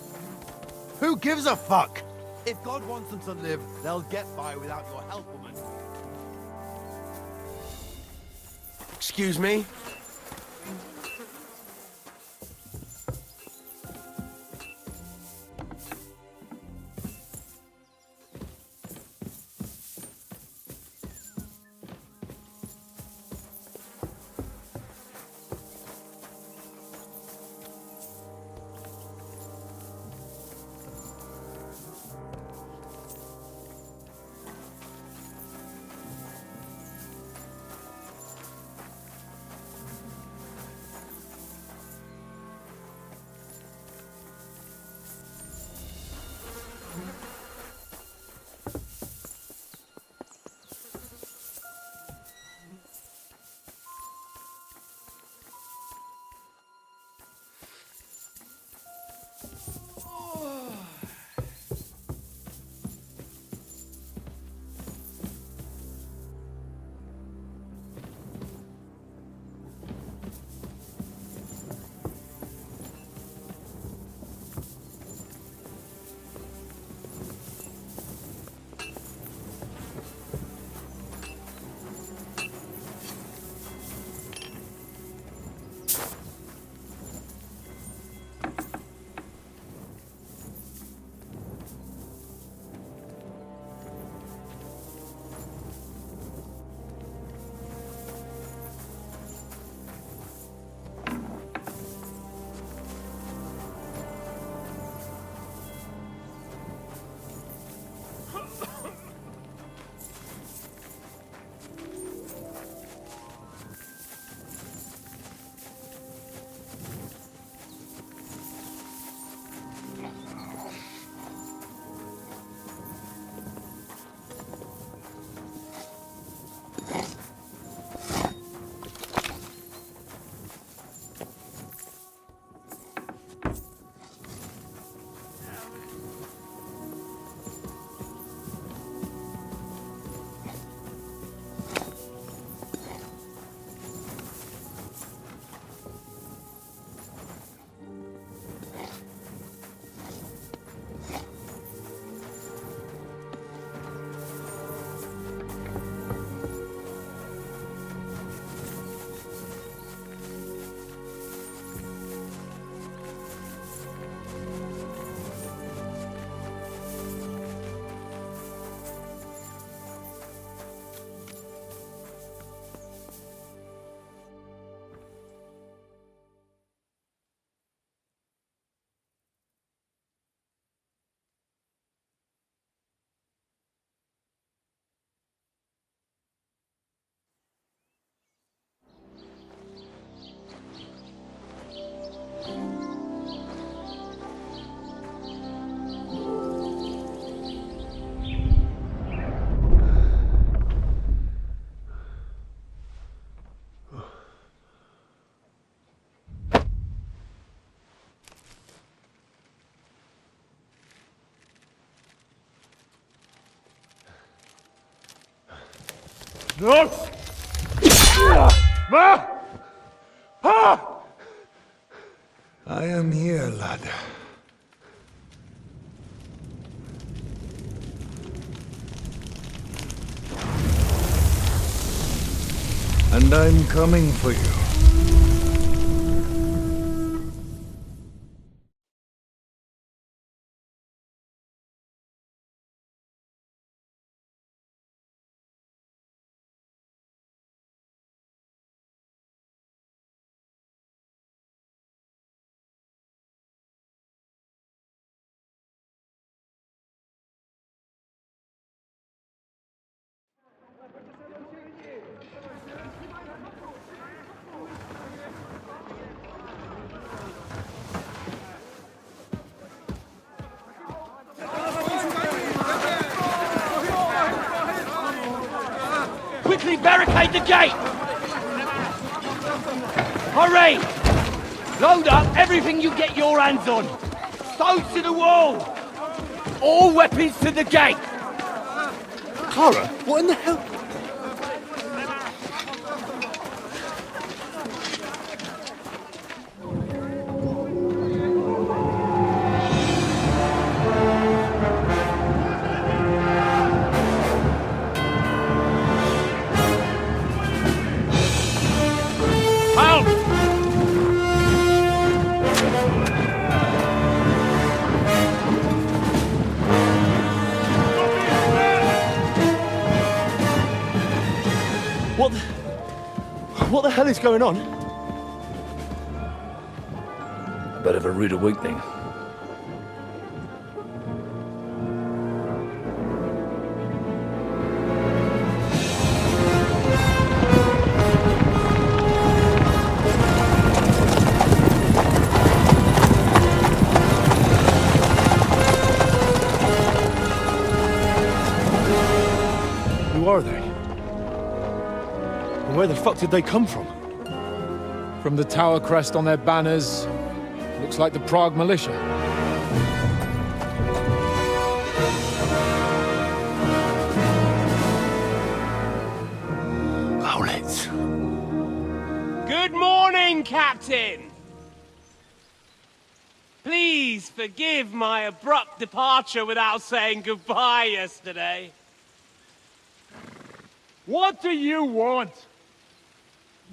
Who gives a fuck? If God wants them to live, they'll get by without your help, woman. Excuse me? No! Ma! Ah! I am here, lad. And I'm coming for you. Quickly barricade the gate! Hurry! Load up everything you get your hands on! Stones to the wall! All weapons to the gate! Clara, what in the hell? What the hell is going on? A bit of a rude awakening. Who are they? And where the fuck did they come from? From the tower crest on their banners, looks like the Prague militia. Owlets. Good morning, Captain! Please forgive my abrupt departure without saying goodbye yesterday. What do you want?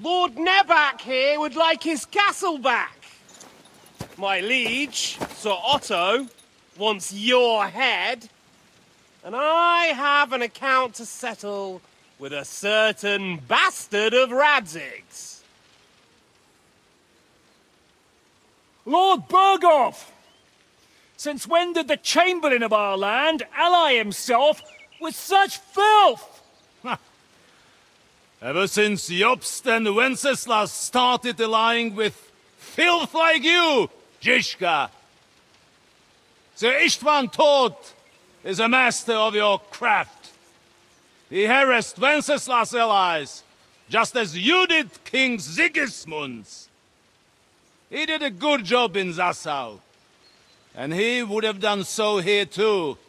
Lord Nebak here would like his castle back. My liege, Sir Otto, wants your head. And I have an account to settle with a certain bastard of Radzig's. Lord Berghoff! Since when did the Chamberlain of our land ally himself with such filth? Ever since Jobst and Wenceslas started allying with filth like you, Zizka. Sir Istvan Tod is a master of your craft. He harassed Wenceslas' allies, just as you did King Sigismund's. He did a good job in Zassau, and he would have done so here too,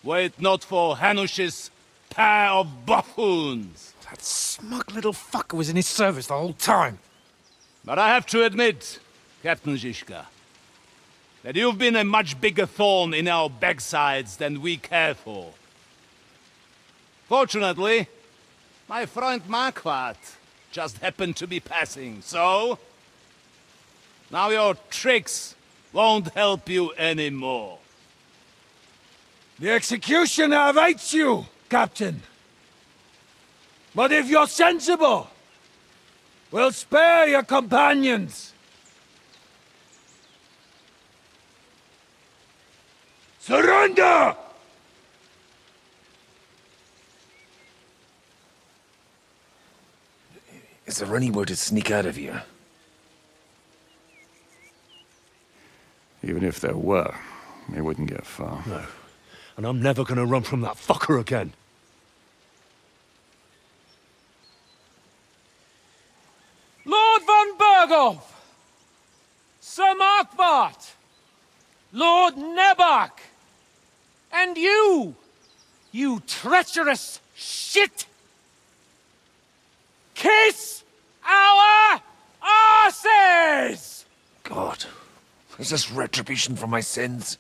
were it not for Hanush's pair of buffoons. That smug little fucker was in his service the whole time. But I have to admit, Captain Zizka, that you've been a much bigger thorn in our backsides than we care for. Fortunately, my friend Marquardt just happened to be passing, so... now your tricks won't help you anymore. The executioner awaits you, Captain. But if you're sensible, we'll spare your companions. Surrender! Is there any way to sneak out of here? Even if there were, we wouldn't get far. No. And I'm never gonna run from that fucker again. Lord von Berghoff! Sir Markwart! Lord Nebak! And you! You treacherous shit! Kiss our arses! God, is this retribution for my sins?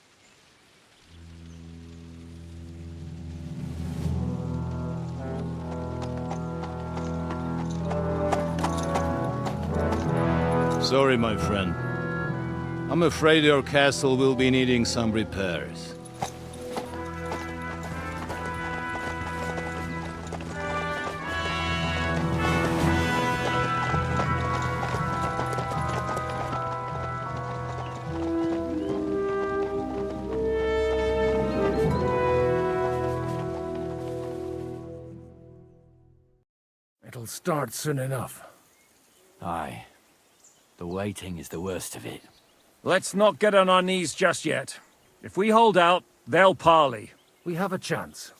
Sorry, my friend. I'm afraid your castle will be needing some repairs. It'll start soon enough. Aye. The waiting is the worst of it. Let's not get on our knees just yet. If we hold out, they'll parley. We have a chance.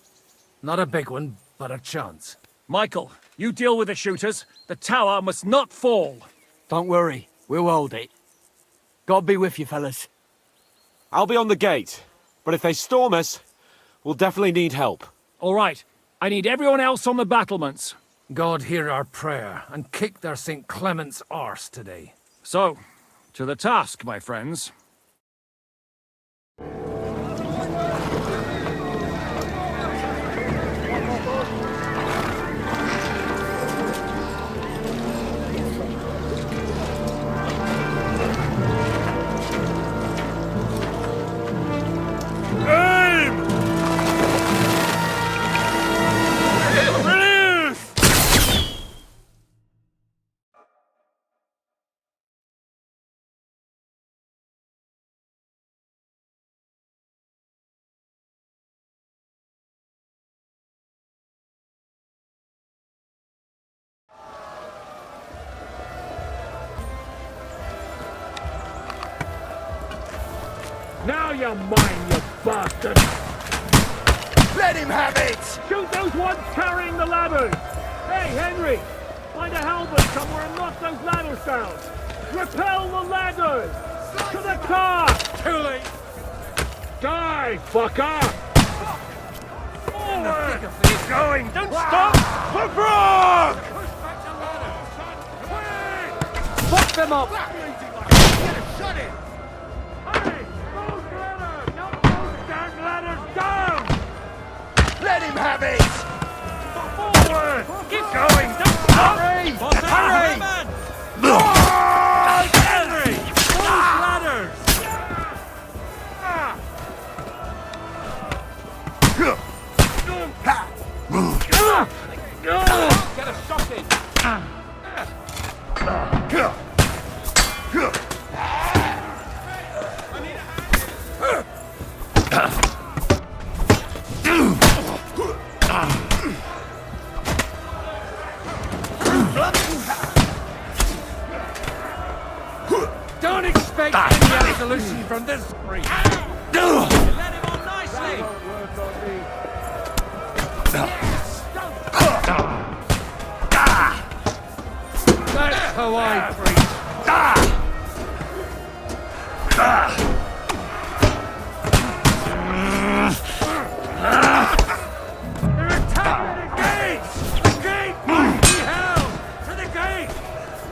Not a big one, but a chance. Michael, you deal with the shooters. The tower must not fall. Don't worry, we'll hold it. God be with you, fellas. I'll be on the gate, but if they storm us, we'll definitely need help. All right, I need everyone else on the battlements. God hear our prayer, and kick their St. Clement's arse today. So, to the task, my friends. Now you're mine, you bastard! Let him have it! Shoot those ones carrying the ladders! Hey, Henry! Find a halberd somewhere and knock those ladders down! Repel the ladders! To the car! Too late! Die, fucker! Forward! Keep going! Don't stop! For Brock! Fuck them up! Shut it! Hey! Those ladders! Knock those damn ladders down! Let him have it! Forward! Keep going! Don't stop! Hurry! Hurry! Henry! Those ladders! Get a shot in! Don't expect any absolution from this spree. Let him on nicely! That's how I preach. They're attacking the gates! The gate must be held! To the gate!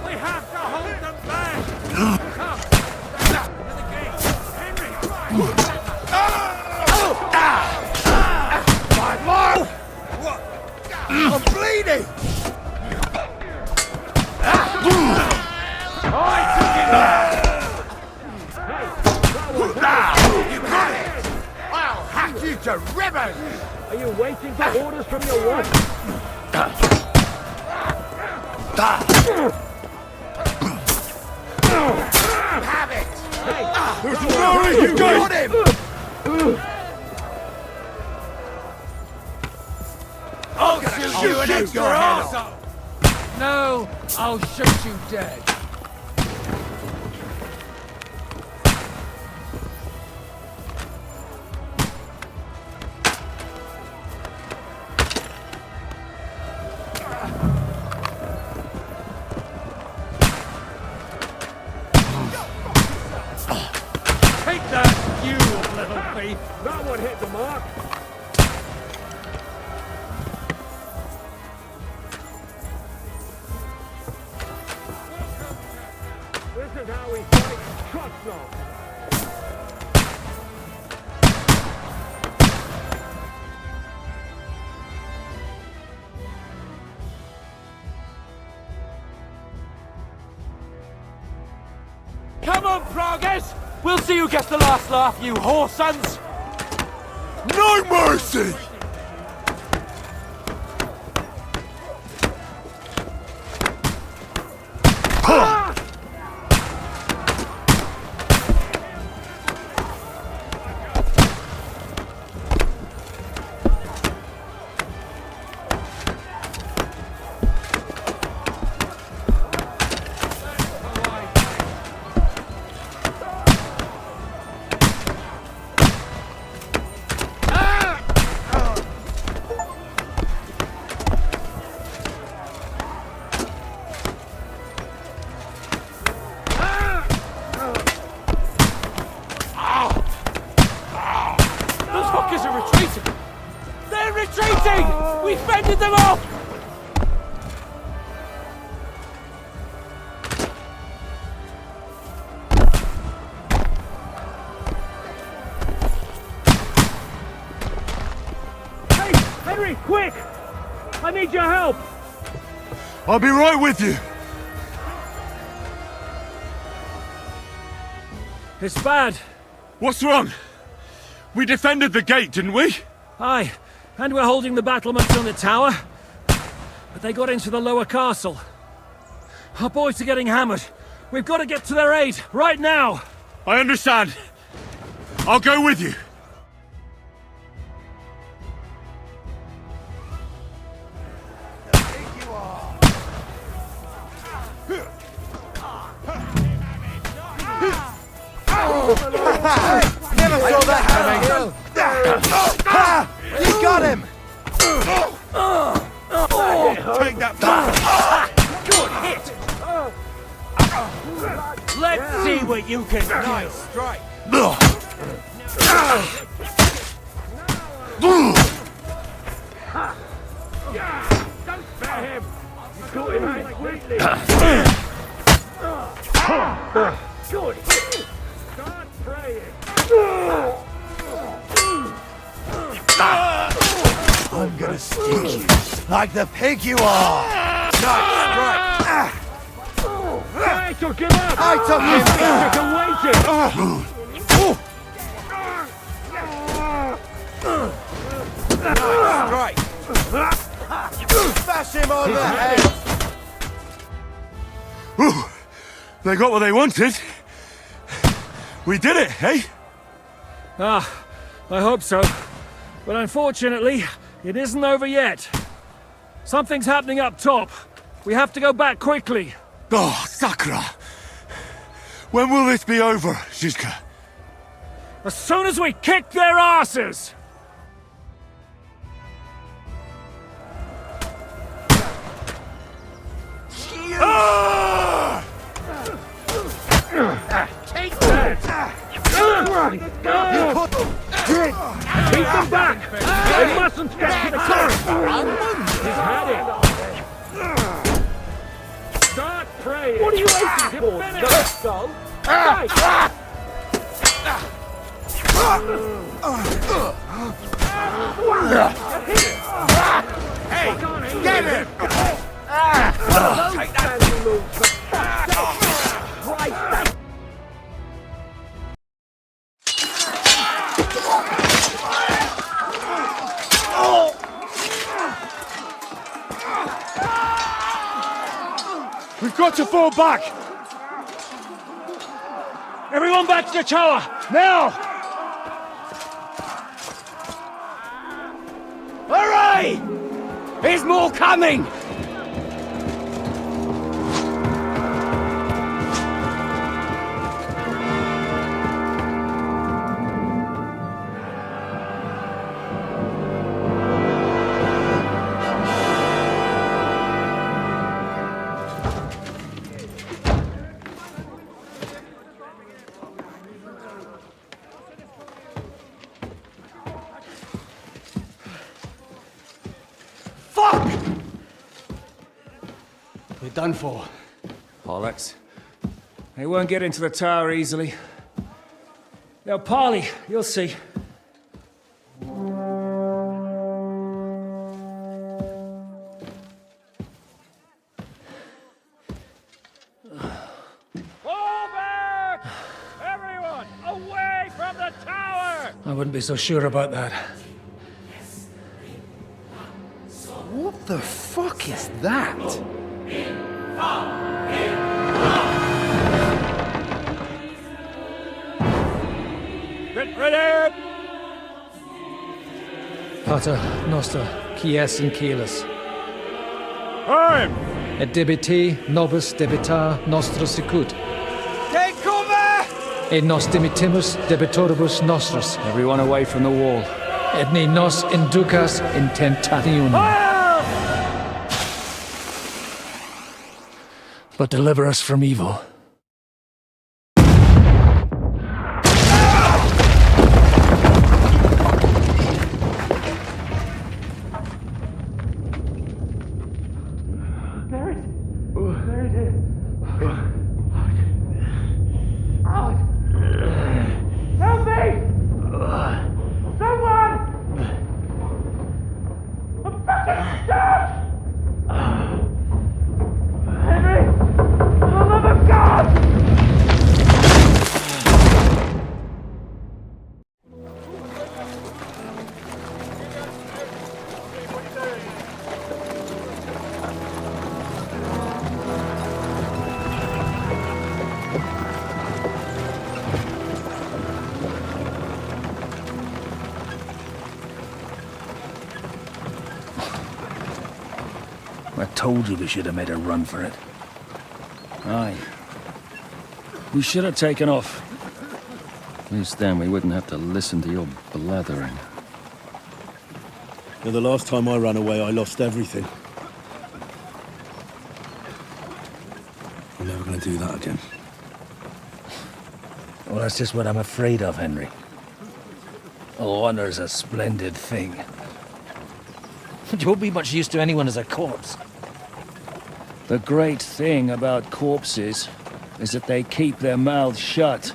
We have to hold them back! Come! To the gate! Henry! My lord! I'm bleeding! I'll hack you to ribbons! Are you waiting for orders from your wife? Have it! Hey! Sorry, you got him! I'll shoot you an extra arsehole! No, I'll shoot you dead. Take that, you little thief! That one hit the mark! how we fight. Trust not. Come on, Progress! We'll see who gets the last laugh, you whore sons! No mercy! We fended them off! Hey, Henry, quick! I need your help! I'll be right with you. It's bad. What's wrong? We defended the gate, didn't we? Aye, and we're holding the battlements on the tower. But they got into the lower castle. Our boys are getting hammered. We've got to get to their aid, right now! I understand. I'll go with you. Never saw that coming! You got him! Take that back! Good hit! Let's see what you can do! Nice strike! Don't spare him! You caught him completely! Good hit! Start praying! I'm gonna stick you like the pig you are! Nice strike! I took him out! I took him out! Nice strike! Smash him on the head! Ooh, they got what they wanted. We did it, eh? Ah, I hope so. But unfortunately, it isn't over yet. Something's happening up top. We have to go back quickly. Oh, Sakura! When will this be over, Zizka? As soon as we kick their asses! Take that! Keep them back! They mustn't get to the turret! He's had it! Start praying! What are you waiting for? Don't go! Fight! Hey! Get him! Take that! We've got to fall back! Everyone back to the tower! Now! Hooray! There's more coming! We're done for. Bollocks. They won't get into the tower easily. Now, Parley, you'll see. Everyone, away from the tower! I wouldn't be so sure about that. What the fuck is that? Get ready! Pater Noster, Kies in Kielis. Time! Et debiti nobis debita nostra sicut. Take cover! Et nos dimitimus debitoribus nostros. Everyone away from the wall. Et ne nos inducas in tentationem. But deliver us from evil. Help me! Someone! I'm fucking stuck! Henry! For the love of God! I told you we should have made a run for it. Aye. We should have taken off. At least then we wouldn't have to listen to your blathering. The last time I ran away, I lost everything. I'm never going to do that again. Well, that's just what I'm afraid of, Henry. Honor's a splendid thing. You won't be much use to anyone as a corpse. The great thing about corpses is that they keep their mouths shut.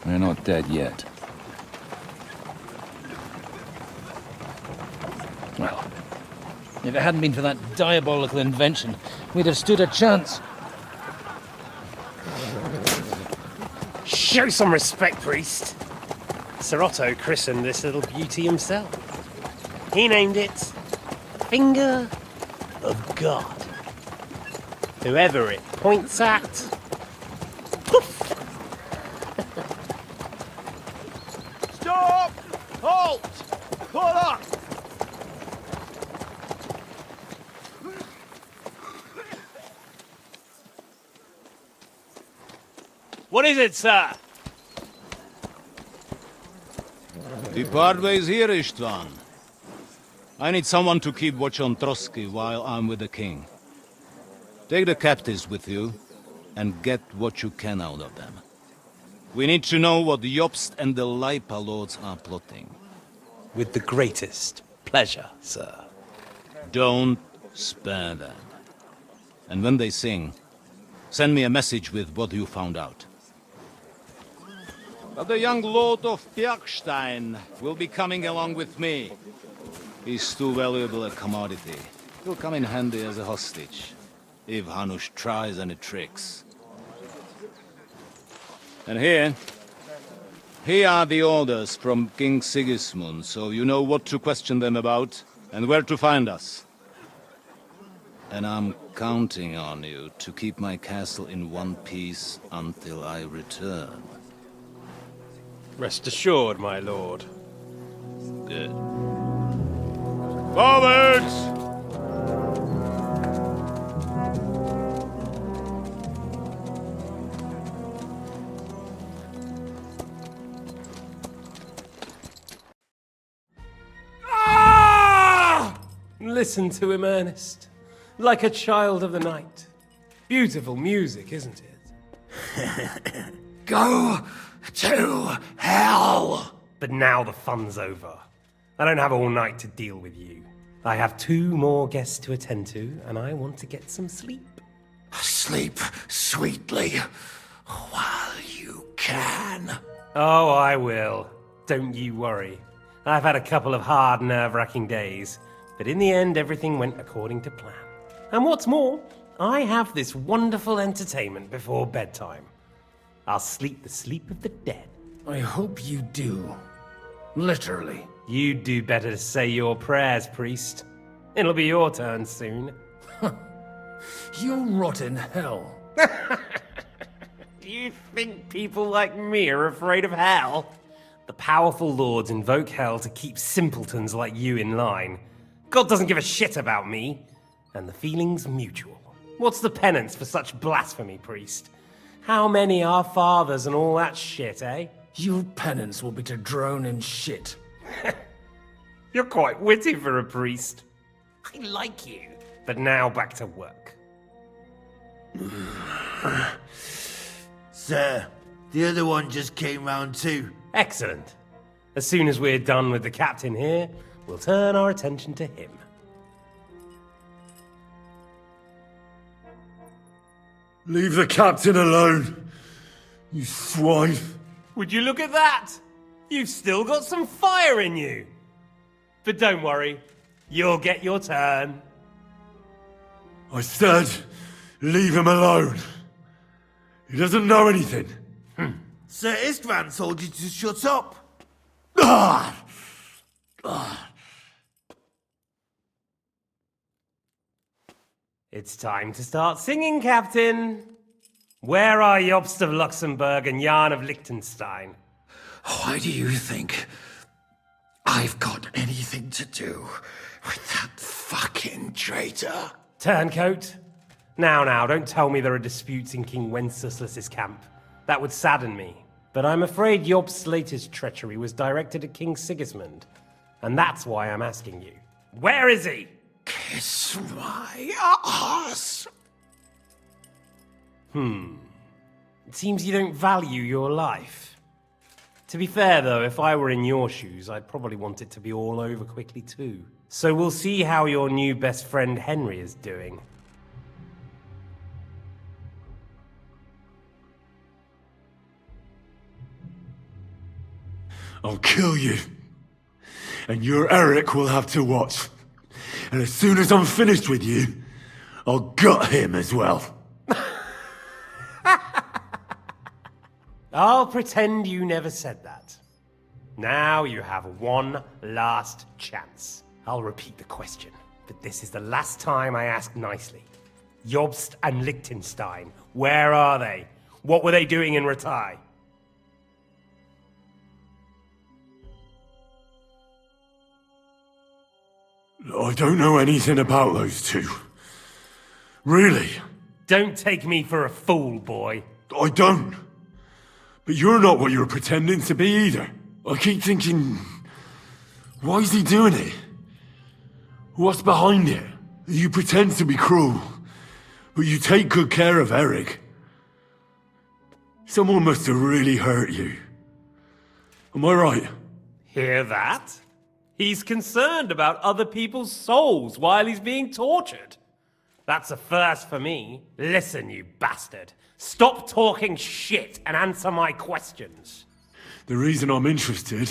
They're not dead yet. Well, if it hadn't been for that diabolical invention, we'd have stood a chance. Show some respect, priest. Sir Otto christened this little beauty himself. He named it Finger of God. Whoever it points at, poof! Stop! Halt! Pull up! What is it, sir? Depart ways here, Istvan. I need someone to keep watch on Trotsky while I'm with the king. Take the captives with you, and get what you can out of them. We need to know what Jobst and the Leipa lords are plotting. With the greatest pleasure, sir. Don't spare them. And when they sing, send me a message with what you found out. But the young lord of Bjergstein will be coming along with me. He's too valuable a commodity. He'll come in handy as a hostage, if Hanush tries any tricks. And here are the orders from King Sigismund, so you know what to question them about, and where to find us. And I'm counting on you to keep my castle in one piece until I return. Rest assured, my lord. Good. Forwards! Listen to him, Ernest. Like a child of the night. Beautiful music, isn't it? Go to hell! But now the fun's over. I don't have all night to deal with you. I have 2 more guests to attend to, and I want to get some sleep. Sleep sweetly while you can. Oh, I will. Don't you worry. I've had a couple of hard, nerve-wracking days, but in the end, everything went according to plan. And what's more, I have this wonderful entertainment before bedtime. I'll sleep the sleep of the dead. I hope you do. Literally. You'd do better to say your prayers, priest. It'll be your turn soon. You'll rot in hell. Do you think people like me are afraid of hell? The powerful lords invoke hell to keep simpletons like you in line. God doesn't give a shit about me. And the feeling's mutual. What's the penance for such blasphemy, priest? How many are fathers and all that shit, eh? Your penance will be to drown in shit. You're quite witty for a priest. I like you. But now back to work. Sir, the other one just came round too. Excellent. As soon as we're done with the captain here, we'll turn our attention to him. Leave the captain alone, you swine. Would you look at that? You've still got some fire in you. But don't worry, you'll get your turn. I said, leave him alone. He doesn't know anything. Sir Istvan told you to shut up. It's time to start singing, Captain. Where are Jobst of Luxembourg and Jan of Liechtenstein? Why do you think I've got anything to do with that fucking traitor? Turncoat. Now, don't tell me there are disputes in King Wenceslas's camp. That would sadden me. But I'm afraid Jobst's latest treachery was directed at King Sigismund. And that's why I'm asking you. Where is he? Kiss my ass. It seems you don't value your life. To be fair, though, if I were in your shoes, I'd probably want it to be all over quickly, too. So we'll see how your new best friend Henry is doing. I'll kill you. And your Eric will have to watch. And as soon as I'm finished with you, I'll gut him as well. I'll pretend you never said that. Now you have one last chance. I'll repeat the question, but this is the last time I ask nicely. Jobst and Liechtenstein, where are they? What were they doing in Ratai? I don't know anything about those two. Really? Don't take me for a fool, boy. I don't. But you're not what you're pretending to be either. I keep thinking, why is he doing it? What's behind it? You pretend to be cruel, but you take good care of Eric. Someone must have really hurt you. Am I right? Hear that? He's concerned about other people's souls while he's being tortured. That's a first for me. Listen, you bastard. Stop talking shit and answer my questions. The reason I'm interested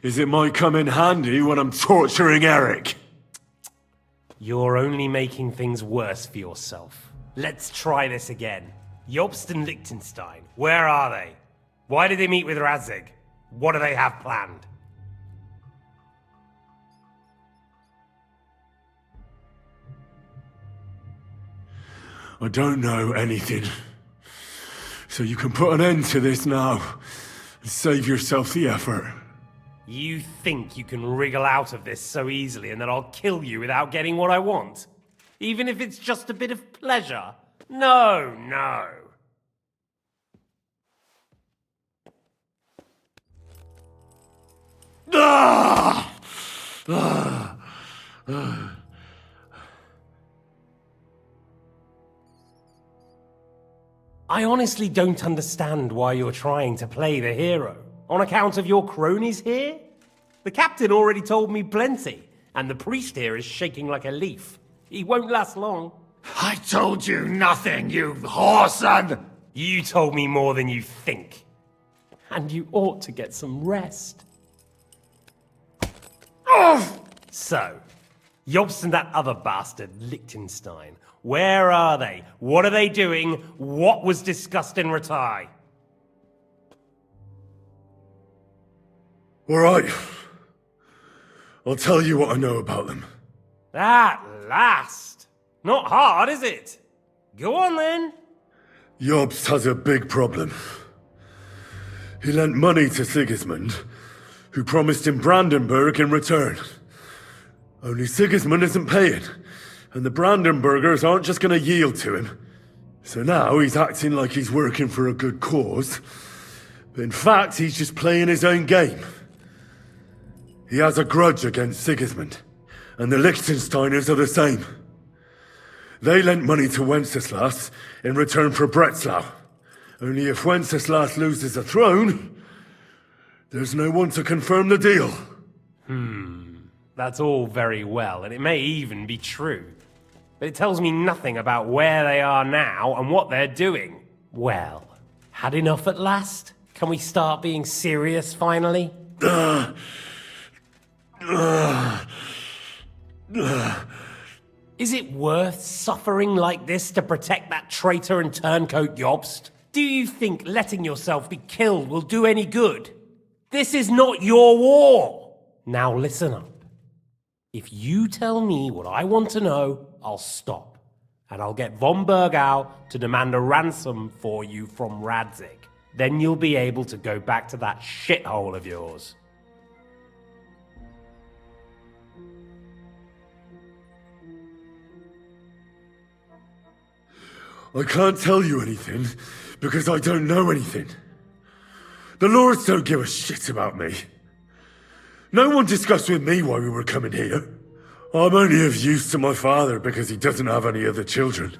is it might come in handy when I'm torturing Eric. You're only making things worse for yourself. Let's try this again. Jobst and Liechtenstein, where are they? Why did they meet with Radzig? What do they have planned? I don't know anything. So you can put an end to this now and save yourself the effort. You think you can wriggle out of this so easily and that I'll kill you without getting what I want? Even if it's just a bit of pleasure? No. I honestly don't understand why you're trying to play the hero. On account of your cronies here? The captain already told me plenty, and the priest here is shaking like a leaf. He won't last long. I told you nothing, you whoreson! You told me more than you think. And you ought to get some rest. So, Jobst and that other bastard, Liechtenstein, where are they? What are they doing? What was discussed in Ratai? All right. I'll tell you what I know about them. At last! Not hard, is it? Go on then. Jobst has a big problem. He lent money to Sigismund, who promised him Brandenburg in return. Only Sigismund isn't paying, and the Brandenburgers aren't just going to yield to him. So now he's acting like he's working for a good cause, but in fact he's just playing his own game. He has a grudge against Sigismund, and the Liechtensteiners are the same. They lent money to Wenceslas in return for Breslau. Only if Wenceslas loses the throne, there's no one to confirm the deal. That's all very well, and it may even be true. But it tells me nothing about where they are now and what they're doing. Well, had enough at last? Can we start being serious finally? Is it worth suffering like this to protect that traitor and turncoat Jobst? Do you think letting yourself be killed will do any good? This is not your war! Now listen up. If you tell me what I want to know, I'll stop. And I'll get von Bergau to demand a ransom for you from Radzig. Then you'll be able to go back to that shithole of yours. I can't tell you anything, because I don't know anything. The lords don't give a shit about me. No one discussed with me why we were coming here. I'm only of use to my father because he doesn't have any other children.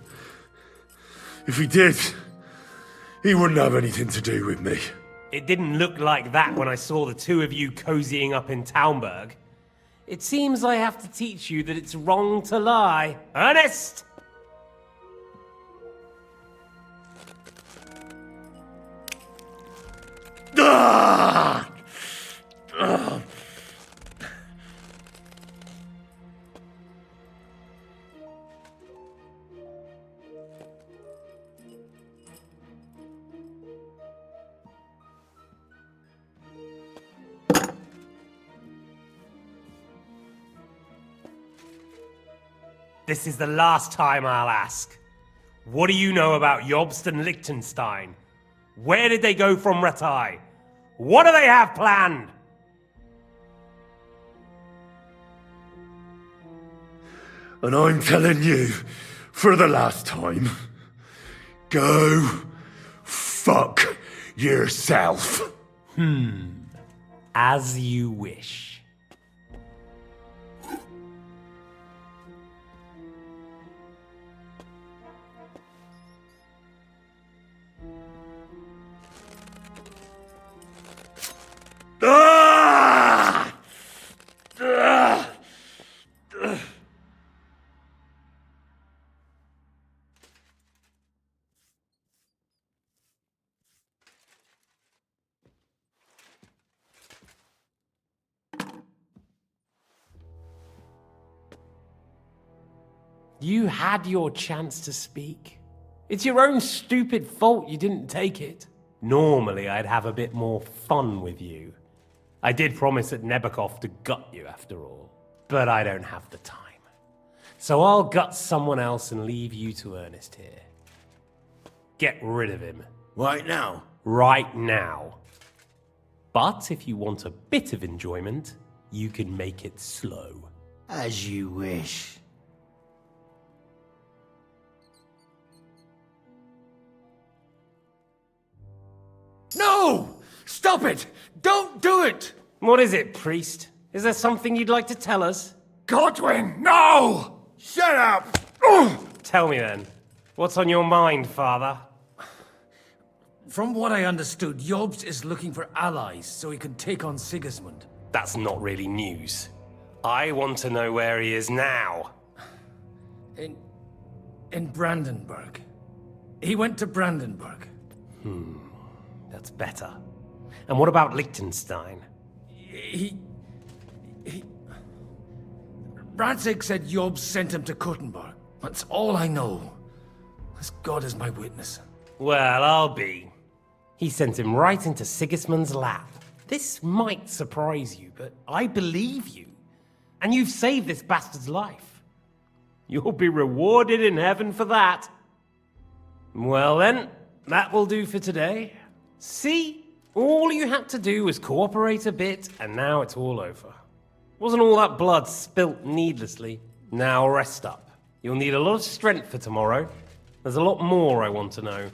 If he did, he wouldn't have anything to do with me. It didn't look like that when I saw the two of you cozying up in Taumberg. It seems I have to teach you that it's wrong to lie. Ernest! Ah! Ah! This is the last time I'll ask. What do you know about Jobst and Liechtenstein? Where did they go from Ratai? What do they have planned? And I'm telling you, for the last time, go fuck yourself. As you wish. Ah! Ah! Ah! You had your chance to speak. It's your own stupid fault you didn't take it. Normally, I'd have a bit more fun with you. I did promise at Nebakov to gut you, after all. But I don't have the time. So I'll gut someone else and leave you to Ernest here. Get rid of him. Right now? Right now. But if you want a bit of enjoyment, you can make it slow. As you wish. No! Stop it! Don't do it! What is it, priest? Is there something you'd like to tell us? Godwin, no! Shut up! Tell me then. What's on your mind, father? From what I understood, Jobst is looking for allies so he can take on Sigismund. That's not really news. I want to know where he is now. In Brandenburg. He went to Brandenburg. That's better. And what about Liechtenstein? He... Radzig said Job sent him to Kuttenberg. That's all I know. As God is my witness. Well, I'll be. He sent him right into Sigismund's lap. This might surprise you, but I believe you. And you've saved this bastard's life. You'll be rewarded in heaven for that. Well then, that will do for today. See? All you had to do was cooperate a bit, and now it's all over. Wasn't all that blood spilt needlessly? Now rest up. You'll need a lot of strength for tomorrow. There's a lot more I want to know.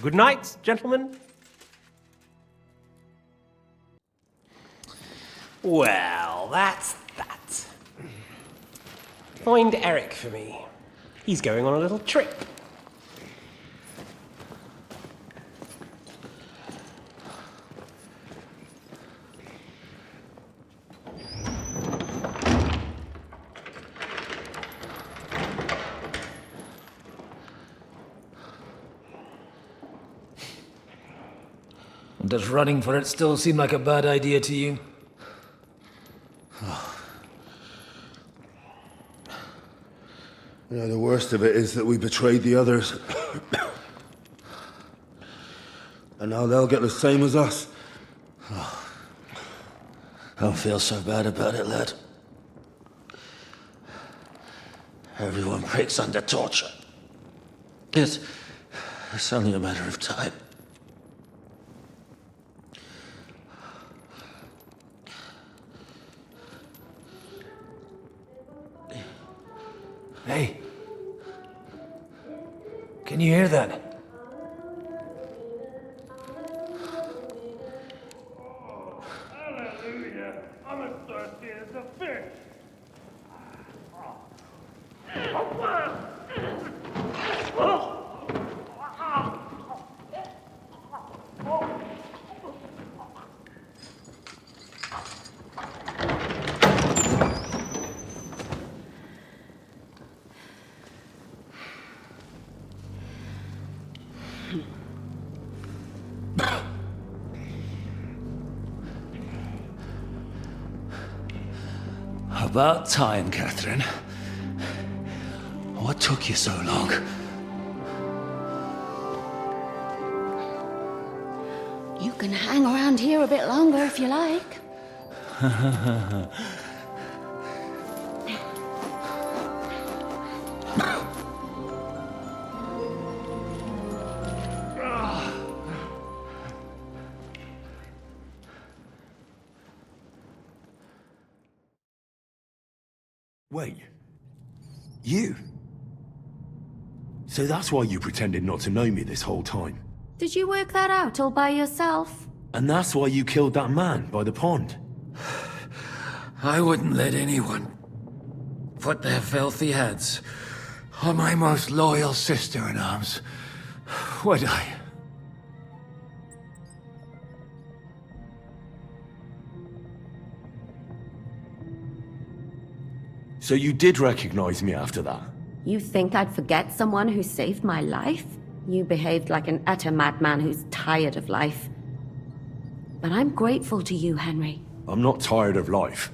Good night, gentlemen. Well, that's that. Find Eric for me. He's going on a little trip. Does running for it still seem like a bad idea to you? You know, the worst of it is that we betrayed the others. And now they'll get the same as us. Don't feel so bad about it, lad. Everyone breaks under torture. It's only a matter of time. Hey. Can you hear that? Hallelujah. I'm as thirsty as a fish. About time, Catherine. What took you so long? You can hang around here a bit longer if you like. Wait. You? So that's why you pretended not to know me this whole time? Did you work that out all by yourself? And that's why you killed that man by the pond? I wouldn't let anyone put their filthy heads on my most loyal sister-in-arms, would I? So you did recognize me after that? You think I'd forget someone who saved my life? You behaved like an utter madman who's tired of life. But I'm grateful to you, Henry. I'm not tired of life.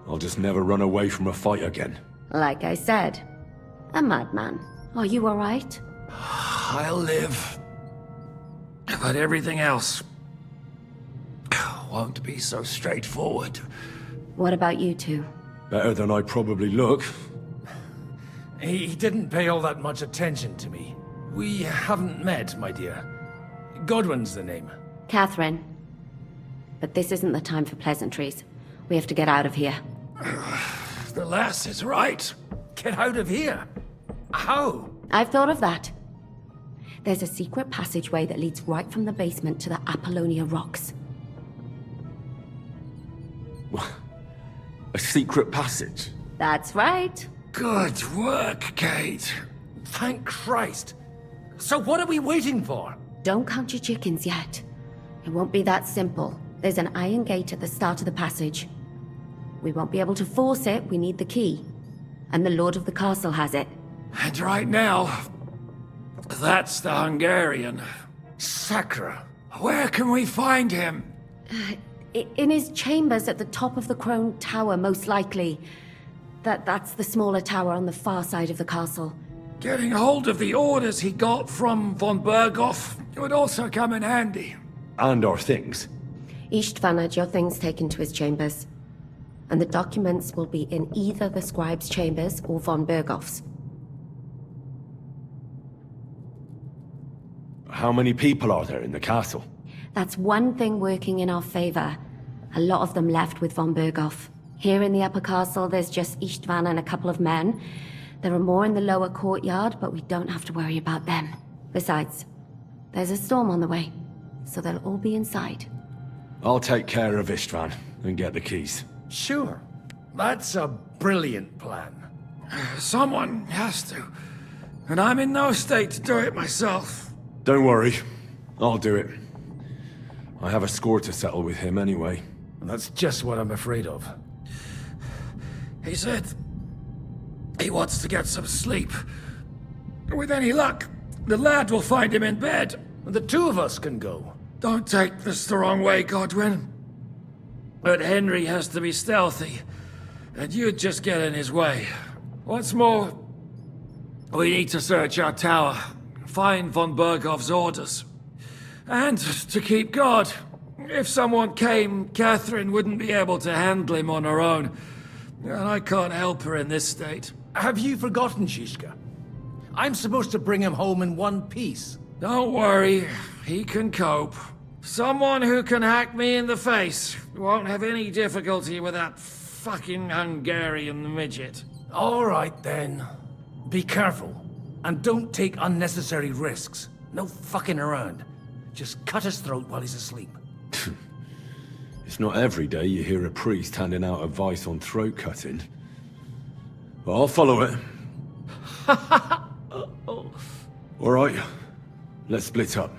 I'll just never run away from a fight again. Like I said, a madman. Are you alright? I'll live. But everything else won't be so straightforward. What about you two? Better than I probably look. He didn't pay all that much attention to me. We haven't met, my dear. Godwin's the name. Catherine. But this isn't the time for pleasantries. We have to get out of here. The lass is right. Get out of here. How? I've thought of that. There's a secret passageway that leads right from the basement to the Apollonia Rocks. A secret passage? That's right. Good work, Kate. Thank Christ. So what are we waiting for? Don't count your chickens yet. It won't be that simple. There's an iron gate at the start of the passage. We won't be able to force it, we need the key. And the Lord of the Castle has it. And right now, that's the Hungarian. Sakra. Where can we find him? In his chambers at the top of the Crone Tower, most likely. That's the smaller tower on the far side of the castle. Getting hold of the orders he got from von Berghoff would also come in handy. And our things. Istvan had your things taken to his chambers. And the documents will be in either the scribe's chambers or von Berghoff's. How many people are there in the castle? That's one thing working in our favor. A lot of them left with von Berghoff. Here in the upper castle, there's just Istvan and a couple of men. There are more in the lower courtyard, but we don't have to worry about them. Besides, there's a storm on the way, so they'll all be inside. I'll take care of Istvan and get the keys. Sure. That's a brilliant plan. Someone has to. And I'm in no state to do it myself. Don't worry. I'll do it. I have a score to settle with him anyway. And that's just what I'm afraid of. He said he wants to get some sleep. With any luck, the lad will find him in bed. And the two of us can go. Don't take this the wrong way, Godwin. But Henry has to be stealthy, and you'd just get in his way. What's more, we need to search our tower, find von Berghoff's orders. And to keep guard. If someone came, Catherine wouldn't be able to handle him on her own. And I can't help her in this state. Have you forgotten, Shishka? I'm supposed to bring him home in one piece. Don't worry, he can cope. Someone who can hack me in the face won't have any difficulty with that fucking Hungarian midget. All right, then. Be careful. And don't take unnecessary risks. No fucking around. Just cut his throat while he's asleep. It's not every day you hear a priest handing out advice on throat cutting. But I'll follow it. All right, let's split up.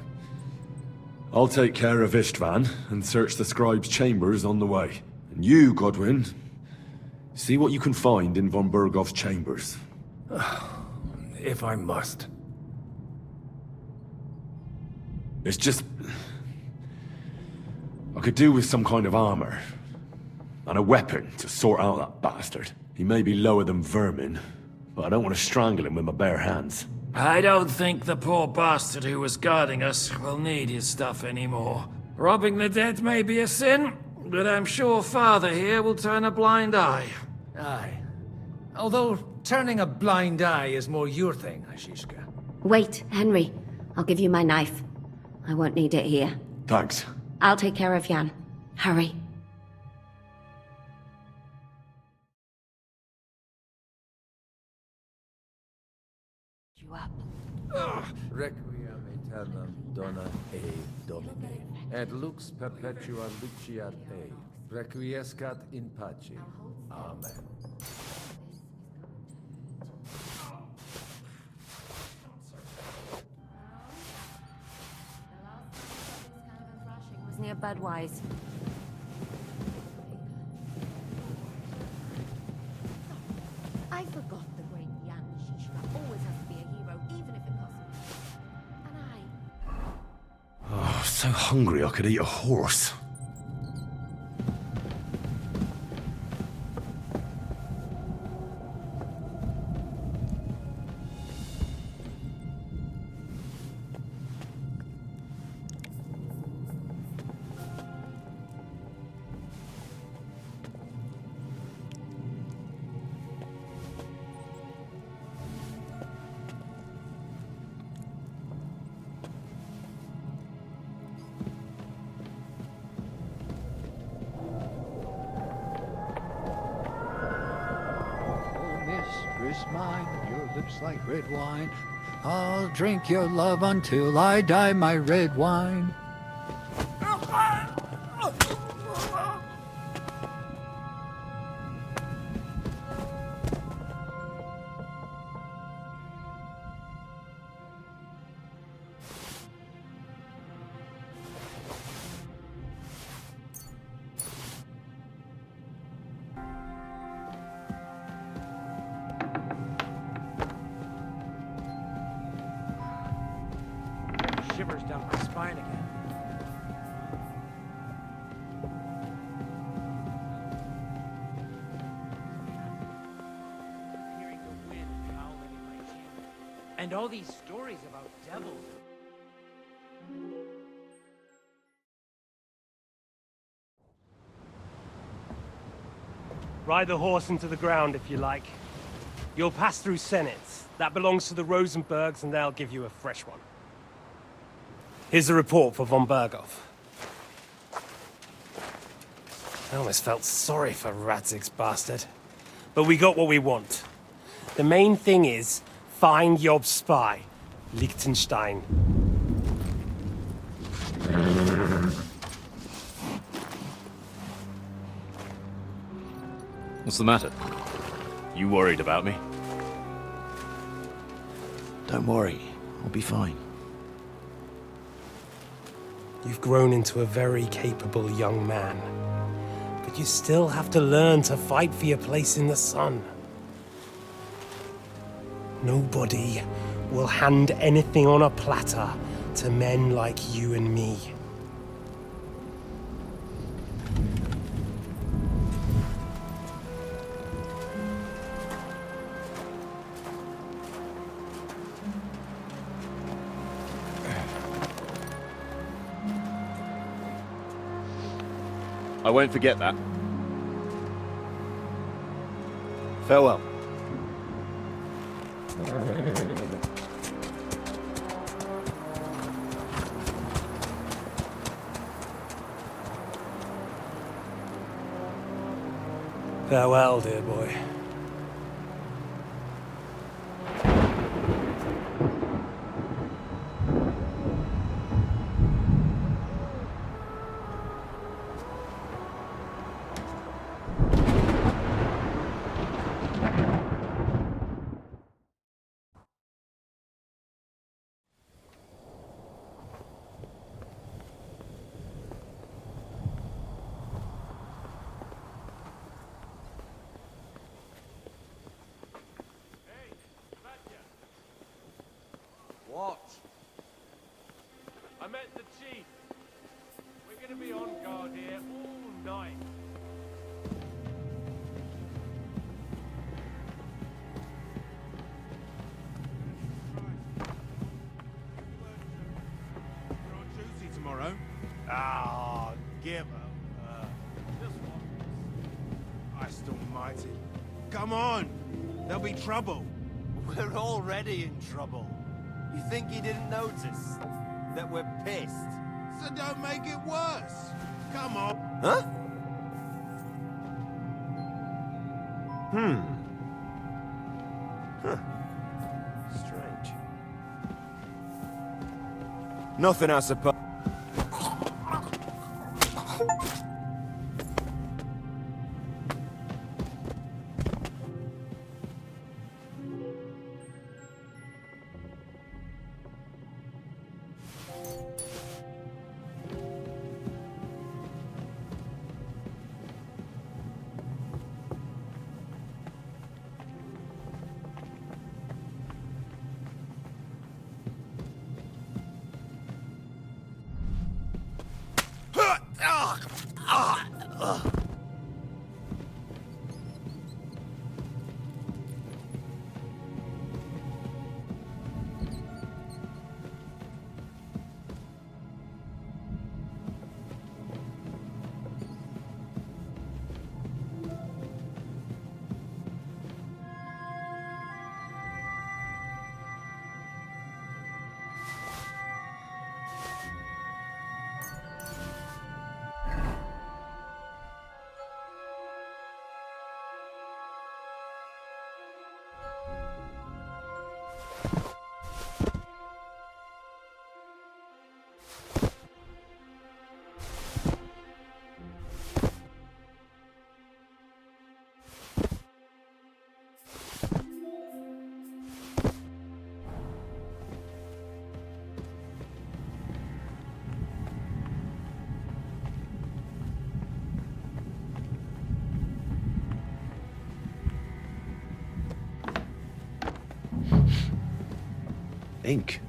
I'll take care of Istvan and search the scribe's chambers on the way. And you, Godwin, see what you can find in von Berghoff's chambers. If I must. It's just... I could do with some kind of armor. And a weapon to sort out that bastard. He may be lower than vermin, but I don't want to strangle him with my bare hands. I don't think the poor bastard who was guarding us will need his stuff anymore. Robbing the dead may be a sin, but I'm sure Father here will turn a blind eye. Aye. Although, turning a blind eye is more your thing, Ashishka. Wait, Henry. I'll give you my knife. I won't need it here. Thanks. I'll take care of Jan. Hurry. You up. Requiem aeternam dona e domine, et lux perpetua luciat e, requiescat in pace. Amen. Was near Budwise. I forgot the great Jan Shishka always has to be a hero, even if impossible. And Oh, so hungry I could eat a horse. Mistress mine, your lips like red wine. I'll drink your love until I die, my red wine. shivers down my spine again. Hearing the wind howling in my chamber. And all these stories about devils. Ride the horse into the ground if you like. You'll pass through Senates. That belongs to the Rosenbergs, and they'll give you a fresh one. Here's a report for von Berghoff. I almost felt sorry for Radzig's bastard. But we got what we want. The main thing is, find Job's spy, Liechtenstein. What's the matter? You worried about me? Don't worry, I'll be fine. You've grown into a very capable young man. But you still have to learn to fight for your place in the sun. Nobody will hand anything on a platter to men like you and me. I won't forget that. Farewell. Farewell, dear boy. What? I met the chief. We're gonna be on guard here all night. You're on duty tomorrow? Ah, give up. Just one. Christ almighty. Come on! There'll be trouble. We're already in trouble. You think he didn't notice that we're pissed? So don't make it worse. Come on. Huh? Huh. Strange. Nothing, I suppose. Ink.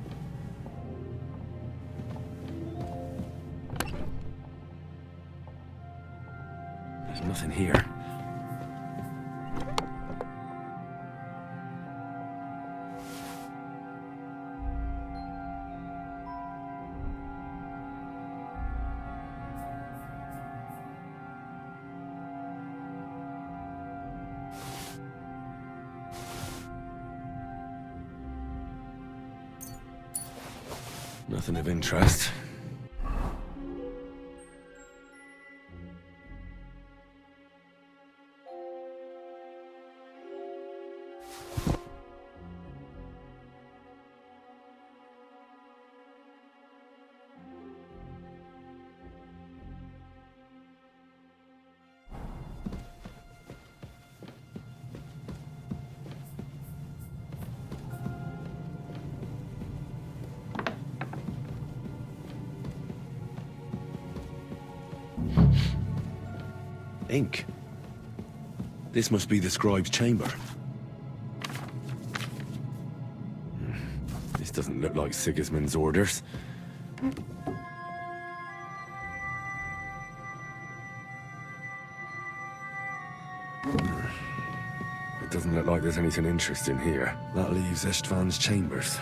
Nothing of interest. Ink. This must be the scribe's chamber. This doesn't look like Sigismund's orders. It doesn't look like there's anything interesting here. That leaves Istvan's chambers.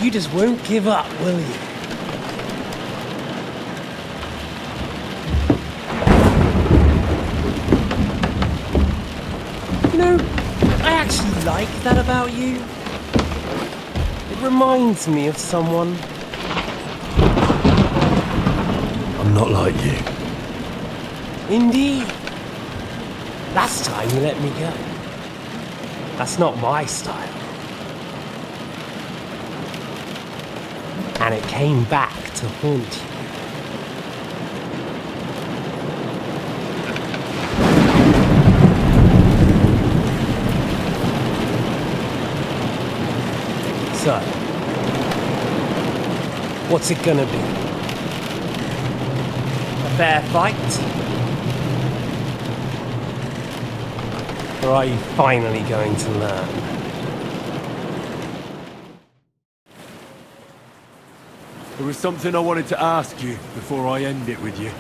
You just won't give up, will you? You know, I actually like that about you. It reminds me of someone. I'm not like you. Indeed. Last time you let me go. That's not my style. And it came back to haunt you. So, what's it gonna be? A fair fight? Or are you finally going to learn? There was something I wanted to ask you before I end it with you.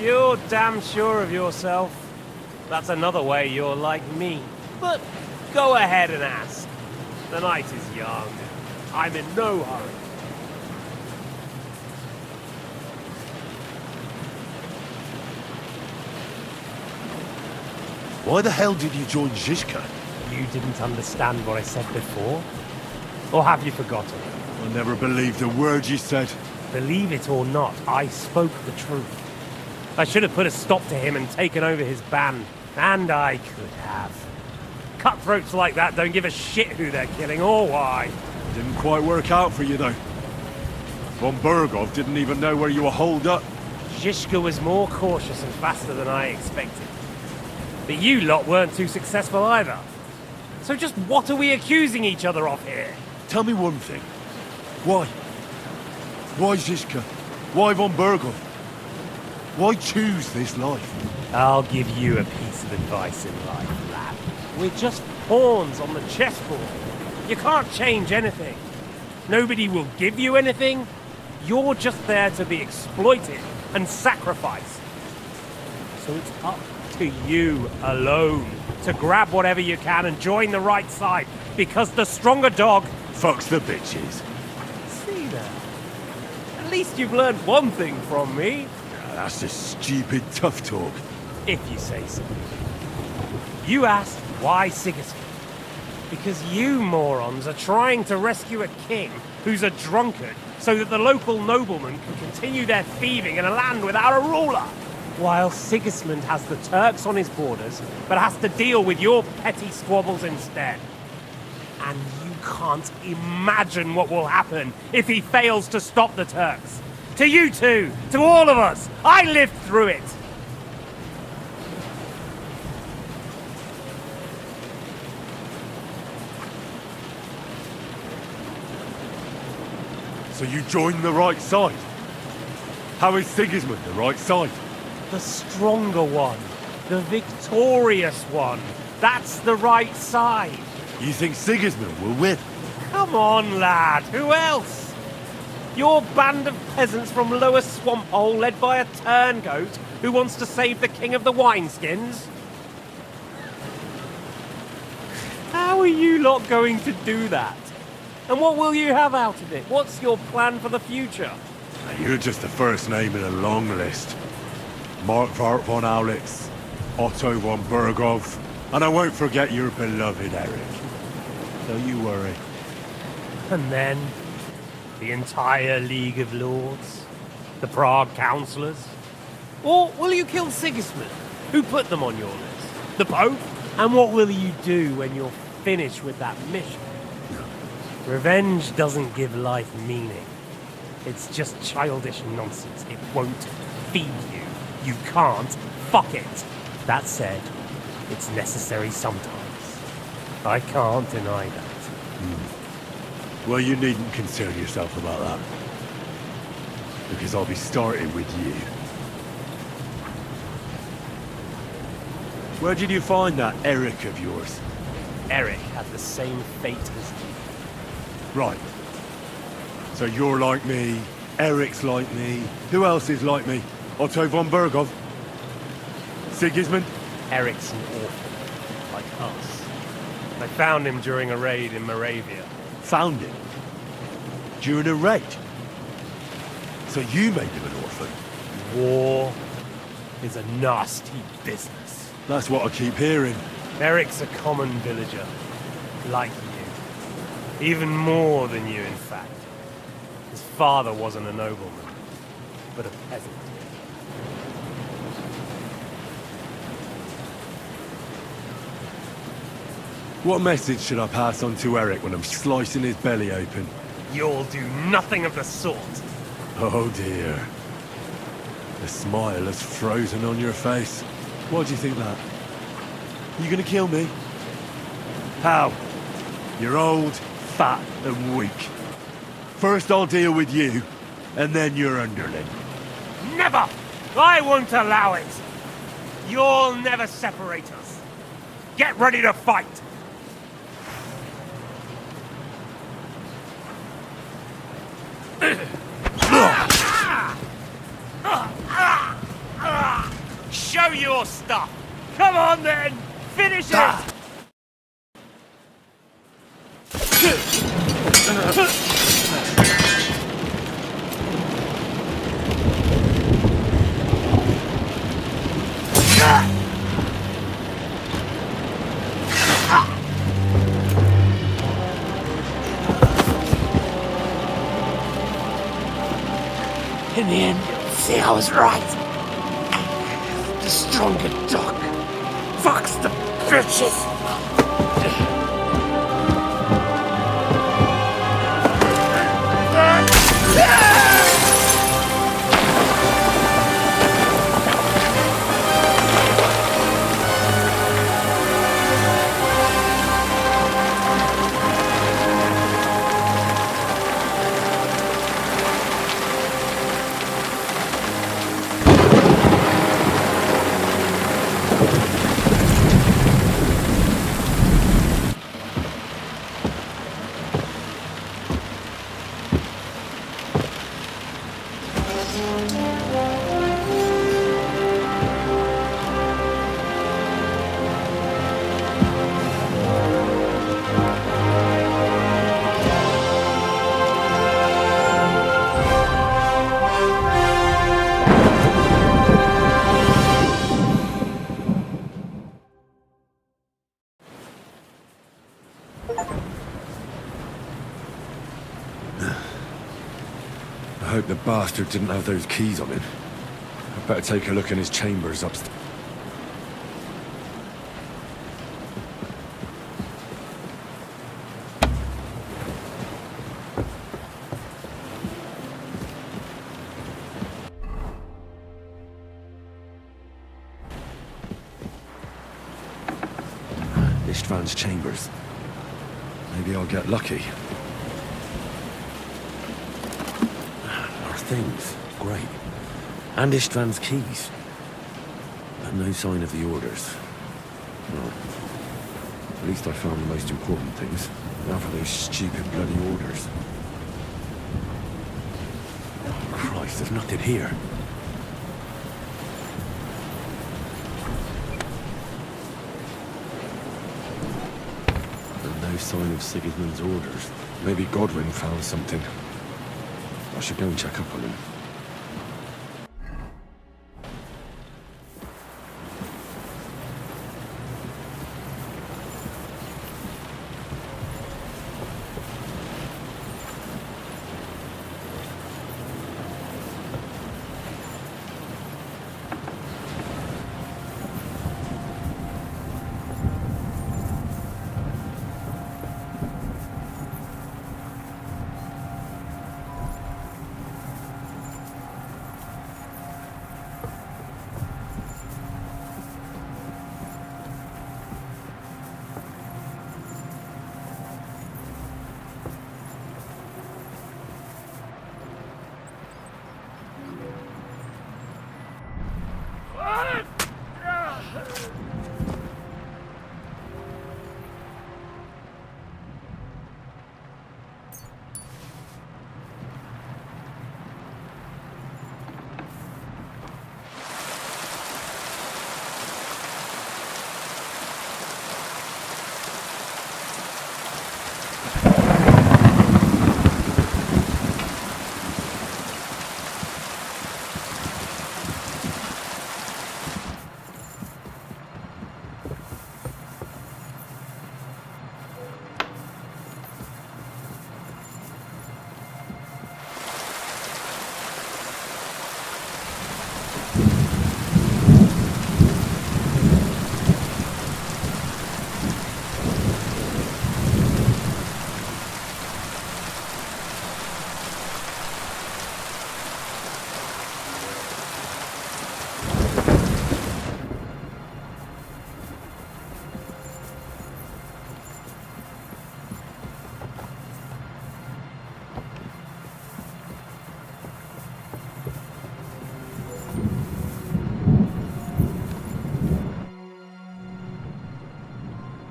You're damn sure of yourself. That's another way you're like me. But go ahead and ask. The night is young. I'm in no hurry. Why the hell did you join Zizka? You didn't understand what I said before? Or have you forgotten? I never believed a word you said. Believe it or not, I spoke the truth. I should have put a stop to him and taken over his band. And I could have. Cutthroats like that don't give a shit who they're killing or why. Didn't quite work out for you, though. Von Bergov didn't even know where you were holed up. Zizka was more cautious and faster than I expected. But you lot weren't too successful either. So just what are we accusing each other of here? Tell me one thing. Why? Why Zizka? Why Von Bergov? Why choose this life? I'll give you a piece of advice in life, lad. We're just pawns on the chessboard. You can't change anything. Nobody will give you anything. You're just there to be exploited and sacrificed. So it's up to you alone to grab whatever you can and join the right side, because the stronger dog fucks the bitches. See that? At least you've learned one thing from me. That's just stupid tough talk. If you say so. You asked why Sigismund. Because you morons are trying to rescue a king who's a drunkard so that the local noblemen can continue their thieving in a land without a ruler. While Sigismund has the Turks on his borders, but has to deal with your petty squabbles instead. And you can't imagine what will happen if he fails to stop the Turks. To you two, to all of us, I lived through it. So you joined the right side? How is Sigismund the right side? The stronger one. The victorious one. That's the right side. You think Sigismund will win? Come on, lad. Who else? Your band of peasants from Lower Swamphole led by a turncoat who wants to save the king of the wineskins? How are you lot going to do that? And what will you have out of it? What's your plan for the future? You're just the first name in a long list. Mark Vart von Aulitz, Otto von Berghoff, and I won't forget your beloved Eric. Don't you worry. And then, the entire League of Lords? The Prague Councillors? Or will you kill Sigismund? Who put them on your list? The Pope? And what will you do when you're finished with that mission? Revenge doesn't give life meaning. It's just childish nonsense. It won't feed you. You can't fuck it. That said, it's necessary sometimes. I can't deny that. Well, you needn't concern yourself about that. Because I'll be starting with you. Where did you find that Eric of yours? Eric had the same fate as you. Right. So you're like me, Eric's like me. Who else is like me? Otto von Berghoff? Sigismund? Eric's an orphan, like us. I found him during a raid in Moravia. Found him? During a raid? So you made him an orphan? War is a nasty business. That's what I keep hearing. Eric's a common villager, like you. Even more than you, in fact. His father wasn't a nobleman, but a peasant. What message should I pass on to Eric when I'm slicing his belly open? You'll do nothing of the sort. Oh dear. The smile has frozen on your face. Why do you think that? You gonna kill me? How? You're old, fat, and weak. First I'll deal with you, and then your underling. Never! I won't allow it! You'll never separate us. Get ready to fight! Show your stuff! Come on then! Finish it! In the end, you'll see I was right. The stronger dog. Fucks the bitches. I hope the bastard didn't have those keys on him. I'd better take a look in his chambers upstairs. István's chambers. Maybe I'll get lucky. Our things. Great. And István's keys. But no sign of the orders. Well, at least I found the most important things. Now for those stupid bloody orders. Oh, Christ, there's nothing here. No sign of Sigismund's orders. Maybe Godwin found something. I should go and check up on him.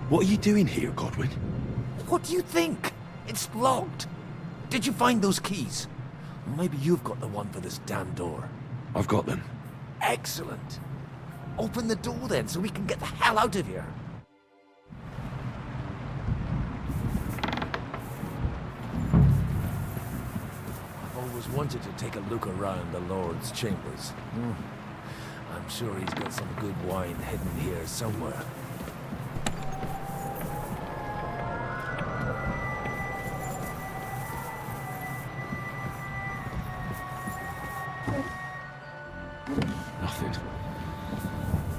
What are you doing here, Godwin? What do you think? It's locked. Did you find those keys? Maybe you've got the one for this damn door. I've got them. Excellent. Open the door then, so we can get the hell out of here. I've always wanted to take a look around the Lord's chambers. I'm sure he's got some good wine hidden here somewhere.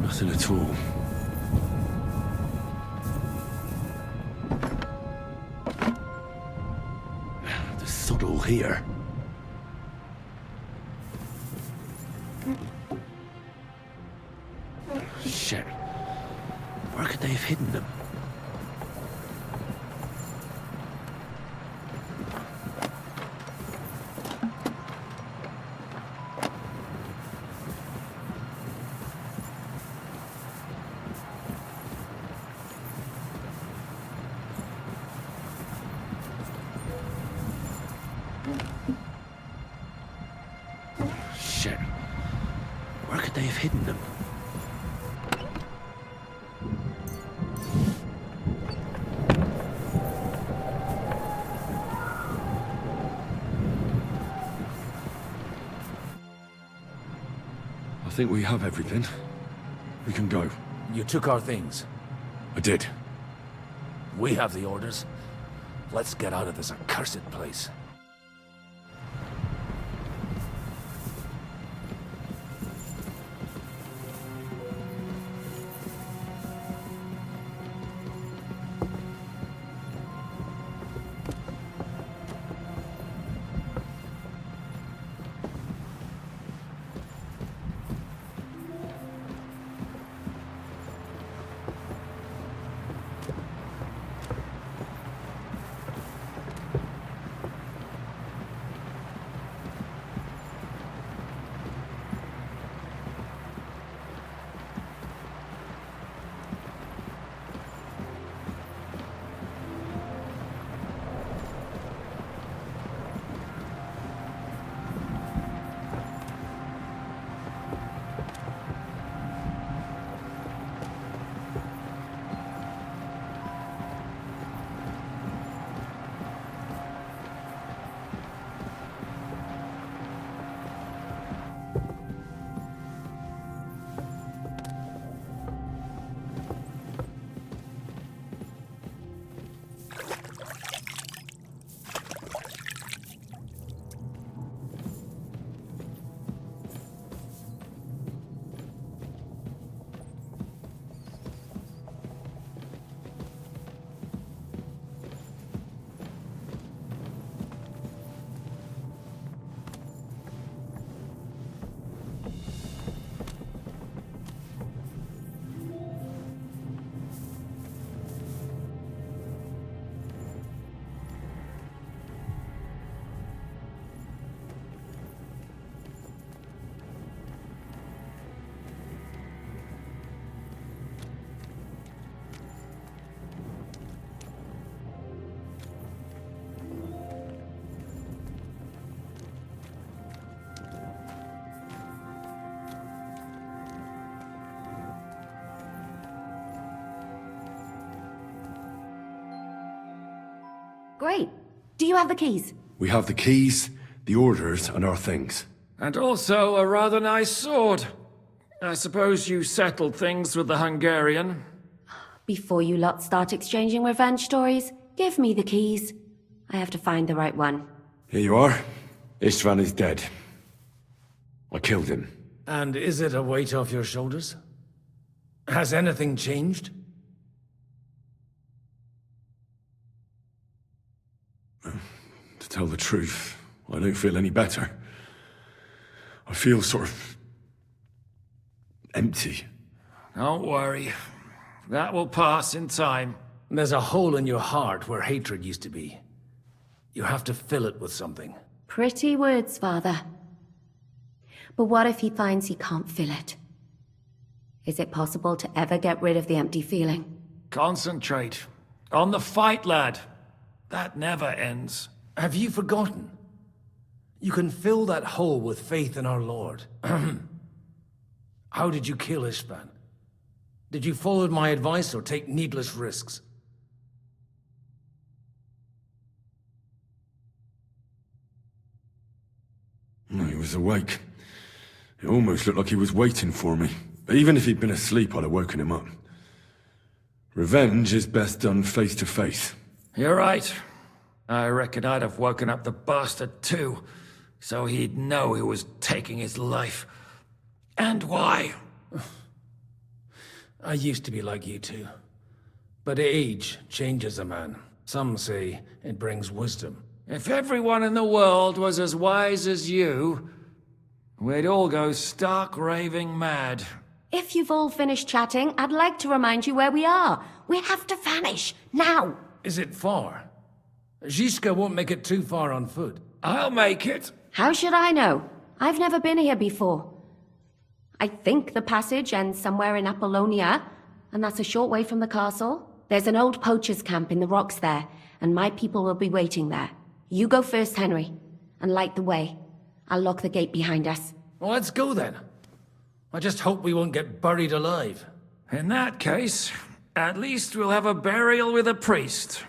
Nothing at all. The sod all here. Shit. Where could they have hidden them? Shit. Where could they have hidden them? I think we have everything. We can go. You took our things. I did. We have the orders. Let's get out of this accursed place. Great. Do you have the keys? We have the keys, the orders, and our things. And also a rather nice sword. I suppose you settled things with the Hungarian. Before you lot start exchanging revenge stories, give me the keys. I have to find the right one. Here you are. Istvan is dead. I killed him. And is it a weight off your shoulders? Has anything changed? To tell the truth, I don't feel any better. I feel sort of empty. Don't worry. That will pass in time. There's a hole in your heart where hatred used to be. You have to fill it with something. Pretty words, Father. But what if he finds he can't fill it? Is it possible to ever get rid of the empty feeling? Concentrate. On the fight, lad. That never ends. Have you forgotten? You can fill that hole with faith in our Lord. How did you kill Istvan? Did you follow my advice or take needless risks? No, he was awake. It almost looked like he was waiting for me. But even if he'd been asleep, I'd have woken him up. Revenge is best done face to face. You're right. I reckon I'd have woken up the bastard too, so he'd know who was taking his life. And why. I used to be like you two. But age changes a man. Some say it brings wisdom. If everyone in the world was as wise as you, we'd all go stark raving mad. If you've all finished chatting, I'd like to remind you where we are. We have to vanish, now! Is it far? Zizka won't make it too far on foot. I'll make it. How should I know? I've never been here before. I think the passage ends somewhere in Apollonia, and that's a short way from the castle. There's an old poacher's camp in the rocks there, and my people will be waiting there. You go first, Henry, and light the way. I'll lock the gate behind us. Well, let's go then. I just hope we won't get buried alive. In that case, at least we'll have a burial with a priest.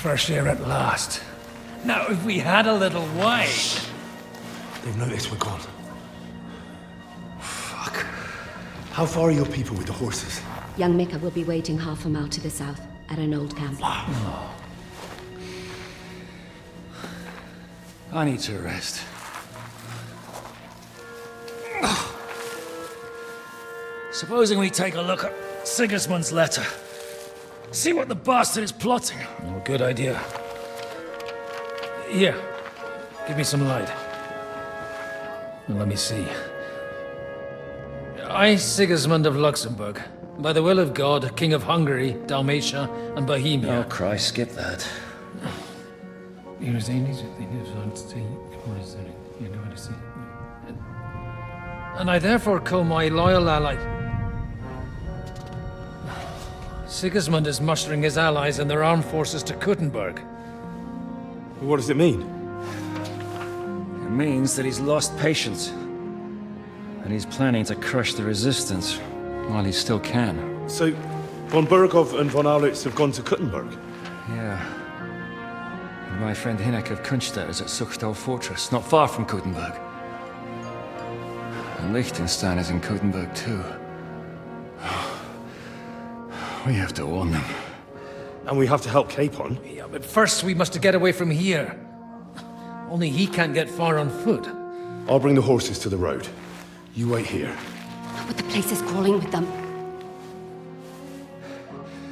fresh air at last. Now, if we had a little wine... They've noticed we're gone. Fuck. How far are your people with the horses? Young Mika will be waiting half a mile to the south, at an old camp. Oh. I need to rest. Supposing we take a look at Sigismund's letter. See what the bastard is plotting. Oh, good idea. Here, give me some light. Well, let me see. I, Sigismund of Luxembourg, by the will of God, King of Hungary, Dalmatia, and Bohemia. Oh, Christ, skip that. And I therefore call my loyal ally... Sigismund is mustering his allies and their armed forces to Kuttenberg. What does it mean? It means that he's lost patience. And he's planning to crush the resistance while he still can. So, von Burgov and von Aulitz have gone to Kuttenberg? Yeah. And my friend Hinek of Kunstad is at Suchtal Fortress, not far from Kuttenberg. And Liechtenstein is in Kuttenberg too. We have to warn them. And we have to help Capon? Yeah, but first we must get away from here. Only he can't get far on foot. I'll bring the horses to the road. You wait here. But the place is crawling with them.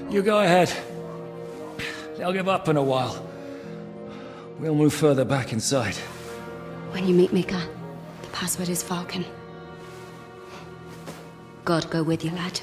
You go ahead. They'll give up in a while. We'll move further back inside. When you meet Mika, the password is Falcon. God go with you, lad.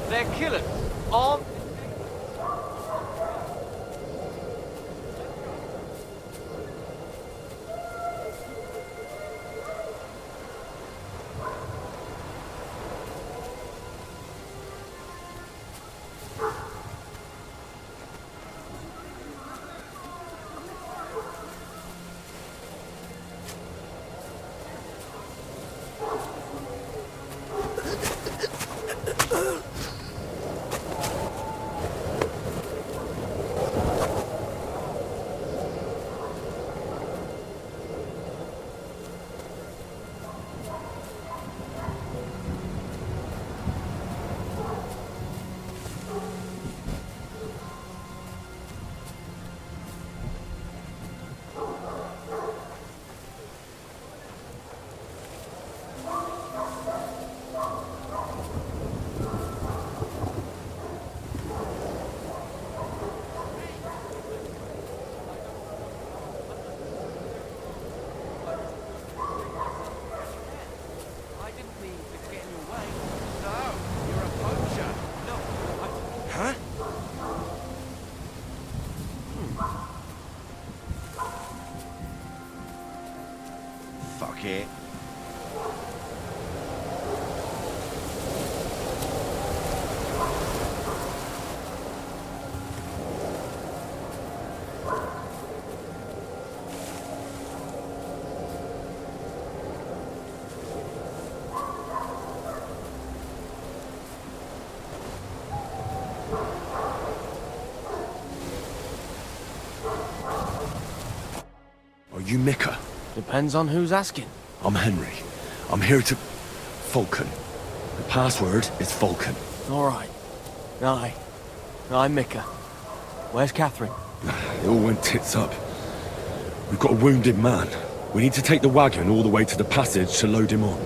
They're killers. Armed. Fuck it. Are you Mika? Depends on who's asking. I'm Henry. I'm here to... Falcon. The password is Falcon. All right. I'm Mika. Where's Catherine? It all went tits up. We've got a wounded man. We need to take the wagon all the way to the passage to load him on.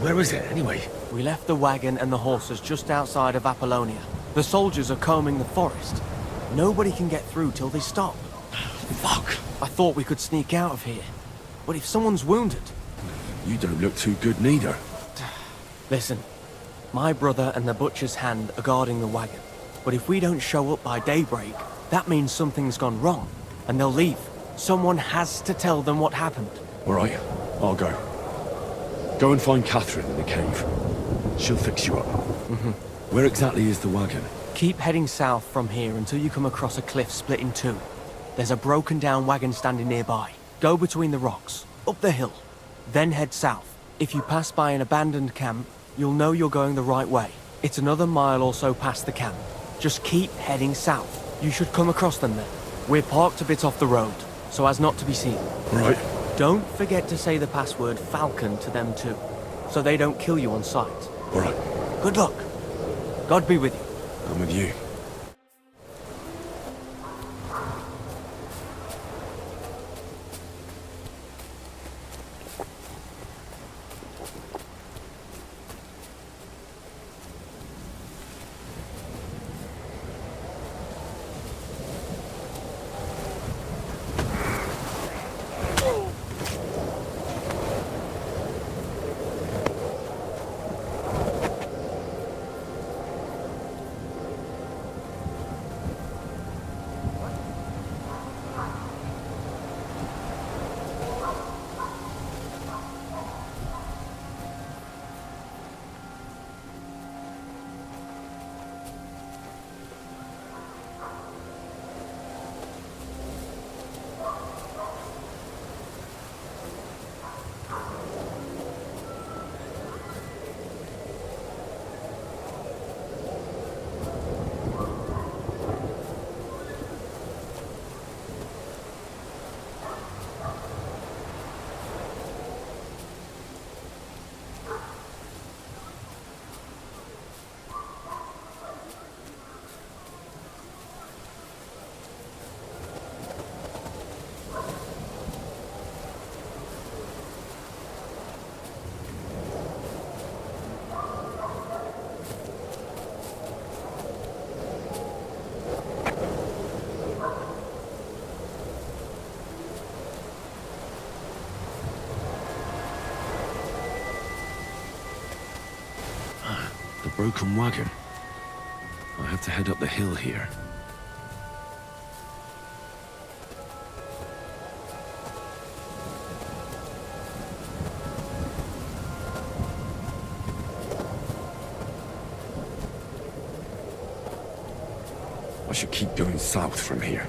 Where is it, anyway? We left the wagon and the horses just outside of Apollonia. The soldiers are combing the forest. Nobody can get through till they stop. Fuck! I thought we could sneak out of here. But if someone's wounded... You don't look too good neither. Listen, my brother and the butcher's hand are guarding the wagon. But if we don't show up by daybreak, that means something's gone wrong, and they'll leave. Someone has to tell them what happened. All right, I'll go. Go and find Catherine in the cave. She'll fix you up. Where exactly is the wagon? Keep heading south from here until you come across a cliff split in two. There's a broken down wagon standing nearby. Go between the rocks, up the hill, then head south. If you pass by an abandoned camp, you'll know you're going the right way. It's another mile or so past the camp. Just keep heading south. You should come across them then. We're parked a bit off the road, so as not to be seen. Right. Don't forget to say the password Falcon to them too, so they don't kill you on sight. All right. Good luck. God be with you. I'm with you. The broken wagon. I have to head up the hill here. I should keep going south from here.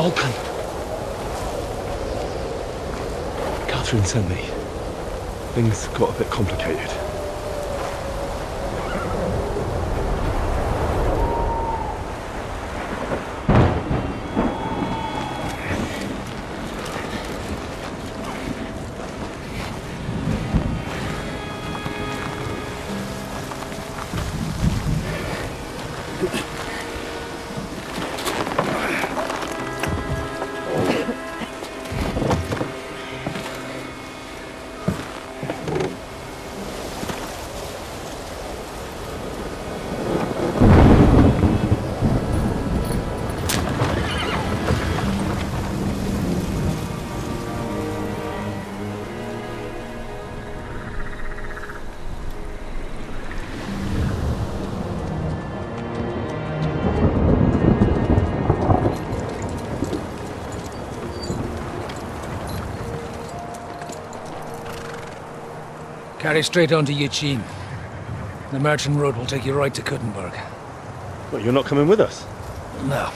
Vulcan. Catherine sent me. Things got a bit complicated. Carry straight on to Yuchin. The merchant road will take you right to Kuttenberg. What, you're not coming with us? No.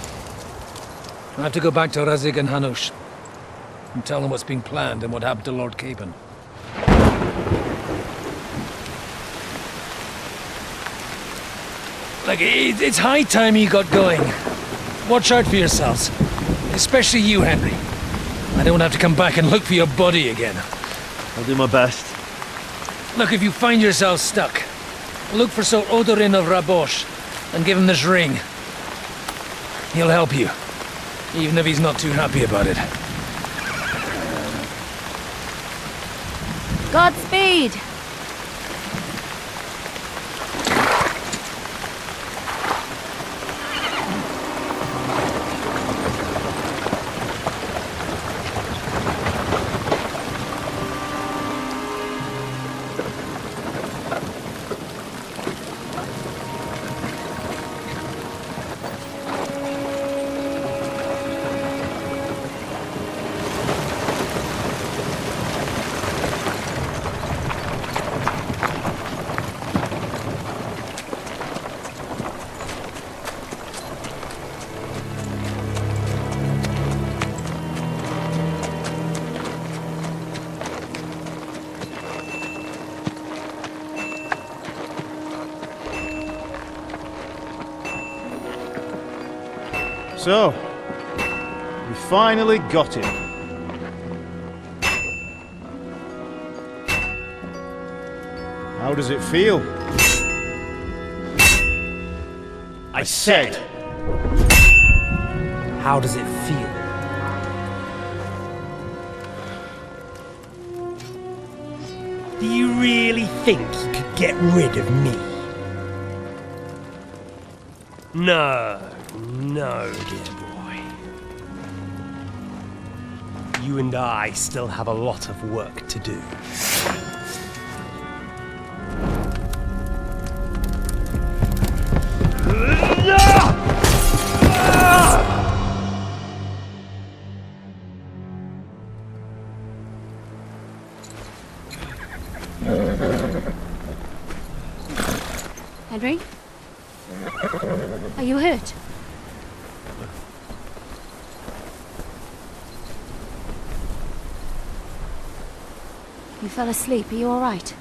I have to go back to Razig and Hanush and tell them what's been planned and what happened to Lord Capon. Like, it's high time you got going. Watch out for yourselves. Especially you, Henry. I don't have to come back and look for your body again. I'll do my best. Look, if you find yourself stuck, look for Sir Odorin of Rabosh and give him this ring. He'll help you, even if he's not too happy about it. Godspeed! So, we finally got him. How does it feel? I said, how does it feel? Do you really think you could get rid of me? No, dear boy. You and I still have a lot of work to do. Henry? Are you hurt? You fell asleep. Are you all right?